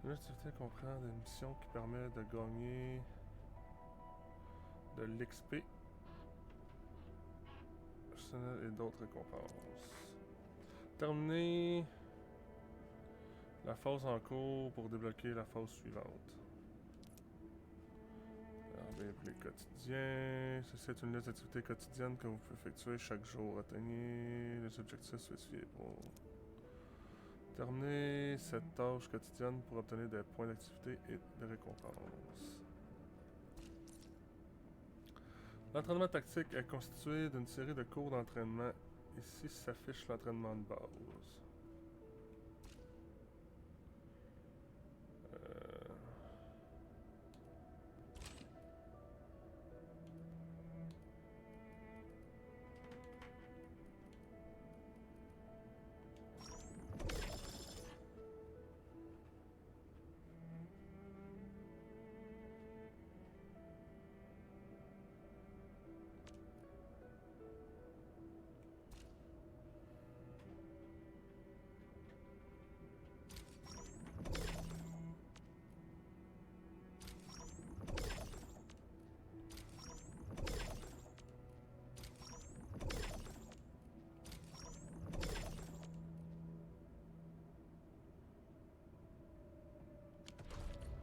Une activité comprend des missions qui permettent de gagner de l'XP et d'autres récompenses. Terminer la phase en cours pour débloquer la phase suivante. Pour les quotidiens, c'est une liste d'activités quotidiennes que vous pouvez effectuer chaque jour. Atteignez les objectifs spécifiés pour terminer cette tâche quotidienne pour obtenir des points d'activité et des récompenses. L'entraînement tactique est constitué d'une série de cours d'entraînement. Ici s'affiche l'entraînement de base.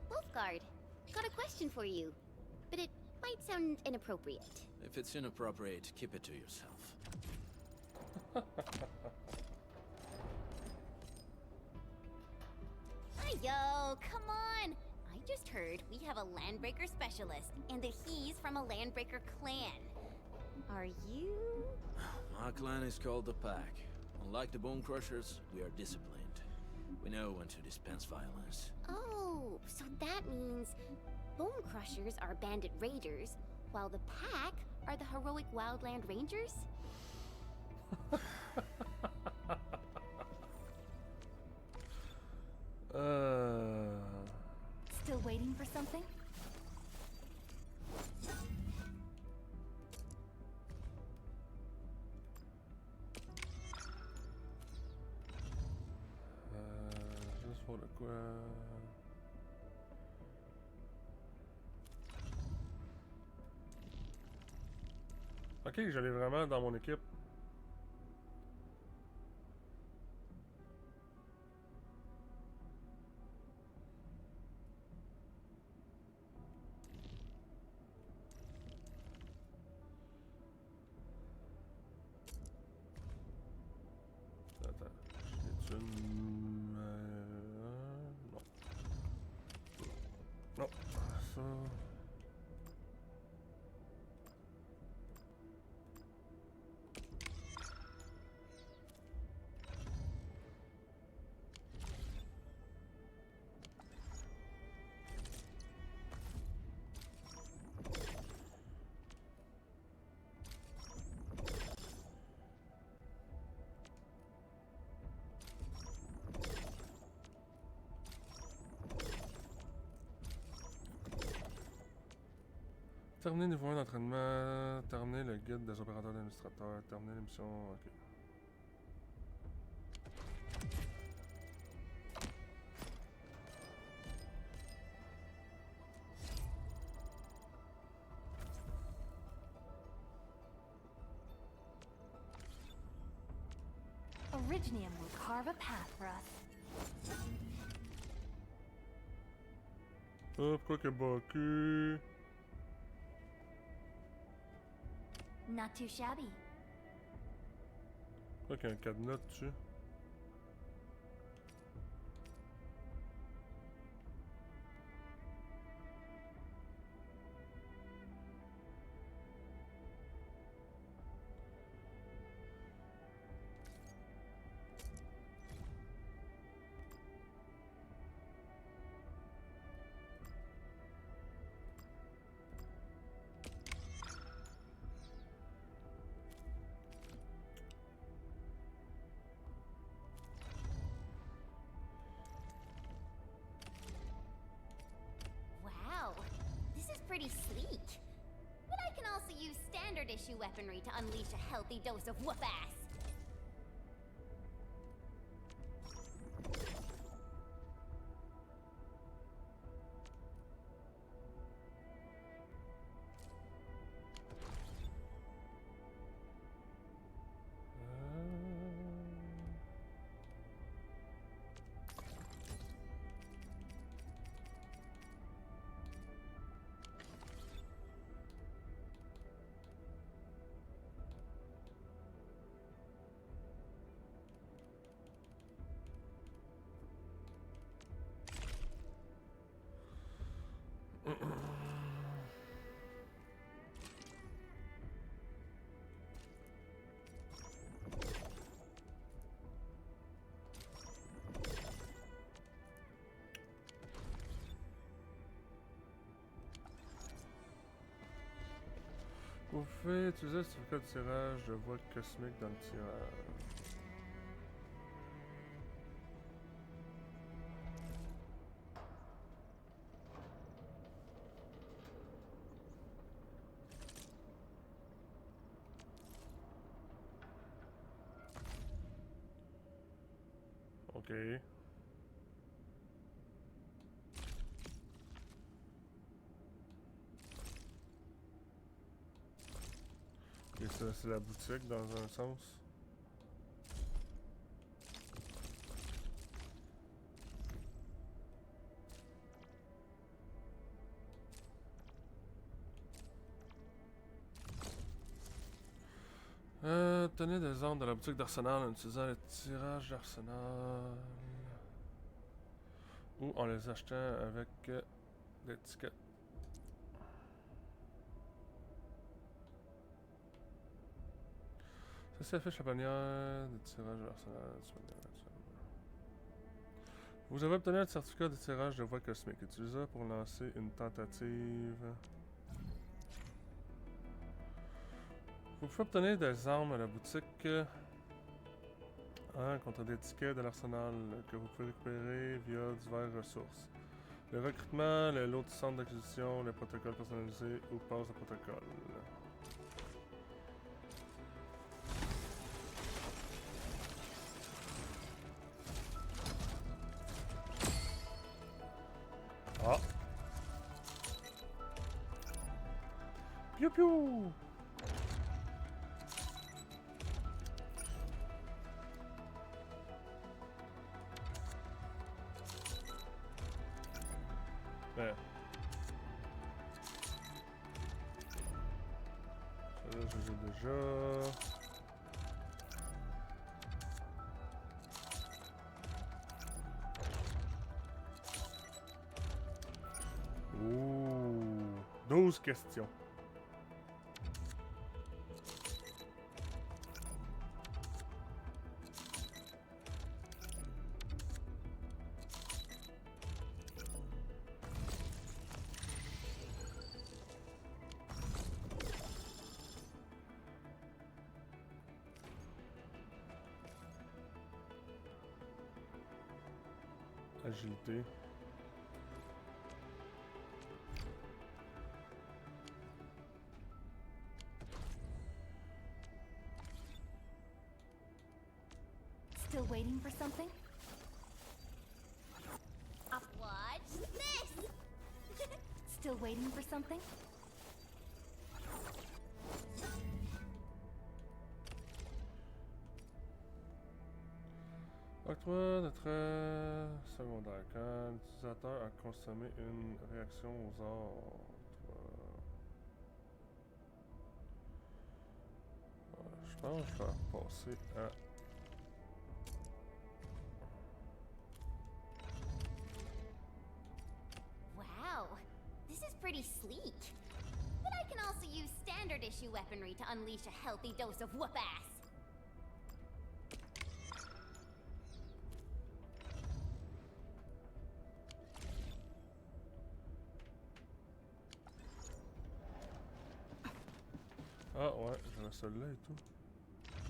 Wolfguard, got a question for you, but it might sound inappropriate. If it's inappropriate, keep it to yourself. Yo, come on! I just heard we have a Landbreaker specialist, and that he's from a Landbreaker clan. Are you? My clan is called the Pack. Unlike the Bone Crushers, we are disciplined. We know when to dispense violence. Oh, so that means Bone Crushers are bandit raiders, while the Pack are the heroic Wildland Rangers? Still waiting for something? Juste pour le quoi... Ok, je l'ai vraiment dans mon équipe. Attends, j'ai une... non. Non, ça... Terminer niveau 1 d'entraînement, terminer le guide des opérateurs d'administrateurs, terminer l'émission. Ok. Originium will carve a path for us. Oh, pourquoi que Baku? Not too shabby. Pourquoi qu'il y a un cadenas dessus? Wow, this is pretty sleek. But I can also use standard issue weaponry to unleash a healthy dose of whoop-ass. Vous pouvez utiliser le certificat de tirage de voie cosmique dans le tirage. Ok. Et ça, c'est la boutique dans un sens. Obtenez des armes de la boutique d'Arsenal en utilisant le tirage d'Arsenal. Ou en les achetant avec des tickets. Ça affiche la bannière de tirage de l'Arsenal. Vous avez obtenu un certificat de tirage de voie cosmique. Utilisez-le pour lancer une tentative. Vous pouvez obtenir des armes à la boutique contre des tickets de l'arsenal que vous pouvez récupérer via diverses ressources. Le recrutement, les lots de centre d'acquisition, les protocoles personnalisés ou passe de protocole. Ah! Piou piou! Ouais. Ça là, je l'ai déjà. Ouh! 12 questions. Agilité. Still waiting for something? Watch this! Still waiting for something? Octroi de trait secondaire. Quand l'utilisateur a consommé une réaction aux ordres. Je pense que je vais passer à. Wow, this is pretty sleek. But I can also use standard issue weaponry to unleash a healthy dose of whoop-ass. Ah ouais, j'avais celui-là et tout.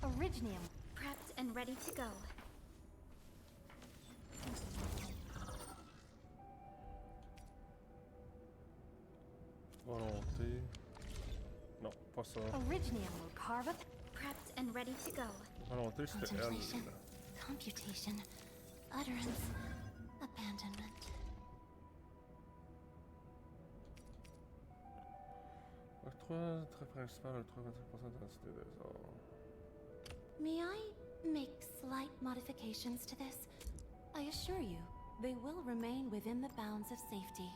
Originium. Prepped and ready to go. Volonté. Non, pas ça. Originium will carve up. Prepped and ready to go. Volonté, c'était elle. Contemplation, computation, utterance, abandonment. Octroi, trait principal, octroi 25% d'intensité des ordres. May I make slight modifications to this? I assure you, they will remain within the bounds of safety.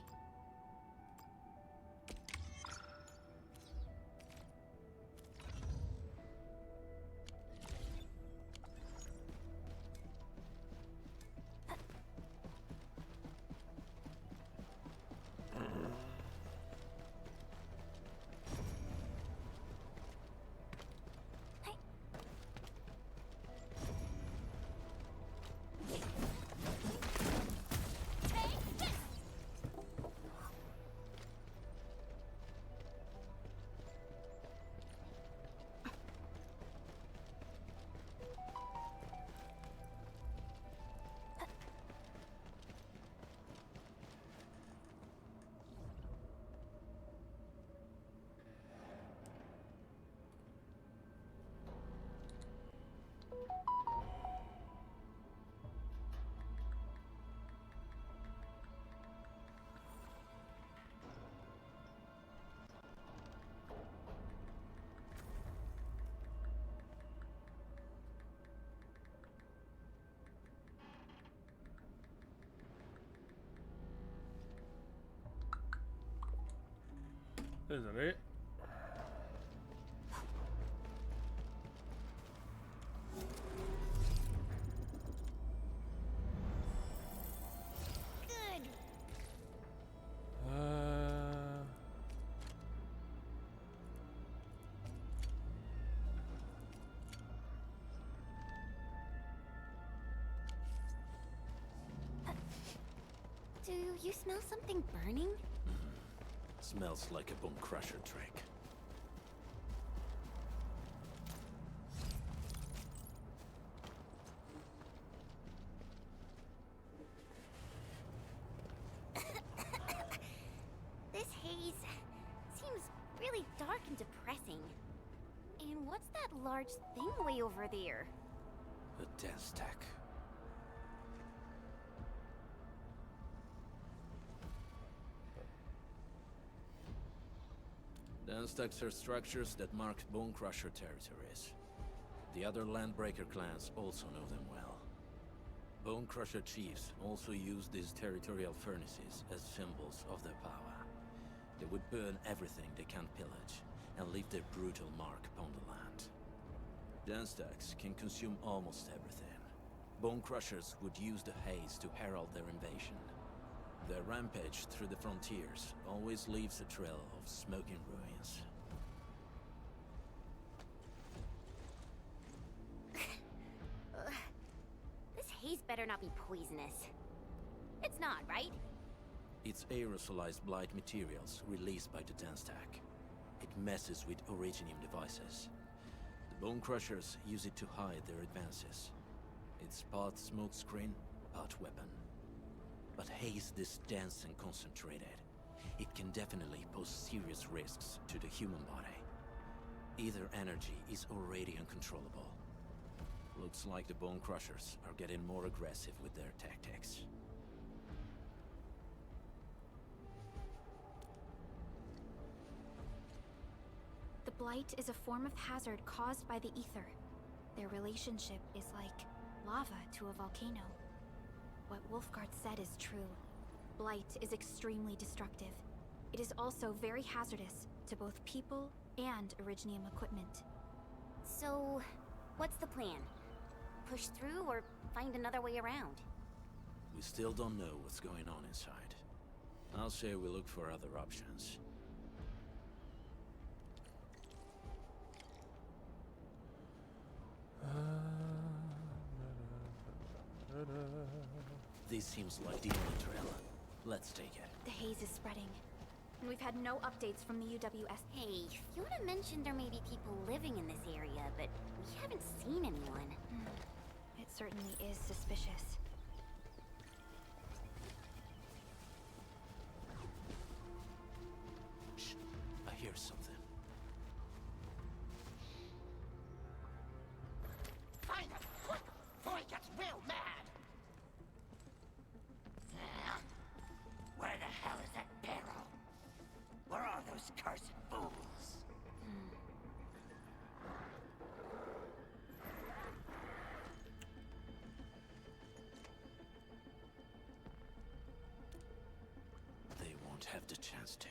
Désolé. Good. Do you smell something burning? Smells like a bone crusher trick. This haze seems really dark and depressing. And what's that large thing way over there? A dense tech. Dense techs are structures that mark Bone Crusher territories. The other Landbreaker clans also know them well. Bone Crusher chiefs also use these territorial furnaces as symbols of their power. They would burn everything they can pillage, and leave their brutal mark upon the land. Dense techs can consume almost everything. Bone Crushers would use the haze to herald their invasion. Their rampage through the frontiers always leaves a trail of smoking ruins. This haze better not be poisonous. It's not, right? It's aerosolized blight materials released by the dense tech. It messes with Originium devices. The Bone Crushers use it to hide their advances. It's part smokescreen, part weapon. But haze this dense and concentrated. It can definitely pose serious risks to the human body. Either energy is already uncontrollable. Looks like the Bone Crushers are getting more aggressive with their tactics. The Blight is a form of hazard caused by the ether. Their relationship is like lava to a volcano. What Wolfguard said is true. Blight is extremely destructive. It is also very hazardous to both people and Originium equipment. So, what's the plan? Push through or find another way around? We still don't know what's going on inside. I'll say we look for other options. This seems like the only trail. Let's take it. The haze is spreading, and we've had no updates from the UWS. Hey, Fiona mentioned there may be people living in this area, but we haven't seen anyone. It certainly is suspicious. Shh, I hear something. Find him, quick, before he gets real mad! Where the hell is that barrel? Where are those cursed fools? They won't have the chance to.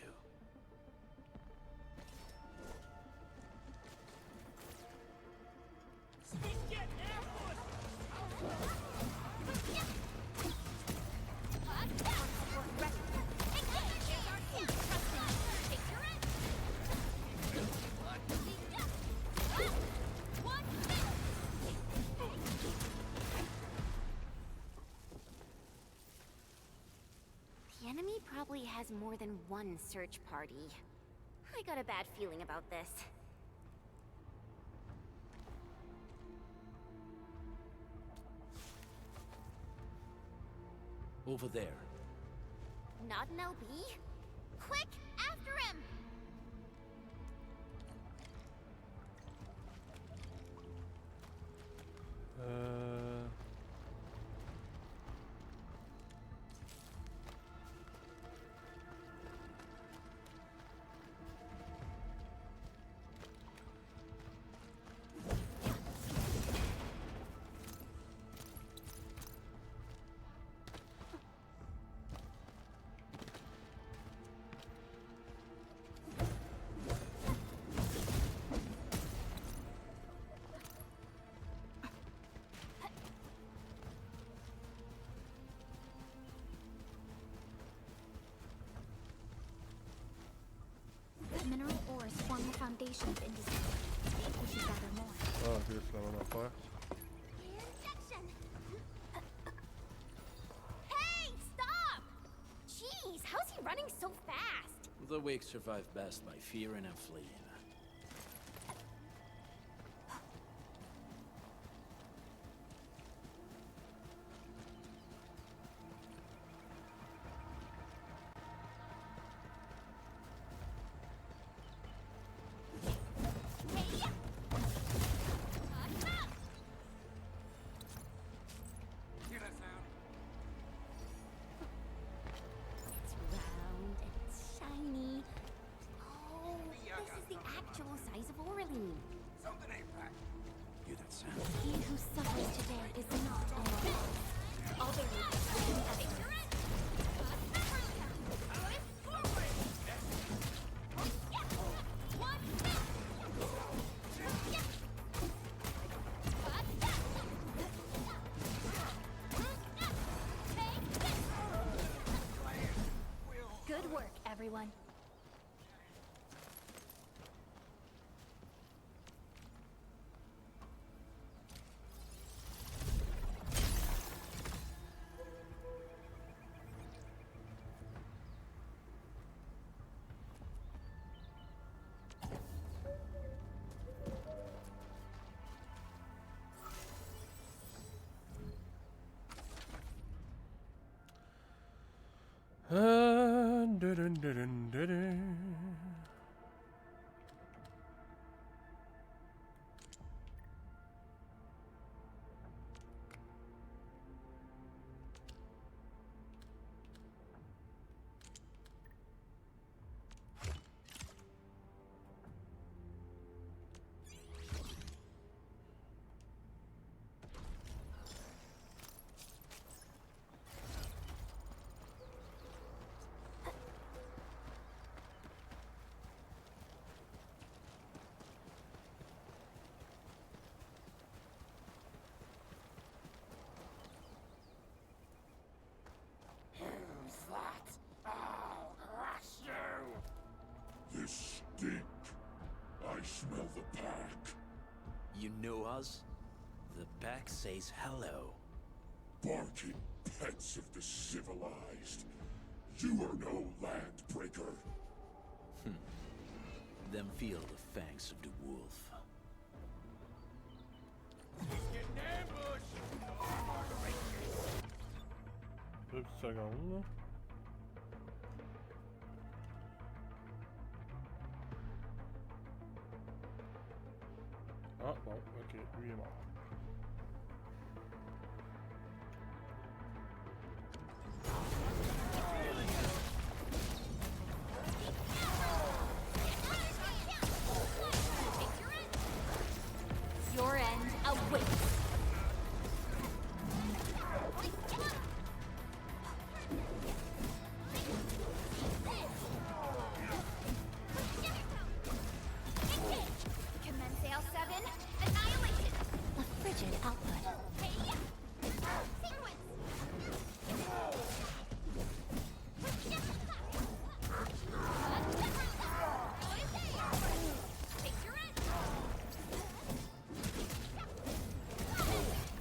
The enemy probably has more than one search party. I got a bad feeling about this. Over there. Not an LB? Quick, after him! Mineral ores form the foundation of industry. We should gather more. Ah, ok, c'est la même affaire. Injection! Hey, stop! Jeez, how's he running so fast? The weak survive best by fearing and fleeing. It's round and it's shiny. Oh, this is the actual size of Orlean. Something ain't right. You that sound? He who suffers today is not alone. All they need is something heavy. Good work, everyone. Dun, dun, dun, dun, dun. think? I smell the pack. You know us? The pack says hello. Barking pets of the civilized. You are no landbreaker. Then feel the fangs of the wolf. Deux petites secondes. Là. Ah bon, ok, lui est mort. Your end awaits. Commence AL7, annihilation. A frigid output.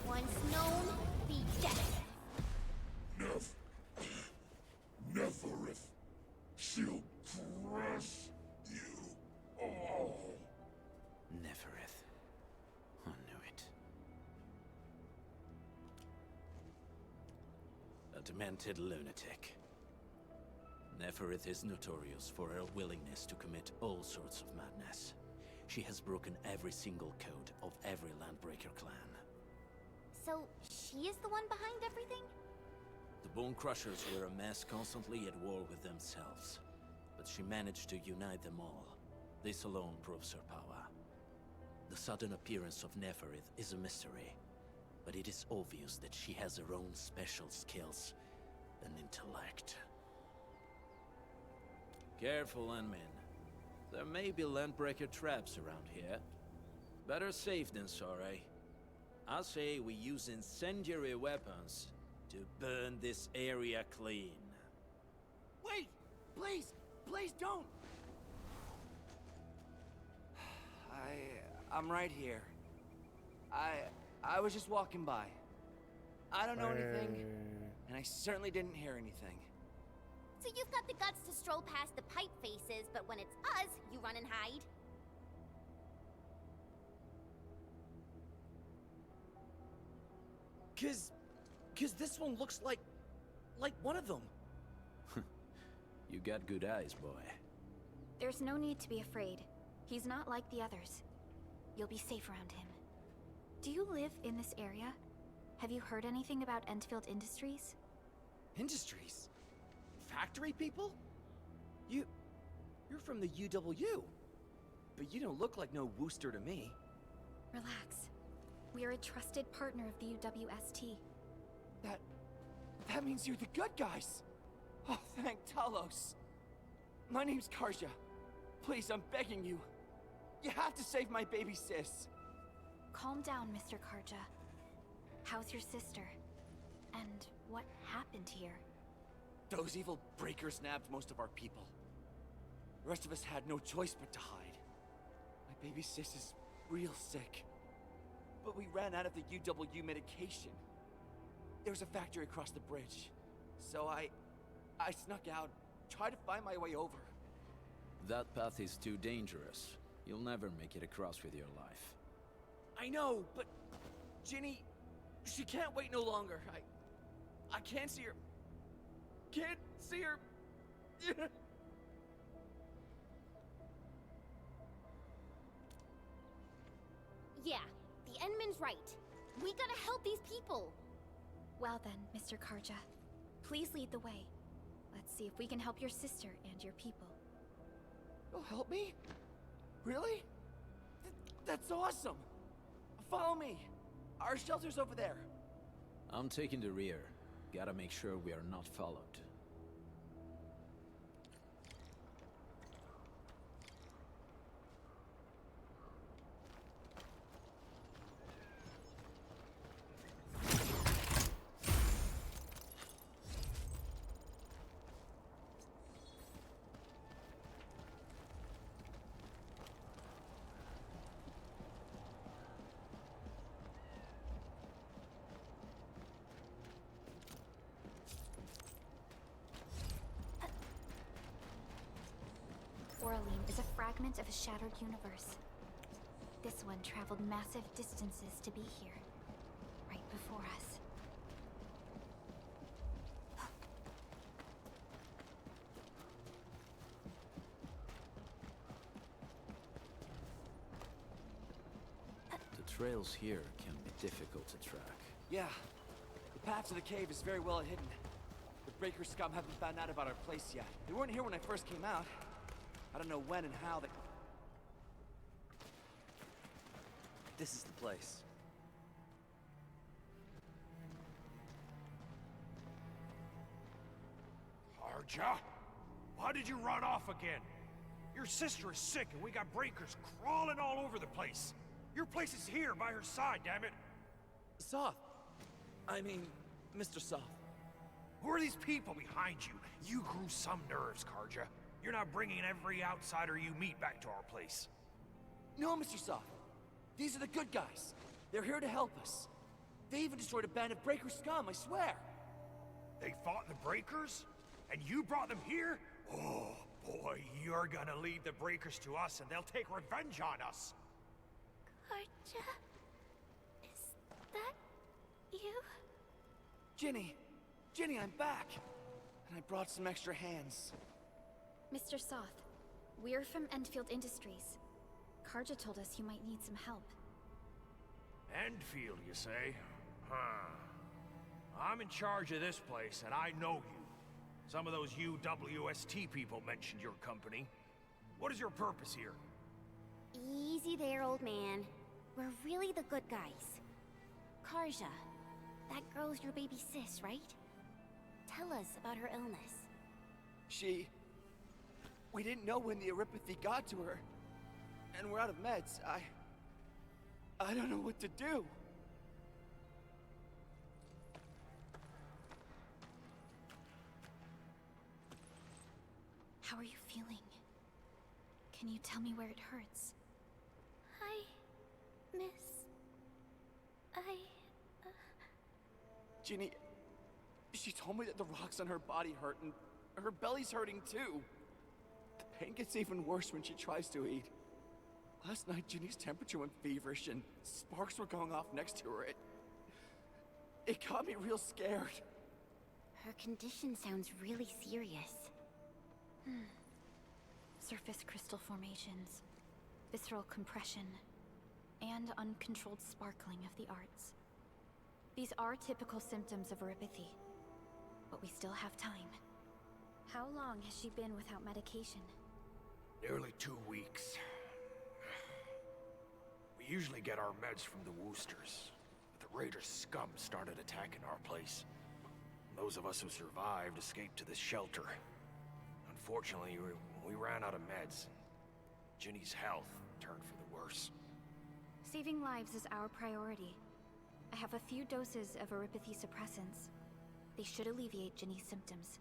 Once known, be death. Neferith. She'll crush you all. Neferith. I knew it. A demented lunatic. Neferith is notorious for her willingness to commit all sorts of madness. She has broken every single code of every Landbreaker clan. So, she is the one behind everything? The Bone Crushers were a mess constantly at war with themselves. But she managed to unite them all. This alone proves her power. The sudden appearance of Neferith is a mystery, but it is obvious that she has her own special skills and intellect. Careful, Unmin. There may be Landbreaker traps around here. Better safe than sorry. I say we use incendiary weapons to burn this area clean. Wait! Please! Please don't! I'm right here. I was just walking by. I don't know anything, and I certainly didn't hear anything. So you've got the guts to stroll past the pipe faces, but when it's us, you run and hide? Cause this one looks like one of them. You got good eyes, boy. There's no need to be afraid. He's not like the others. You'll be safe around him. Do you live in this area? Have you heard anything about Enfield Industries? Industries? Factory people? You're from the UW. But you don't look like no Wooster to me. Relax. We are a trusted partner of the UWST. That means you're the good guys! Oh, thank Talos! My name's Karja. Please, I'm begging you. You have to save my baby sis. Calm down, Mr. Karja. How's your sister? And what happened here? Those evil breakers nabbed most of our people. The rest of us had no choice but to hide. My baby sis is real sick. But we ran out of the UW medication. There was a factory across the bridge. So I snuck out, tried to find my way over. That path is too dangerous. You'll never make it across with your life. I know, but Ginny, she can't wait no longer. I can't see her. Can't see her. Yeah, the Enman's right. We gotta help these people. Well then, Mr. Karja, please lead the way. Let's see if we can help your sister and your people. You'll help me? Really? That's awesome! Follow me! Our shelter's over there. I'm taking the rear. Gotta make sure we are not followed. Coraline is a fragment of a shattered universe. This one traveled massive distances to be here, right before us. The trails here can be difficult to track. Yeah. The path to the cave is very well hidden. The Breaker scum haven't found out about our place yet. They weren't here when I first came out. I don't know when and how they... This is the place. Arja? Why did you run off again? Your sister is sick and we got breakers crawling all over the place. Your place is here by her side, damn it. Soth. I mean, Mr. Soth. Who are these people behind you? You grew some nerves, Karja. You're not bringing every outsider you meet back to our place. No, Mr. Soth. These are the good guys. They're here to help us. They even destroyed a band of Breaker scum, I swear. They fought the Breakers? And you brought them here? Oh, boy, you're gonna lead the Breakers to us and they'll take revenge on us. Karja? Is that you? Ginny! Ginny, I'm back! And I brought some extra hands. Mr. Soth, we're from Enfield Industries. Karja told us you might need some help. Enfield, you say? Huh. I'm in charge of this place, and I know you. Some of those UWST people mentioned your company. What is your purpose here? Easy there, old man. We're really the good guys. Karja, that girl's your baby sis, right? Tell us about her illness. We didn't know when the Aripathy got to her. And we're out of meds. I don't know what to do. How are you feeling? Can you tell me where it hurts? Ginny, she told me that the rocks on her body hurt and her belly's hurting too. The pain gets even worse when she tries to eat. Last night, Ginny's temperature went feverish and sparks were going off next to her. It got me real scared. Her condition sounds really serious. Surface crystal formations, visceral compression, and uncontrolled sparkling of the arts. These are typical symptoms of Aripathy, but we still have time. How long has she been without medication? Nearly 2 weeks. We usually get our meds from the Woosters, but the Raider scum started attacking our place. Those of us who survived escaped to this shelter. Unfortunately, we ran out of meds. Ginny's health turned for the worse. Saving lives is our priority. I have a few doses of Aripathy suppressants. They should alleviate Ginny's symptoms.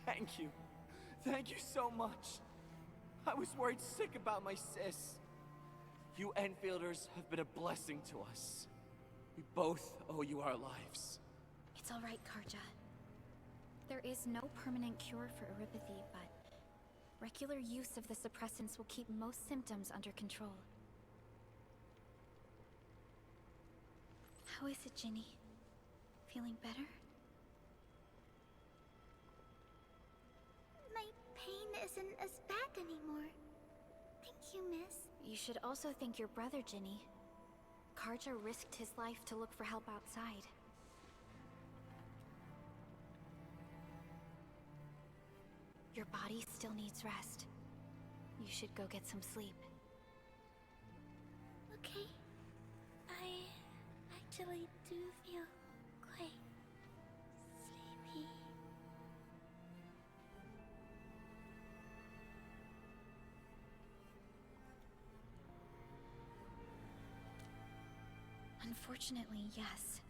Thank you. Thank you so much. I was worried sick about my sis. You Enfielders have been a blessing to us. We both owe you our lives. It's all right, Karja. There is no permanent cure for Aripathy, but regular use of the suppressants will keep most symptoms under control. How is it, Ginny? Feeling better? My pain isn't as bad anymore. Thank you, miss. You should also thank your brother, Ginny. Karja risked his life to look for help outside. Your body still needs rest. You should go get some sleep. Okay. I actually do feel quite sleepy. Unfortunately, yes.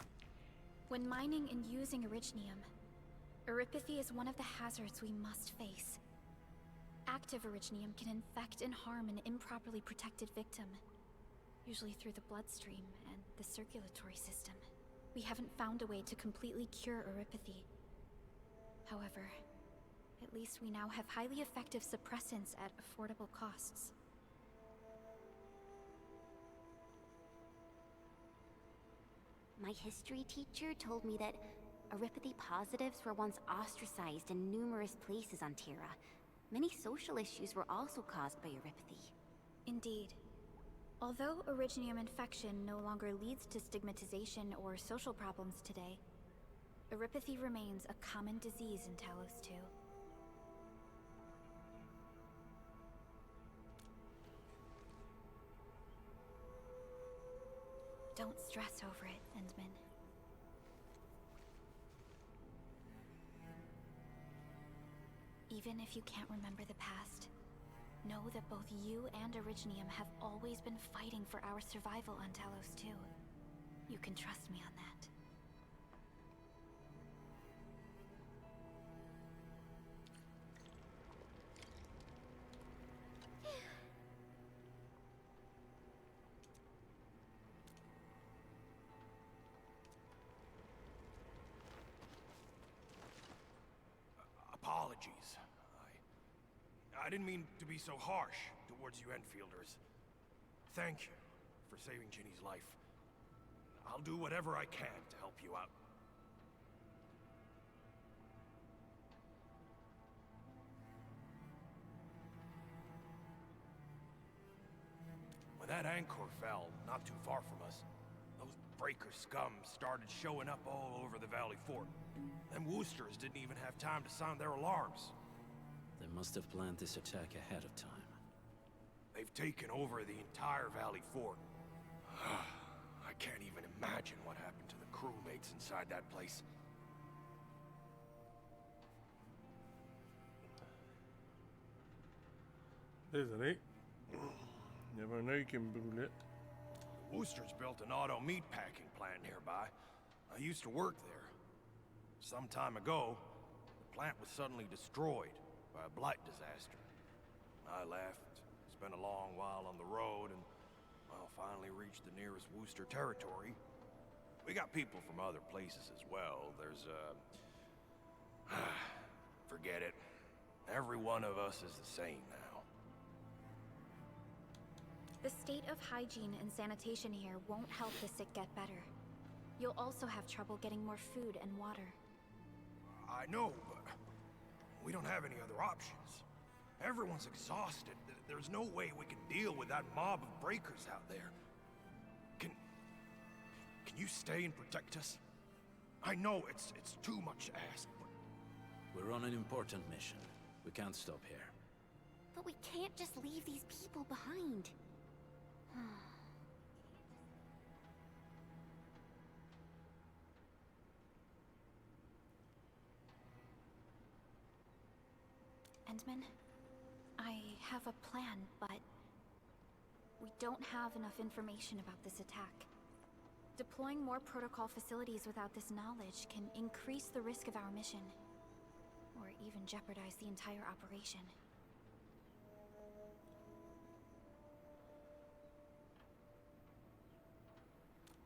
When mining and using Originium, Eripathy is one of the hazards we must face. Active Originium can infect and harm an improperly protected victim, usually through the bloodstream and the circulatory system. We haven't found a way to completely cure Eripathy. However, at least we now have highly effective suppressants at affordable costs. My history teacher told me that Eripathy positives were once ostracized in numerous places on Terra. Many social issues were also caused by Eripathy. Indeed. Although Originium infection no longer leads to stigmatization or social problems today, Eripathy remains a common disease in Talos 2. Don't stress over it, Endman. Even if you can't remember the past, know that both you and Originium have always been fighting for our survival on Talos 2. You can trust me on that. Apologies. I didn't mean to be so harsh towards you Enfielders. Thank you for saving Ginny's life. I'll do whatever I can to help you out. When that anchor fell, not too far from us, those breaker scum started showing up all over the Valley Fort. Them Woosters didn't even have time to sound their alarms. They must have planned this attack ahead of time. They've taken over the entire Valley Fort. I can't even imagine what happened to the crewmates inside that place. Désolé. Il y avait un œil qui me brûlait. The Woosters built an auto meatpacking plant nearby. I used to work there. Some time ago, the plant was suddenly destroyed by a blight disaster. I left, spent a long while on the road, and, well, finally reached the nearest Wooster territory. We got people from other places as well. There's, forget it. Every one of us is the same now. The state of hygiene and sanitation here won't help the sick get better. You'll also have trouble getting more food and water. I know, but we don't have any other options. Everyone's exhausted. There's no way we can deal with that mob of breakers out there. Can you stay and protect us? I know it's too much to ask, but... We're on an important mission. We can't stop here. But we can't just leave these people behind. Endman, I have a plan, but we don't have enough information about this attack. Deploying more protocol facilities without this knowledge can increase the risk of our mission, or even jeopardize the entire operation.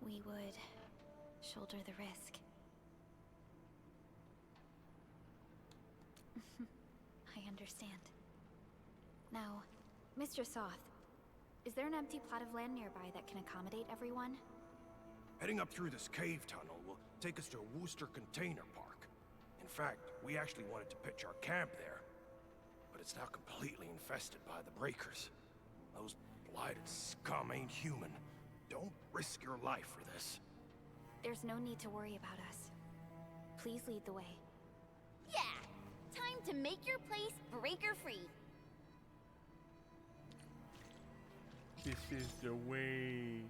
We would shoulder the risk. I understand. Now, Mr. Soth, is there an empty plot of land nearby that can accommodate everyone? Heading up through this cave tunnel will take us to a Wooster container park. In fact, we actually wanted to pitch our camp there. But it's now completely infested by the breakers. Those blighted scum ain't human. Don't risk your life for this. There's no need to worry about us. Please lead the way. Yeah! Time to make your place breaker-free. This is the way.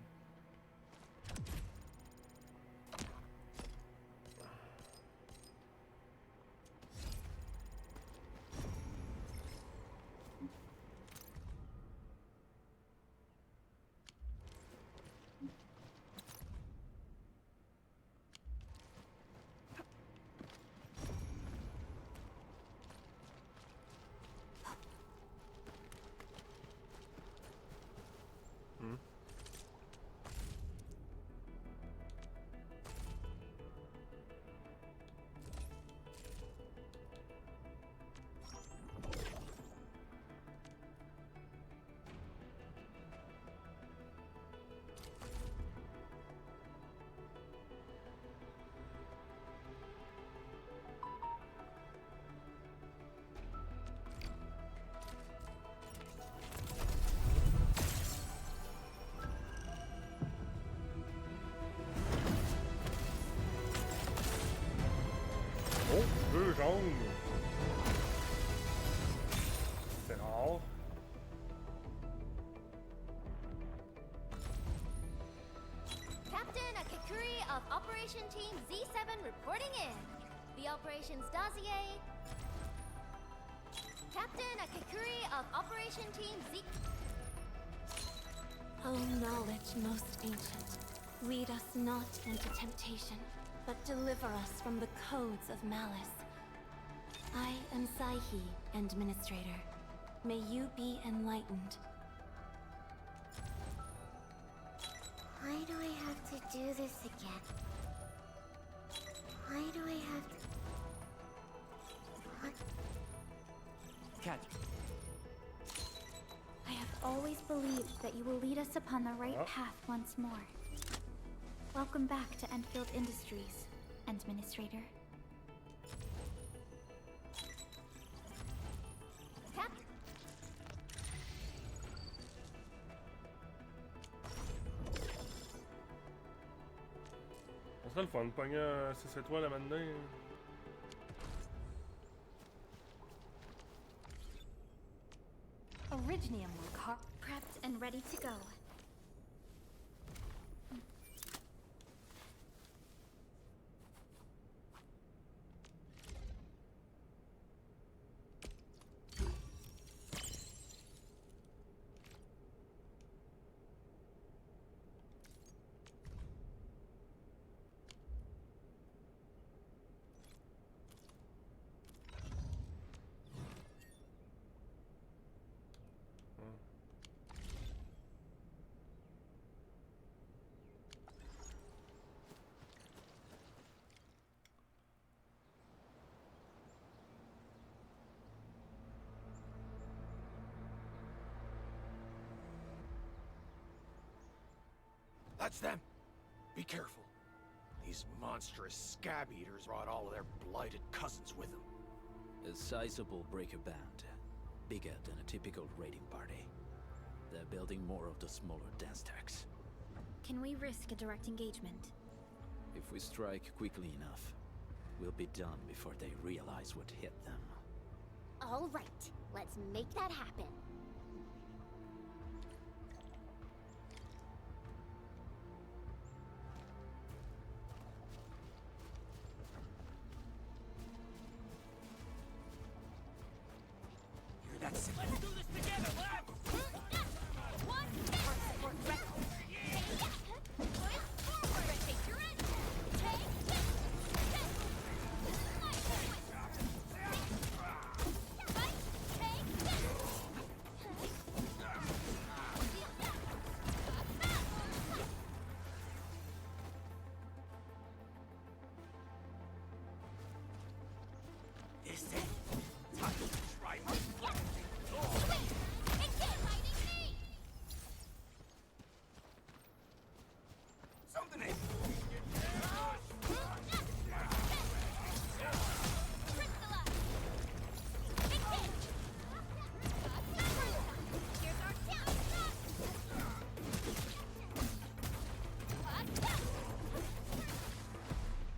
Oh, deux jaunes. C'est rare. Captain Akakuri of Operation Team Z7 reporting in. The operations dossier. Captain Akakuri of Operation Team Z. O knowledge most ancient, lead us not into temptation, but deliver us from the codes of malice. I am Saihi, Administrator. May you be enlightened. Why do I have to do this again? Why do I have to... What? Catch. I have always believed that you will lead us upon the right path once more. Welcome back to Enfield Industries, Administrator. Cap. On serait le fun de pogner un 6 étoiles à maintenant. Originium will prepped and ready to go. That's them. Be careful. These monstrous scab eaters brought all of their blighted cousins with them. A sizable breaker band. Bigger than a typical raiding party. They're building more of the smaller dance tanks. Can we risk a direct engagement? If we strike quickly enough, we'll be done before they realize what hit them. All right, let's make that happen. Let's do this together, lads! Is it? Time to try my something in.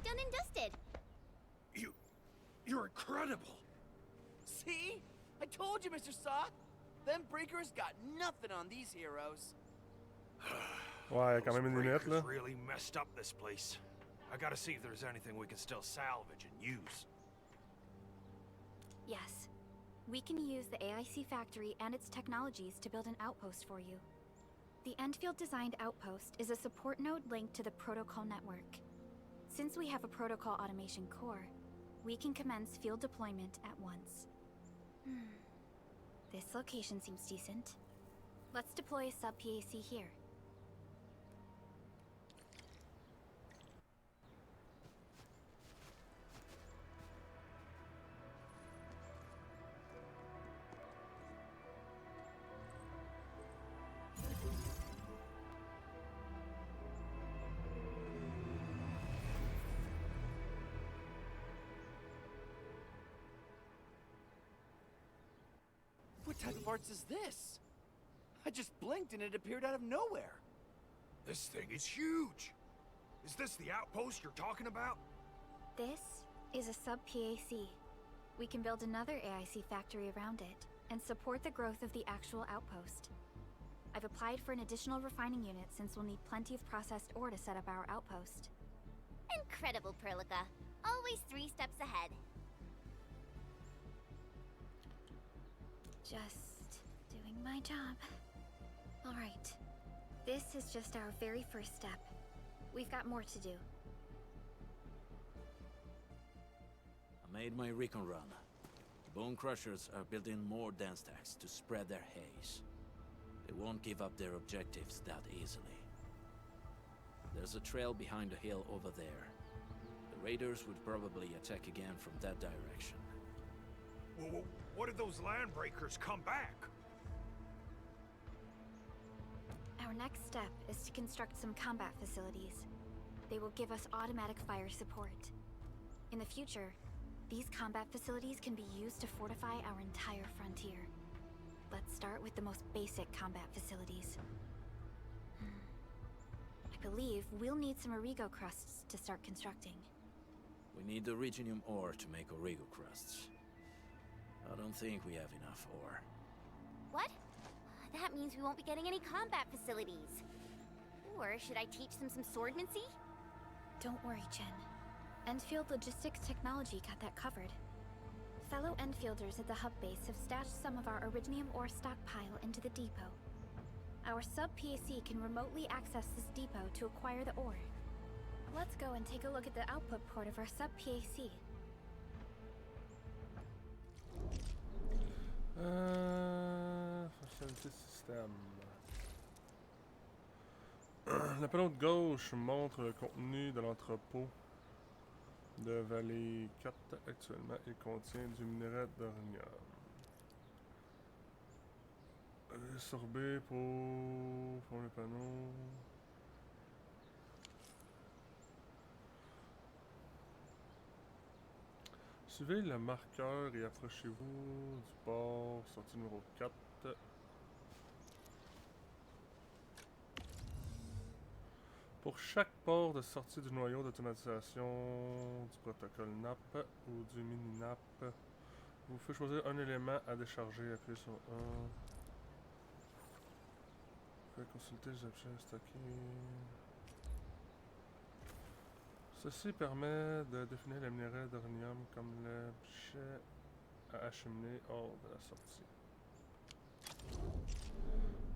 Done and dusted. You're incredible. See? I told you, Mr. Sock. Them breakers got nothing on these heroes. Ouais, quand même une limite, là. Really messed up this place. I gotta see if there's anything we can still salvage and use. Yes. We can use the AIC factory and its technologies to build an outpost for you. The Enfield-designed outpost is a support node linked to the protocol network. Since we have a protocol automation core, we can commence field deployment at once. This location seems decent. Let's deploy a sub-PAC here. What type of arts is this? I just blinked and it appeared out of nowhere. This thing is huge. Is this the outpost you're talking about? This is a sub-PAC. We can build another AIC factory around it and support the growth of the actual outpost. I've applied for an additional refining unit since we'll need plenty of processed ore to set up our outpost. Incredible, Perlica. Always 3 steps ahead. Just doing my job. All right. This is just our very first step. We've got more to do. I made my recon run. The Bone Crushers are building more dance stacks to spread their haze. They won't give up their objectives that easily. There's a trail behind the hill over there. The raiders would probably attack again from that direction. Well, what if those land breakers come back? Our next step is to construct some combat facilities. They will give us automatic fire support. In the future, these combat facilities can be used to fortify our entire frontier. Let's start with the most basic combat facilities. I believe we'll need some Origo crusts to start constructing. We need the Reginium ore to make Origo crusts. I don't think we have enough ore. What? That means we won't be getting any combat facilities. Or should I teach them some swordmancy? Don't worry, Jen. Enfield Logistics Technology got that covered. Fellow Enfielders at the hub base have stashed some of our Originium ore stockpile into the depot. Our sub-PAC can remotely access this depot to acquire the ore. Let's go and take a look at the output port of our sub-PAC. Fonctionnalité système. Le panneau de gauche montre le contenu de l'entrepôt de Vallée 4. Actuellement, il contient du minerai d'ornium. Sorbet pour le panneau. Suivez le marqueur et approchez-vous du port sortie numéro 4. Pour chaque port de sortie du noyau d'automatisation du protocole NAP ou du mini-NAP, vous pouvez choisir un élément à décharger. Appuyez sur 1. Vous pouvez consulter les objets stockés. Ceci permet de définir le minerai d'ornium comme l'objet à acheminer hors de la sortie.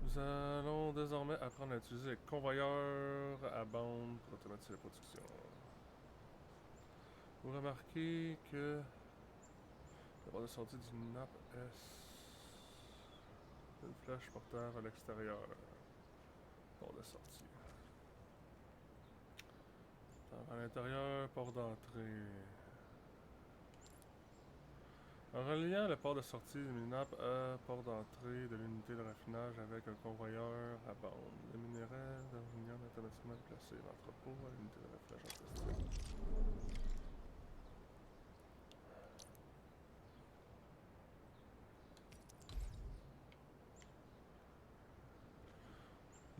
Nous allons désormais apprendre à utiliser les convoyeurs à bande pour automatiser la production. Vous remarquez que le bord de sortie du NAP est une flèche porteur à l'extérieur. Bord de sortie. À l'intérieur, port d'entrée. En reliant le port de sortie du mini-NAP à port d'entrée de l'unité de raffinage avec un convoyeur à bande, le minerai d'ornium est automatiquement placé dans l'entrepôt à l'unité de raffinage en question.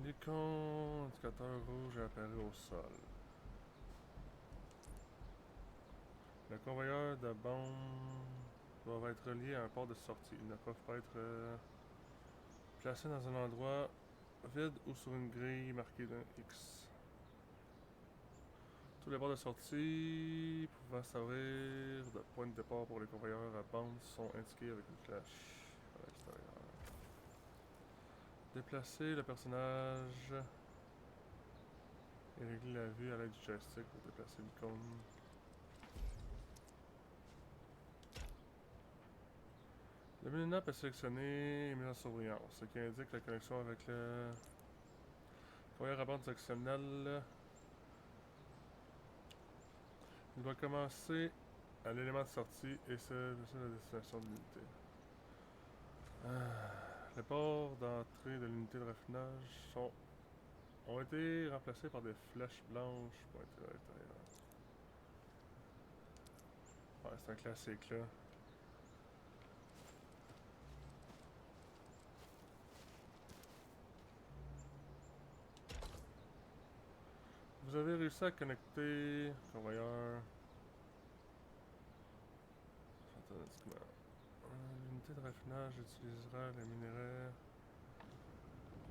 L'icône indicateur rouge apparaît au sol. Le convoyeur de bande doit être reliés à un port de sortie. Ils ne peuvent pas être placés dans un endroit vide ou sur une grille marquée d'un X. Tous les ports de sortie pouvant servir de point de départ pour les convoyeurs à bande sont indiqués avec une flèche à l'extérieur. Déplacer le personnage et régler la vue à l'aide du joystick pour déplacer l'icône. Le menu-up est sélectionné et mis en surbrillance, ce qui indique la connexion avec le convoyeur à bande sectionnel. Il doit commencer à l'élément de sortie et c'est la destination de l'unité. Les ports d'entrée de l'unité de raffinage ont été remplacés par des flèches blanches pointées à l'intérieur. Ouais, c'est un classique là. Vous avez réussi à connecter convoyeur. L'unité de raffinage utilisera les minéraux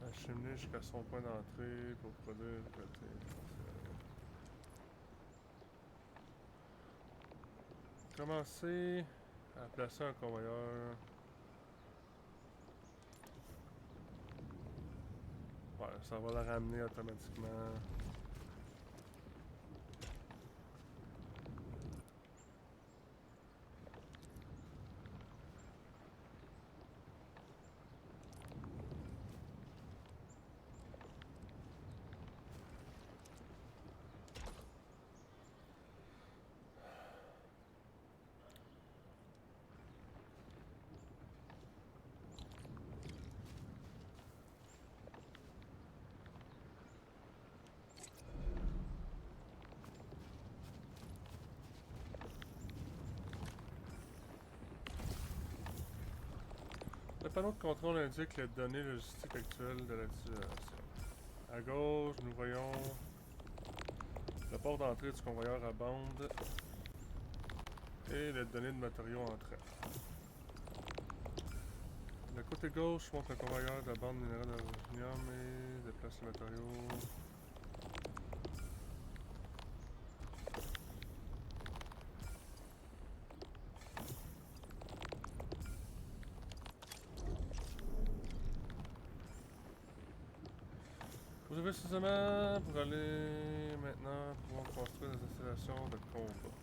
acheminés jusqu'à son point d'entrée pour produire le côté. Commencez à placer un convoyeur. Ouais, ça va la ramener automatiquement. Le panneau de contrôle indique les données logistiques actuelles de l'utilisation. À gauche, nous voyons le port d'entrée du convoyeur à bande et les données de matériaux entrants. Le côté gauche montre le convoyeur de bande minérale d'aluminium et déplace les matériaux. Vous avez suffisamment pour aller maintenant pouvoir construire des installations de combat.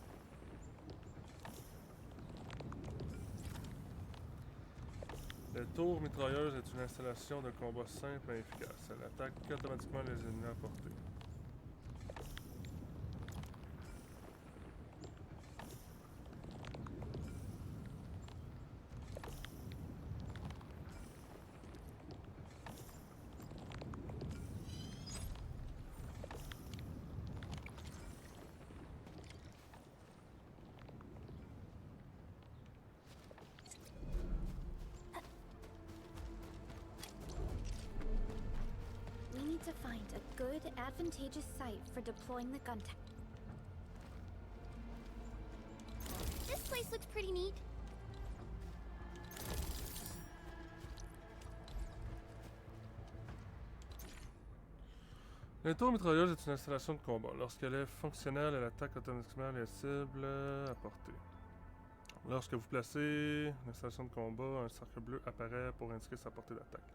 Les tours mitrailleuses est une installation de combat simple et efficace. Elle attaque automatiquement les ennemis à portée. We need to find a good, advantageous site for deploying the gun tech. This place looks pretty neat. Les tours mitrailleuses est une installation de combat. Lorsqu'elle est fonctionnelle, elle attaque automatiquement les cibles à portée. Lorsque vous placez l'installation de combat, un cercle bleu apparaît pour indiquer sa portée d'attaque.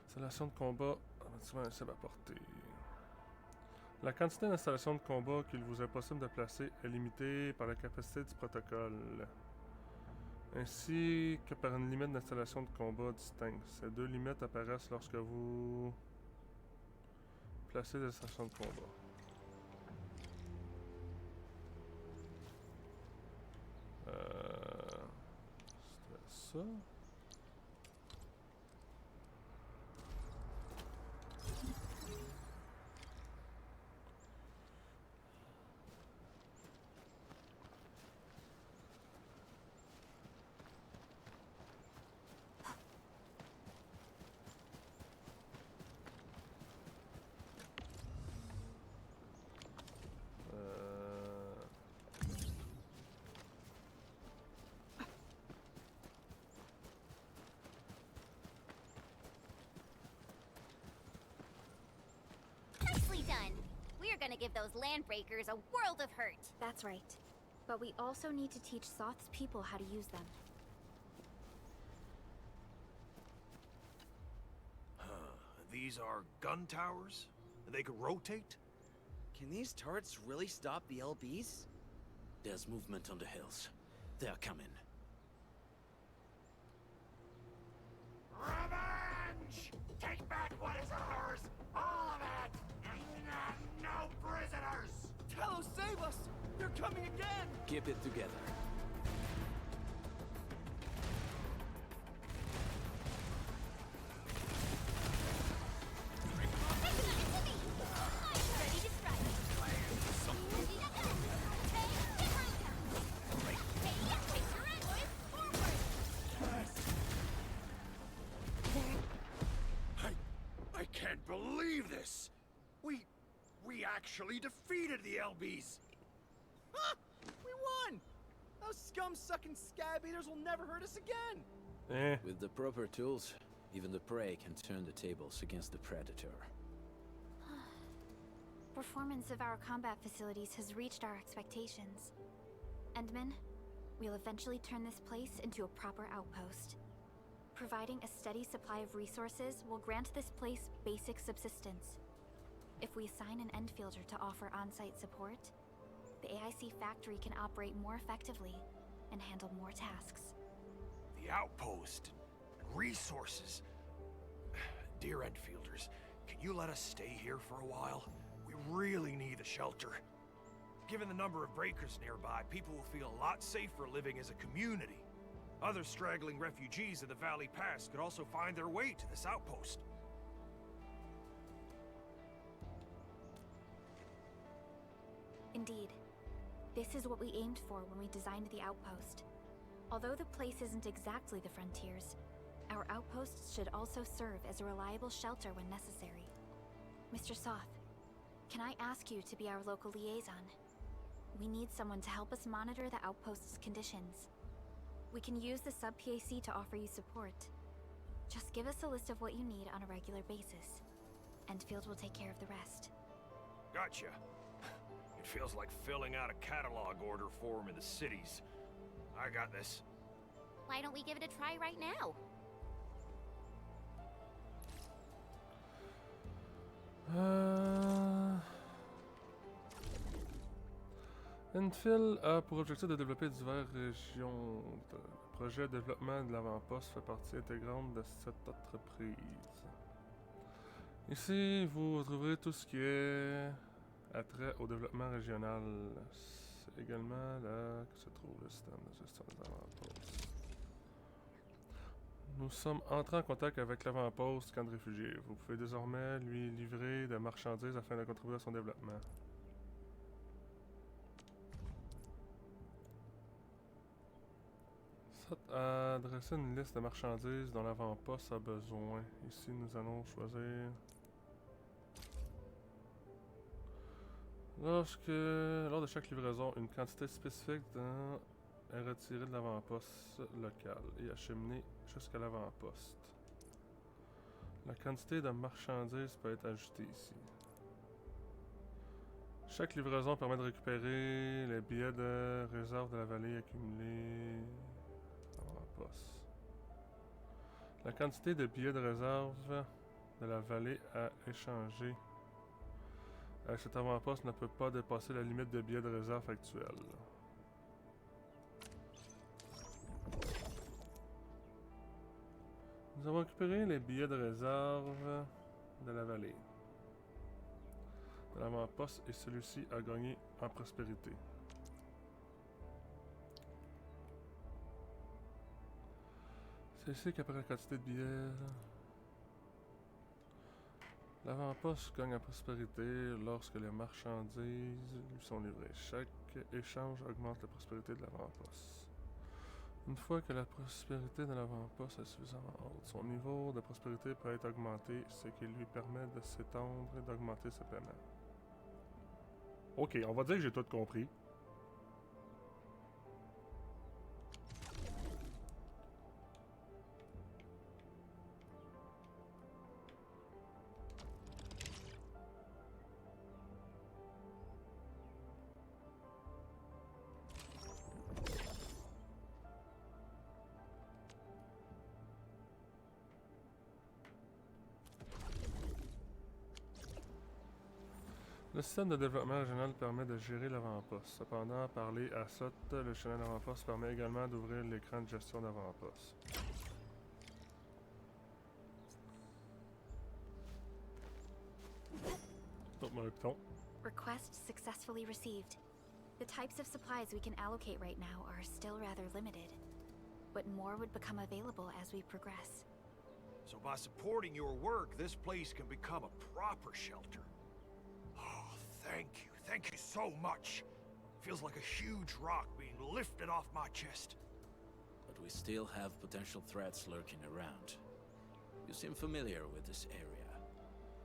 Installation de combat, automatiquement les cibles à portée. La quantité d'installations de combat qu'il vous est possible de placer est limitée par la capacité du protocole, ainsi que par une limite d'installation de combat distincte. Ces deux limites apparaissent lorsque vous placez des installations de combat. C'était ça. gonna give those landbreakers a world of hurt. That's right. But we also need to teach Soth's people how to use them. These are gun towers? They could rotate? Can these turrets really stop the LBs? There's movement on the hills. They're coming. Revenge! Take back what is ours! All of it! No prisoners! Talos, save us! They're coming again! Keep it together. I can't believe this! We actually defeated the LBs! Huh! We won! Those scum-sucking scab eaters will never hurt us again! With the proper tools, even the prey can turn the tables against the predator. Performance of our combat facilities has reached our expectations. Endman, we'll eventually turn this place into a proper outpost. Providing a steady supply of resources will grant this place basic subsistence. If we assign an Enfielder to offer on-site support, the AIC factory can operate more effectively and handle more tasks. The outpost and resources. Dear Enfielders, can you let us stay here for a while? We really need a shelter. Given the number of breakers nearby, people will feel a lot safer living as a community. Other straggling refugees of the Valley Pass could also find their way to this outpost. Indeed. This is what we aimed for when we designed the outpost. Although the place isn't exactly the frontiers, our outposts should also serve as a reliable shelter when necessary. Mr. Soth, can I ask you to be our local liaison? We need someone to help us monitor the outpost's conditions. We can use the sub-PAC to offer you support. Just give us a list of what you need on a regular basis. Enfield will take care of the rest. Gotcha. It feels like filling out a catalog order form in the cities. I got this. Why don't we give it a try right now? Enfield a pour objectif de développer diverses régions. Le projet de développement de l'avant-poste fait partie intégrante de cette entreprise. Ici, vous trouverez tout ce qui est attrait au développement régional. C'est également là que se trouve le système de gestion des avant-postes. Nous sommes entrés en contact avec l'avant-poste du camp de réfugiés. Vous pouvez désormais lui livrer de marchandises afin de contribuer à son développement. Adresser une liste de marchandises dont l'avant-poste a besoin. Ici, nous allons choisir... Lors de chaque livraison, une quantité spécifique est retirée de l'avant-poste local et acheminée jusqu'à l'avant-poste. La quantité de marchandises peut être ajoutée ici. Chaque livraison permet de récupérer les billets de réserve de la vallée accumulés à l'avant-poste. La quantité de billets de réserve de la vallée à échanger avec cet avant-poste ne peut pas dépasser la limite de billets de réserve actuelle. Nous avons récupéré les billets de réserve de la vallée. De l'avant-poste et celui-ci a gagné en prospérité. C'est ici qu'après la quantité de billets... L'avant-poste gagne en prospérité lorsque les marchandises lui sont livrées. Chaque échange augmente la prospérité de l'avant-poste. Une fois que la prospérité de l'avant-poste est suffisamment haute, son niveau de prospérité peut être augmenté, ce qui lui permet de s'étendre et d'augmenter ses paiements. Ok, on va dire que j'ai tout compris. Le système de développement régional permet de gérer l'avant-poste. Cependant, parler à SOT, le chaînon d'avant-poste permet également d'ouvrir l'écran de gestion d'avant-poste. Request successfully received. The types of supplies we can allocate right now are still rather limited, but more would become available as we progress. So by supporting your work, this place can become a proper shelter. Oh, thank you so much. Feels like a huge rock being lifted off my chest. But we still have potential threats lurking around. You seem familiar with this area.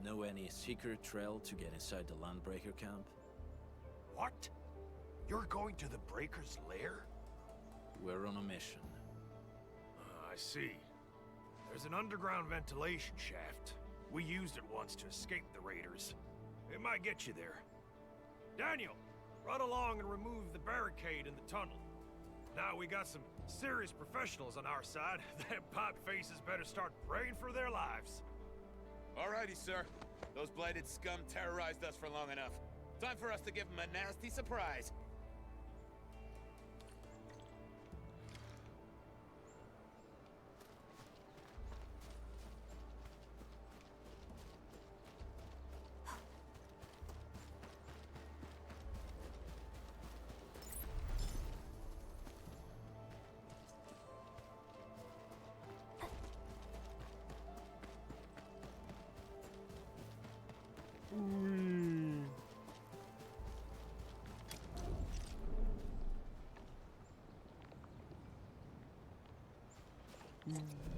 Know any secret trail to get inside the Landbreaker camp? What? You're going to the Breaker's lair? We're on a mission. I see. There's an underground ventilation shaft. We used it once to escape the raiders. It might get you there. Daniel, run along and remove the barricade in the tunnel. Now we got some serious professionals on our side. Them pipe faces better start praying for their lives. Alrighty, sir. Those blighted scum terrorized us for long enough. Time for us to give them a nasty surprise.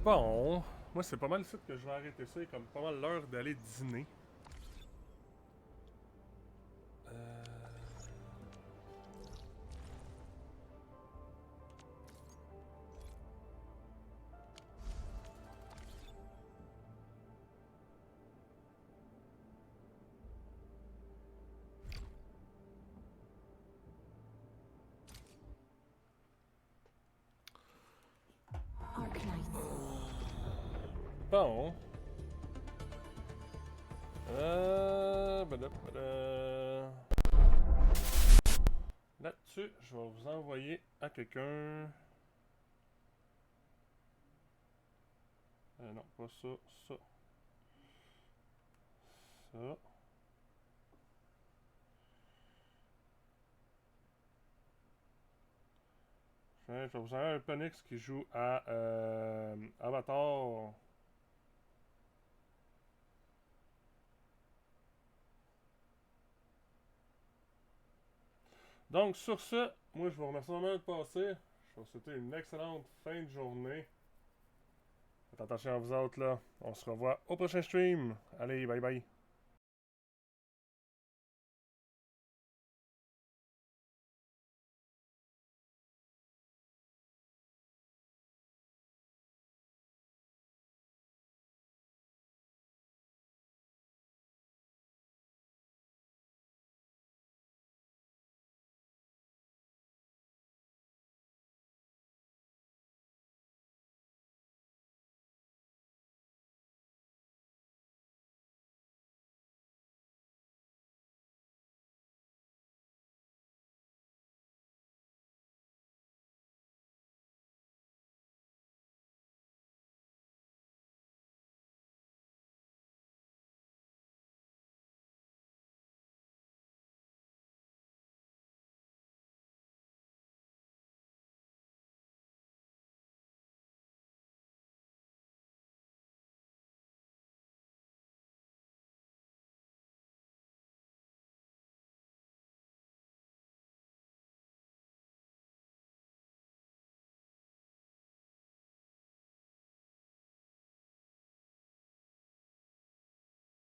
Bon, moi c'est pas mal ici que je vais arrêter ça, il est comme pas mal l'heure d'aller dîner. Bon. Là-dessus, je vais vous envoyer à quelqu'un. Non, pas ça, ça. Ça. Je vais vous envoyer un Penix qui joue à Avatar. Donc, sur ce, moi je vous remercie vraiment de passer. Je vais vous souhaiter une excellente fin de journée. Faites attention à vous autres là. On se revoit au prochain stream. Allez, bye bye.